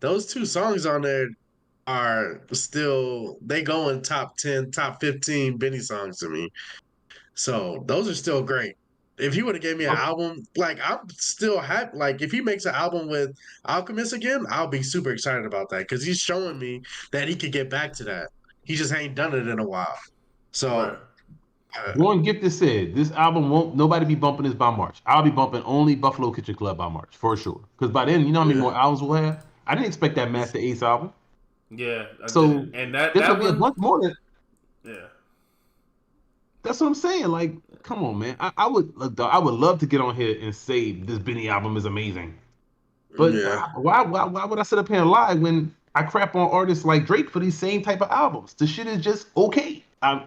S3: those two songs on there are still they go in top 10, top 15 Benny songs to me. So those are still great. If he would have gave me an album, like I'm still happy. Like if he makes an album with Alchemist again, I'll be super excited about that because he's showing me that he could get back to that. He just ain't done it in a while.
S1: right?
S3: So
S2: One Gifted said this album won't nobody be bumping this by March. I'll be bumping only Buffalo Kitchen Club by March for sure. Because by then, you know how many more albums we'll have. I didn't expect that Master Ace album.
S1: Yeah, I
S2: So
S1: did. And that
S2: there's gonna be a
S1: one,
S2: bunch more.
S1: yeah,
S2: That's what I'm saying. Like, come on, man. I would look, dog, I would love to get on here and say this Benny album is amazing. But
S3: yeah,
S2: why would I sit up here and lie when I crap on artists like Drake for these same type of albums? The shit is just okay. I'm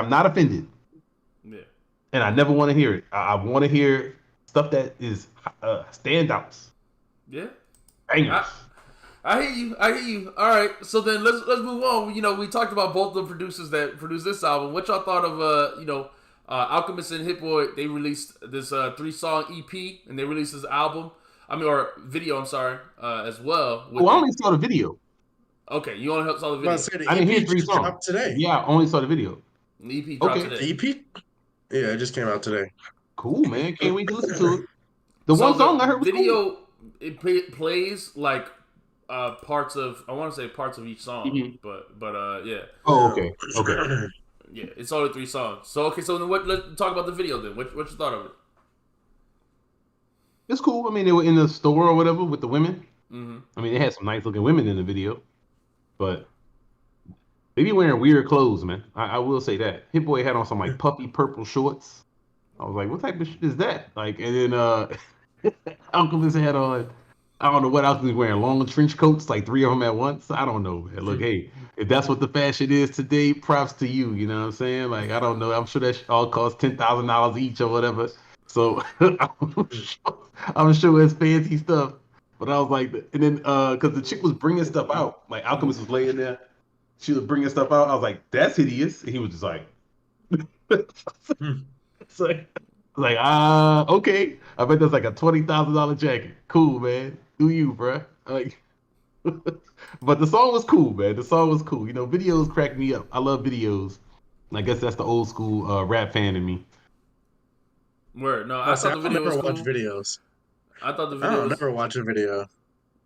S2: not offended,
S1: yeah.
S2: and I never want to hear it. I want to hear stuff that is standouts,
S1: Yeah.
S2: bangers.
S1: I hear you. I hear you. All right. So then let's move on. We talked about both the producers that produced this album. What y'all thought of Alchemist and Hit Boy? They released this 3-song EP and they released this album. Or video. I'm sorry, as well.
S2: I only saw the video.
S1: Okay, you only saw the video.
S2: I didn't hear 3
S3: just
S2: songs
S3: dropped today.
S2: Yeah, I only saw the video.
S1: The EP dropped today.
S3: The EP? Yeah, it just came out today.
S2: Cool, man. Can't wait to listen to it. The one song I heard was
S1: video.
S2: Cool.
S1: It plays like parts of each song, but yeah.
S2: Oh, okay.
S1: Yeah, it's only 3 songs. So so then let's talk about the video then. What you thought of it?
S2: It's cool. I mean, they were in the store or whatever with the women. I mean, they had some nice looking women in the video, but they be wearing weird clothes, man. I will say that. Hit Boy had on some like puffy purple shorts. I was like, what type of shit is that? Like, and then Alchemist had on, I don't know what else he was wearing, long trench coats, like 3 of them at once. I don't know, man. Look, hey, if that's what the fashion is today, props to you. You know what I'm saying? Like, I don't know. I'm sure that all costs $10,000 each or whatever. So I'm sure it's fancy stuff. But I was like, and then because the chick was bringing stuff out, like Alchemist was laying there, she was bringing stuff out. I was like, that's hideous. And he was just like, it's like okay. I bet that's like a $20,000 jacket. Cool, man. Do you, bruh? Like, but the song was cool, man. The song was cool. Videos crack me up. I love videos. I guess that's the old school rap fan in me.
S1: Word. No, I thought the video was cool.
S3: Watch videos.
S1: I thought the video.
S3: I don't never watch a video.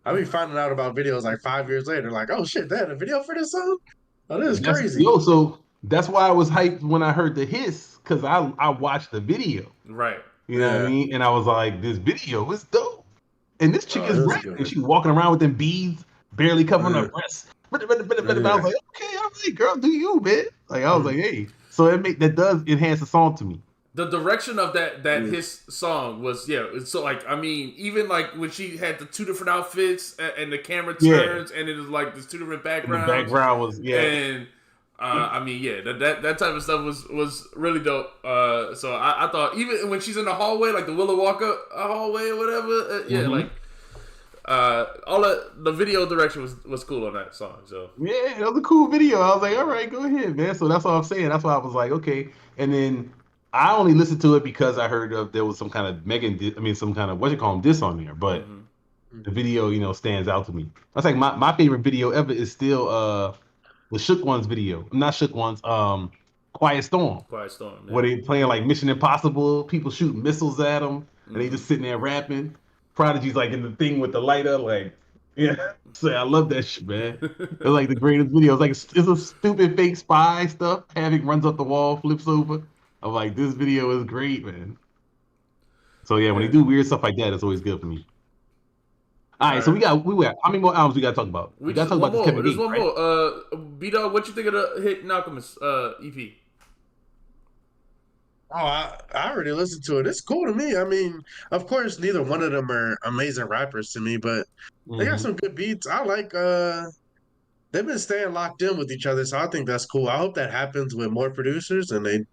S3: I be finding out about videos like 5 years later. Like, oh shit, they had a video for this song. Oh, this is crazy.
S2: So that's why I was hyped when I heard the hiss, because I watched the video.
S1: Right.
S2: You know what I mean? And I was like, this video is dope. And this chick is rapping. And she's walking around with them beads, barely covering her breasts. But I was like, okay, all right, girl, do you, man? Like, I was like, hey. So that does enhance the song to me.
S1: The direction of that his song was so like, I mean, even like when she had the 2 different outfits and the camera turns and it was like there's 2 different backgrounds.
S2: And the background was
S1: and I mean, yeah, that type of stuff was really dope. So I thought even when she's in the hallway, like the Willow Walker hallway or whatever, yeah, like all the video direction was cool on that song. So
S2: yeah, that was a cool video. I was like, all right, go ahead, man. So that's all I'm saying. That's why I was like, okay. And then I only listened to it because I heard there was some kind of some kind of what you call them diss on there. But the video, stands out to me. That's like my favorite video ever is still the Shook Ones video. Not Shook Ones. Quiet Storm.
S1: Quiet Storm. Yeah.
S2: Where they playing like Mission Impossible. People shooting missiles at them, and they just sitting there rapping. Prodigy's like in the thing with the lighter, like yeah. So I love that shit, man. It's like the greatest video. It's like it's a stupid fake spy stuff. Havoc runs up the wall, flips over. I'm like, this video is great, man. So yeah, when they do weird stuff like that, it's always good for me. All right, so we got how many more albums we got to talk about?
S1: We got to talk about this Kevin Gates, right? More. B-Dog, what you think of the hit Alchemist EP?
S3: Oh, I already listened to it. It's cool to me. I mean, of course, neither one of them are amazing rappers to me, but they got some good beats. I like they've been staying locked in with each other, so I think that's cool. I hope that happens with more producers and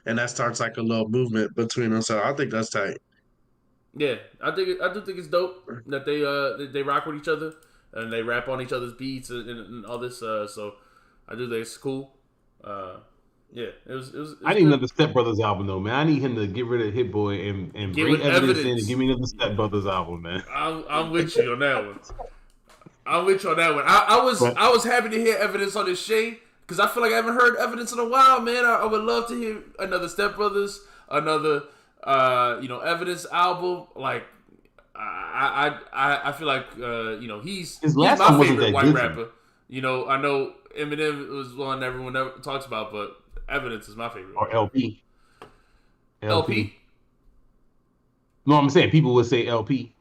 S3: that starts like a little movement between them. So I think that's tight.
S1: Yeah, I do think it's dope that they rock with each other and they rap on each other's beats and all this. So I do think it's cool. Yeah, it was
S2: I need another Step Brothers album though, man. I need him to get rid of Hit Boy and bring evidence in and give me another Step Brothers album, man.
S1: I'm with you on that one. I'm with you on that one. I was happy to hear Evidence on this Shay because I feel like I haven't heard Evidence in a while, man. I would love to hear another Step Brothers, another Evidence album. Like I feel like he's my favorite white rapper. I know Eminem was one everyone talks about, but Evidence is my favorite.
S2: Or LP. LP. No, I'm saying people would say LP.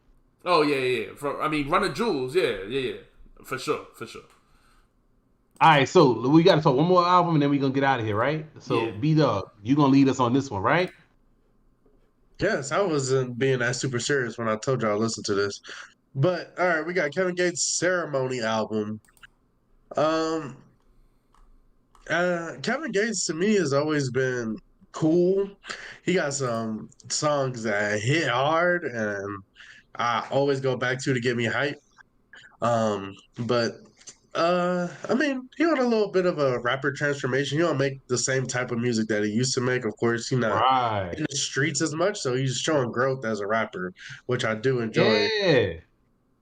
S1: Oh yeah. Run the Jewels, yeah. For sure.
S2: All right, so we got to talk one more album and then we're gonna get out of here, right? So B-Dog, you gonna lead us on this one, right?
S3: Yes, I wasn't being that super serious when I told y'all to listen to this. But all right, we got Kevin Gates' Ceremony album. Kevin Gates to me has always been cool. He got some songs that hit hard and I always go back to get me hype. But I mean, he on a little bit of a rapper transformation. He don't make the same type of music that he used to make. Of course, he's not in the streets as much, so he's showing growth as a rapper, which I do enjoy.
S2: Yeah.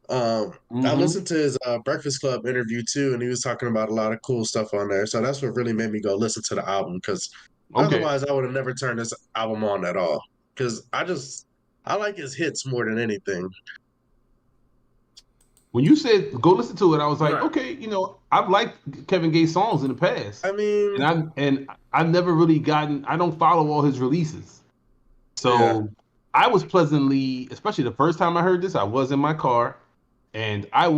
S3: I listened to his Breakfast Club interview too, and he was talking about a lot of cool stuff on there. So that's what really made me go listen to the album because otherwise I would have never turned this album on at all. Because I like his hits more than anything.
S2: When you said go listen to it, I was like, okay, I've liked Kevin Gates songs in the past.
S3: I mean,
S2: and I've never really I don't follow all his releases, so I was pleasantly, especially the first time I heard this, I was in my car. And I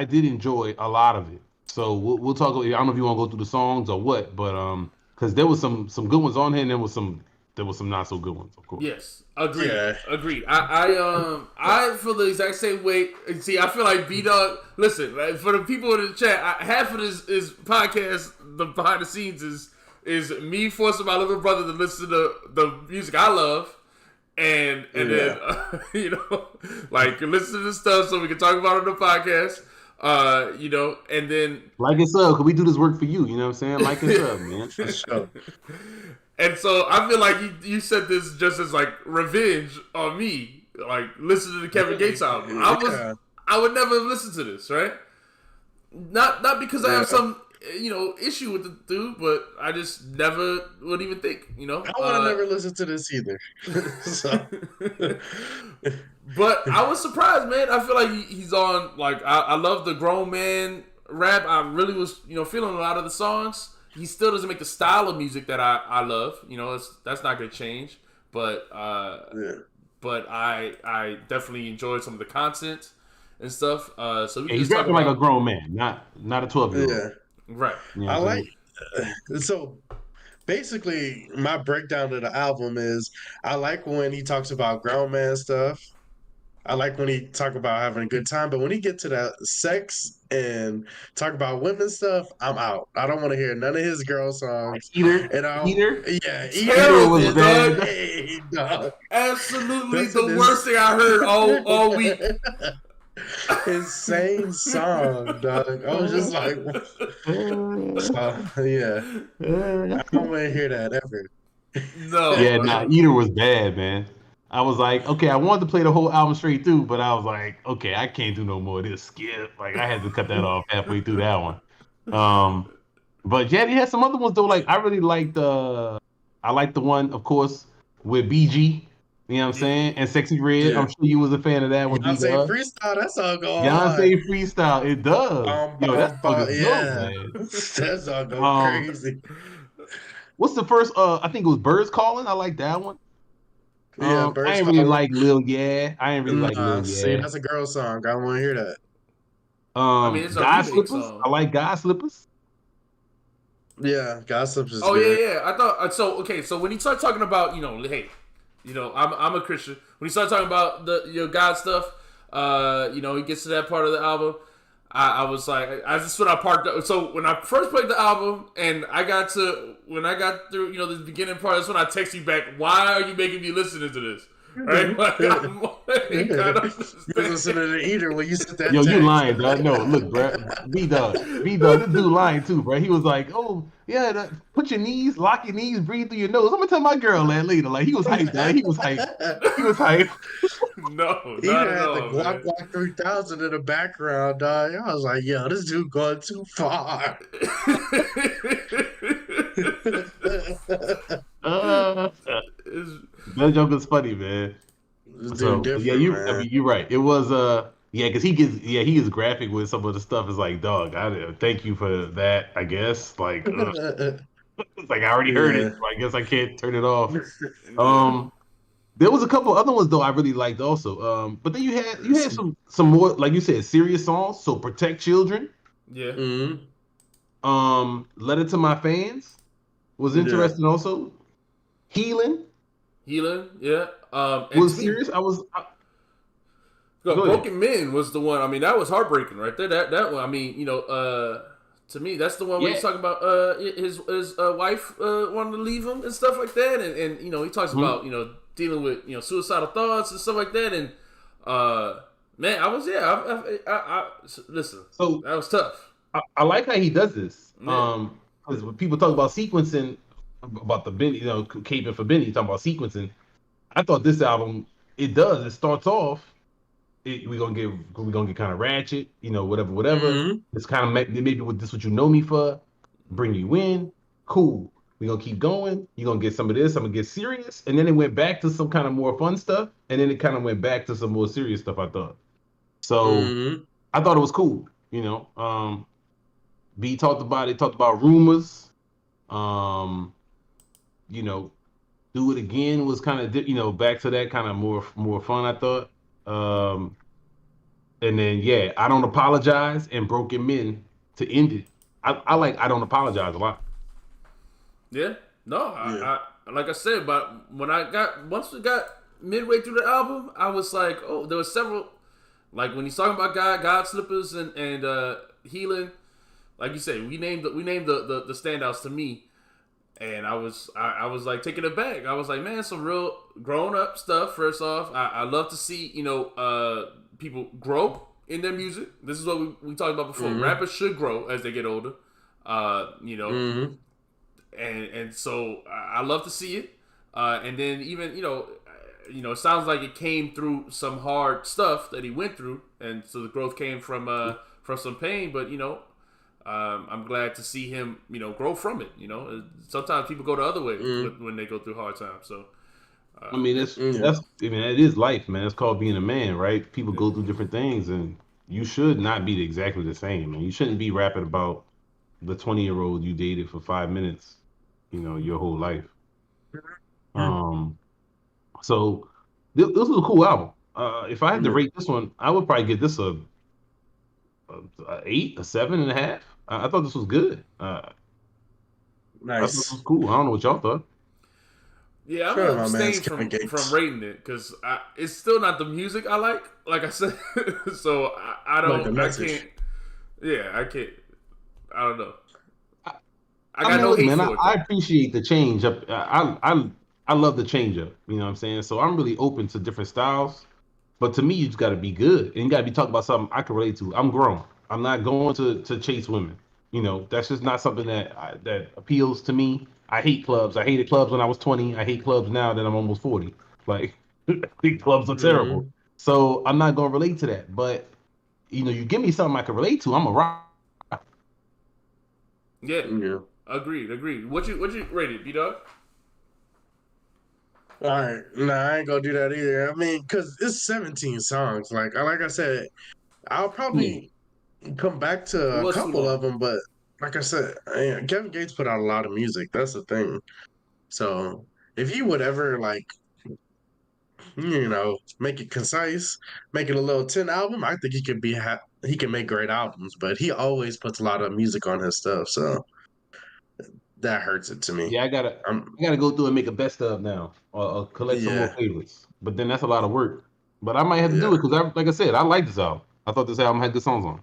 S2: did enjoy a lot of it. So we'll talk. I don't know if you want to go through the songs or what, but because there was some good ones on here, and there was some not so good ones, of course.
S1: Yes, agreed. Yeah. Agreed. I feel the exact same way. See, I feel like B-Dog. Listen, like, for the people in the chat, half of this is podcast. The behind the scenes is me forcing my little brother to listen to the music I love. And then like listen to this stuff so we can talk about it on the podcast. And then
S2: like and sub. Can we do this work for you? You know what I'm saying? Like and sub, man. For sure.
S1: And so I feel like you said this just as like revenge on me. Like listen to the Kevin Gates album. I would never have listened to this, right? Not because I have some issue with the dude, but I just never would even think, I
S3: would have never listened to this either.
S1: But I was surprised, man. I feel like he's on, like, I love the grown man rap. I really was, feeling a lot of the songs. He still doesn't make the style of music that I love. That's not going to change. But but I definitely enjoyed some of the content and stuff. So
S2: he's rapping like a grown man, not a 12-year-old.
S3: Yeah.
S1: Right.
S3: I like so basically my breakdown of the album is I like when he talks about grown man stuff. I like when he talk about having a good time, but when he get to that sex and talk about women stuff, I'm out. I don't want to hear none of his girl songs.
S2: Heater,
S3: And
S2: Heater,
S3: Eater
S2: was
S1: Terrible,
S3: is
S1: dog.
S2: bad.
S3: insane, dog.
S1: Absolutely
S3: That's
S1: the
S3: an
S1: worst thing I heard all week.
S3: insane song, dog. I was just like, so yeah, I don't want to hear that ever.
S1: No,
S2: Yeah, nah, Eater was bad, man. I was like, okay, I wanted to play the whole album straight through, but I was like, okay, I can't do no more of this skip. Like, I had to cut that off halfway through that one. Um, but yeah, he had some other ones though. Like, I really liked I liked the one, of course, with BG. You know what I'm
S1: yeah,
S2: saying? And Sexy Red.
S3: Yeah,
S2: I'm sure you was a fan of that one, B
S3: Beyonce
S2: Dub.
S3: freestyle. That song go hard.
S2: Beyonce freestyle. It does. Yo, that song is dope,
S3: Yeah,
S2: man.
S3: that song go
S2: Um,
S3: crazy.
S2: what's the first? I think it was Birds Calling. I like that one.
S3: Yeah,
S2: I
S3: Birds
S2: ain't really
S3: Calling.
S2: like Lil Yeah. I ain't really like
S3: Nah,
S2: Lil
S3: see,
S2: Yeah.
S3: that's a girl song. I want to hear that.
S1: I mean it's a
S2: God
S1: remake
S2: Slippers. I
S1: song.
S2: like God Slippers.
S3: Yeah, Gossips is
S1: Oh yeah,
S3: good.
S1: yeah. I thought so. Okay, so when he started talking about hey, I'm a Christian. When he started talking about the God stuff, he gets to that part of the album. I was like, that's when I parked up. So when I first played the album and when I got through, the beginning part, that's when I text you back. Why are you making me listen to this? Right? Like, I'm kind of
S3: You was listening to the Eater when you sent that
S2: Yo, you
S3: text.
S2: lying, dog. No, look, bro. B dog, this dude lying too, bro. He was like, oh, yeah, put your knees, lock your knees, breathe through your nose. I'm gonna tell my girl that later. Like, he was hyped, dog. He was hyped. He was hyped.
S1: No, not
S3: Eater
S1: at
S3: had the
S1: all,
S3: Glock
S1: man.
S3: Glock 3000 in the background, dog. I was like, yo, this dude going too far.
S2: Uh,
S1: It's-
S2: that joke is funny, man.
S3: This dude
S2: So yeah,
S3: different,
S2: I
S3: man.
S2: mean, you're right. It was yeah, because he is graphic with some of the stuff. It's like, dog, I thank you for that. I guess like, it's like I already heard it,
S3: Yeah.
S2: so I guess I can't turn it off.
S1: yeah,
S2: Um, there was a couple other ones though I really liked also. But then you had some more like you said serious songs. So Protect Children.
S1: yeah,
S3: Mhm.
S2: Letter to My Fans was
S3: Yeah.
S2: interesting also. Healing
S1: Healing, yeah. And to
S2: was
S1: me,
S2: serious. Go ahead.
S1: Broken Men was the one. I mean, that was heartbreaking right there. That one. I mean, to me, that's the one where he's
S2: Yeah.
S1: talking about his wife wanted to leave him and stuff like that, and he talks
S2: Mhm.
S1: about dealing with suicidal thoughts and stuff like that, and man, I was listen,
S2: So
S1: that was tough.
S2: I like how he does this.
S1: Yeah,
S2: Because when people talk about sequencing, about the Benny, caping for Benny, talking about sequencing. I thought this album it does. It starts off. We're gonna get kind of ratchet, whatever.
S3: Mhm.
S2: It's kind of maybe with this what you know me for, bring you in, cool. We're gonna keep going. You're gonna get some of this. I'm gonna get serious, and then it went back to some kind of more fun stuff, and then it kind of went back to some more serious stuff. I thought. So
S3: Mhm.
S2: I thought it was cool. B talked about it. Talked about rumors. Um, you know, do it again was kind of back to that kind of more fun. I thought. Um, and then yeah, I don't apologize and Broken Men to end it. I like I don't apologize a lot.
S1: yeah. No,
S3: Yeah.
S1: I like I said, but once we got midway through the album, I was like, oh, there was several. Like when he's talking about God Slippers and Healing, like you said, we named the standouts to me, and I was like taking it back. I was like, man, some real grown up stuff. First off, I love to see people grow in their music. This is what we talked about before.
S3: Mhm.
S1: Rappers should grow as they get older.
S3: Mhm.
S1: And so I love to see it. And then even it sounds like it came through some hard stuff that he went through, and so the growth came from some pain. But I'm glad to see him grow from it. Sometimes people go the other way
S3: Mhm.
S1: when they go through hard times. So
S2: I mean, it's
S3: Yeah.
S2: that's I mean, it is life, man. It's called being a man, right? People
S1: yeah,
S2: go through different things, and you should not be exactly the same, man. You shouldn't be rapping about the 20-year-old you dated for 5 minutes, your whole life. Um, so this was a cool album. If I had to
S3: Yeah.
S2: rate this one, I would probably give this a 8, a 7.5. I thought this was good. I thought this
S3: Nice.
S2: was cool. I don't know what y'all thought.
S1: Yeah, I'm
S3: Shout
S1: gonna
S3: out my man's
S1: abstain
S3: Kevin
S1: from
S3: Gates.
S1: rating it because it's still not the music I like I said. So I
S3: Like the
S1: don't, I can't.
S3: message.
S1: Yeah, I can't. I don't know.
S2: I,
S1: I
S2: I
S1: got
S2: mean,
S1: no
S2: look,
S1: hate
S2: man,
S1: for it
S2: I
S1: though.
S2: appreciate the change up. I love the change up. You know what I'm saying? So I'm really open to different styles. But to me, you just got to be good, and you got to be talking about something I can relate to. I'm grown. I'm not going to chase women. You know, that's just not something that appeals to me. I hate clubs. I hated clubs when I was 20. I hate clubs now that I'm almost 40. Like, I think clubs are terrible.
S3: Mm-hmm.
S2: So I'm not going to relate to that. But you know, you give me something I can relate to, I'm a rock.
S1: Yeah,
S3: Yeah.
S1: agreed. What you rated, B Dog?
S3: All right. Nah, I ain't gonna do that either. I mean, cause it's 17 songs. Like I said, I'll
S2: Yeah,
S3: probably come back
S1: It
S3: to a
S1: was too
S3: couple
S1: long.
S3: of them, but like I said, Kevin Gates put out a lot of music. That's the thing. So if he would ever like, make it concise, make it a little 10 album, I think he could he can make great albums. But he always puts a lot of music on his stuff, so that hurts it to me.
S2: yeah. I gotta
S3: I'm
S2: I gotta go through and make a best of now, or collect some more
S3: yeah,
S2: favorites. But then that's a lot of work. But I might have to
S3: yeah,
S2: do it because, like I said, I like this album. I thought this album had good songs on.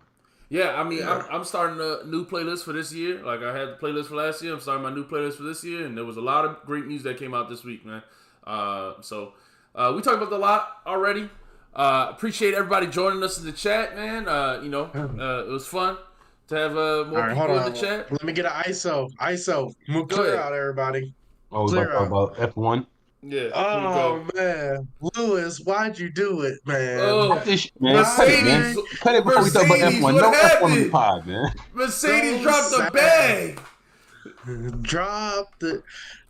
S1: Yeah, I mean,
S3: yeah.
S1: I'm starting a new playlist for this year. Like I had the playlist for last year. I'm starting my new playlist for this year, and there was a lot of great music that came out this week, man. We talked about a lot already. Appreciate everybody joining us in the chat, man. It was fun to have
S3: All
S1: more
S3: right, hold
S1: people in the
S3: on.
S1: chat.
S3: Let me get an ISO. ISO. Move
S1: Go
S3: clear
S1: ahead.
S3: out, everybody.
S2: Oh, we about
S3: Clear
S2: to talk
S3: out.
S2: about F1.
S1: Yeah, here we go.
S3: Oh man, Lewis, why'd you do it, man?
S2: Cut
S1: Oh,
S2: this shit, man. Cut it, man.
S1: Mercedes,
S3: Why?
S2: Cut it before we talk about
S1: Mercedes,
S2: F1.
S1: what
S2: No F1 on the
S1: happened?
S2: pod, man.
S1: Mercedes
S3: So
S1: dropped the
S3: sad.
S1: bag.
S3: Dropped it,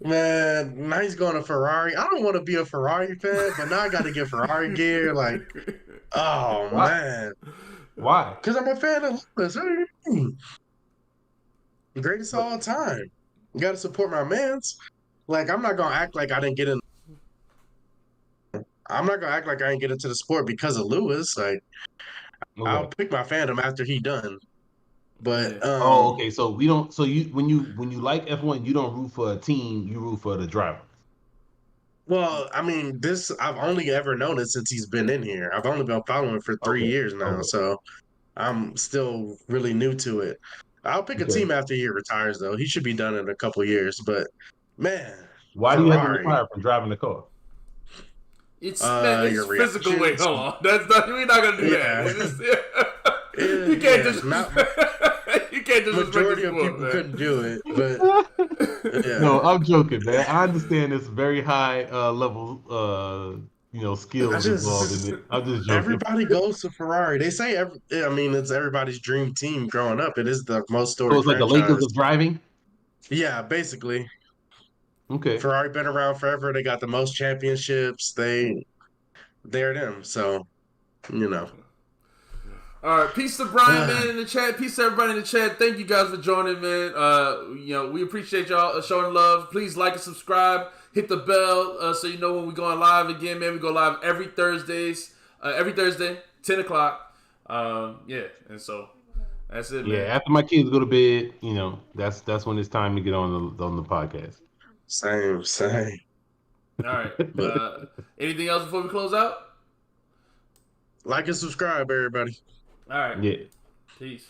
S3: man. Now he's going to Ferrari. I don't want to be a Ferrari fan, but now I got to get Ferrari gear. Like, oh
S2: Why?
S3: man,
S2: Why?
S3: because I'm a fan of Lewis. What do you mean? Greatest of all time. You got to support my man's. Like, I'm not gonna act like I didn't get in. I'm not gonna act like I didn't get into the sport because of Lewis. Like, I'll
S2: Okay.
S3: pick my fandom after he done.
S1: Yeah.
S3: But
S2: Oh, okay. So we don't. So you when you like F1, you don't root for a team. You root for the driver.
S3: well, I mean, this I've only ever known it since he's been in here. I've only been following for 3 years now,
S2: Okay.
S3: so I'm still really new to it. I'll pick a
S2: Okay.
S3: team after he retires, though. He should be done in a couple years. But man,
S2: Why do you have to
S3: Ferrari,
S2: retire from driving the car?
S1: It's
S3: your
S1: physical. Wait,
S3: reactions,
S1: hold on. That's not. We're not gonna do that.
S3: yeah,
S1: You can't
S3: yeah.
S1: just.
S3: Not
S1: You can't disrespect the
S3: majority of
S1: sport,
S3: people
S1: man.
S3: couldn't do it, but yeah.
S2: No, I'm joking, man. I understand it's very high level
S3: I
S2: skills involved in
S3: just
S2: it. I'm just joking.
S3: everybody goes to Ferrari. They say I mean, it's everybody's dream team growing up. It is the most
S2: So
S3: storied
S2: it's like the Lakers
S3: franchise.
S2: of driving.
S3: Yeah, basically.
S2: Okay.
S3: Ferrari been around forever. They got the most championships. They're them. So, you know.
S1: All right, peace to Brian, man, in the chat. Peace to everybody in the chat. Thank you guys for joining, man. We appreciate y'all showing love. Please like and subscribe. Hit the bell so you know when we're going live again, man. We go live every Thursday, 10 o'clock. And so that's it,
S2: Yeah.
S1: man.
S2: After my kids go to bed, that's when it's time to get on the podcast.
S3: Same.
S1: All right.
S3: But
S1: Anything else before we close out?
S3: like and subscribe, everybody.
S1: All right.
S2: Yeah.
S1: Peace.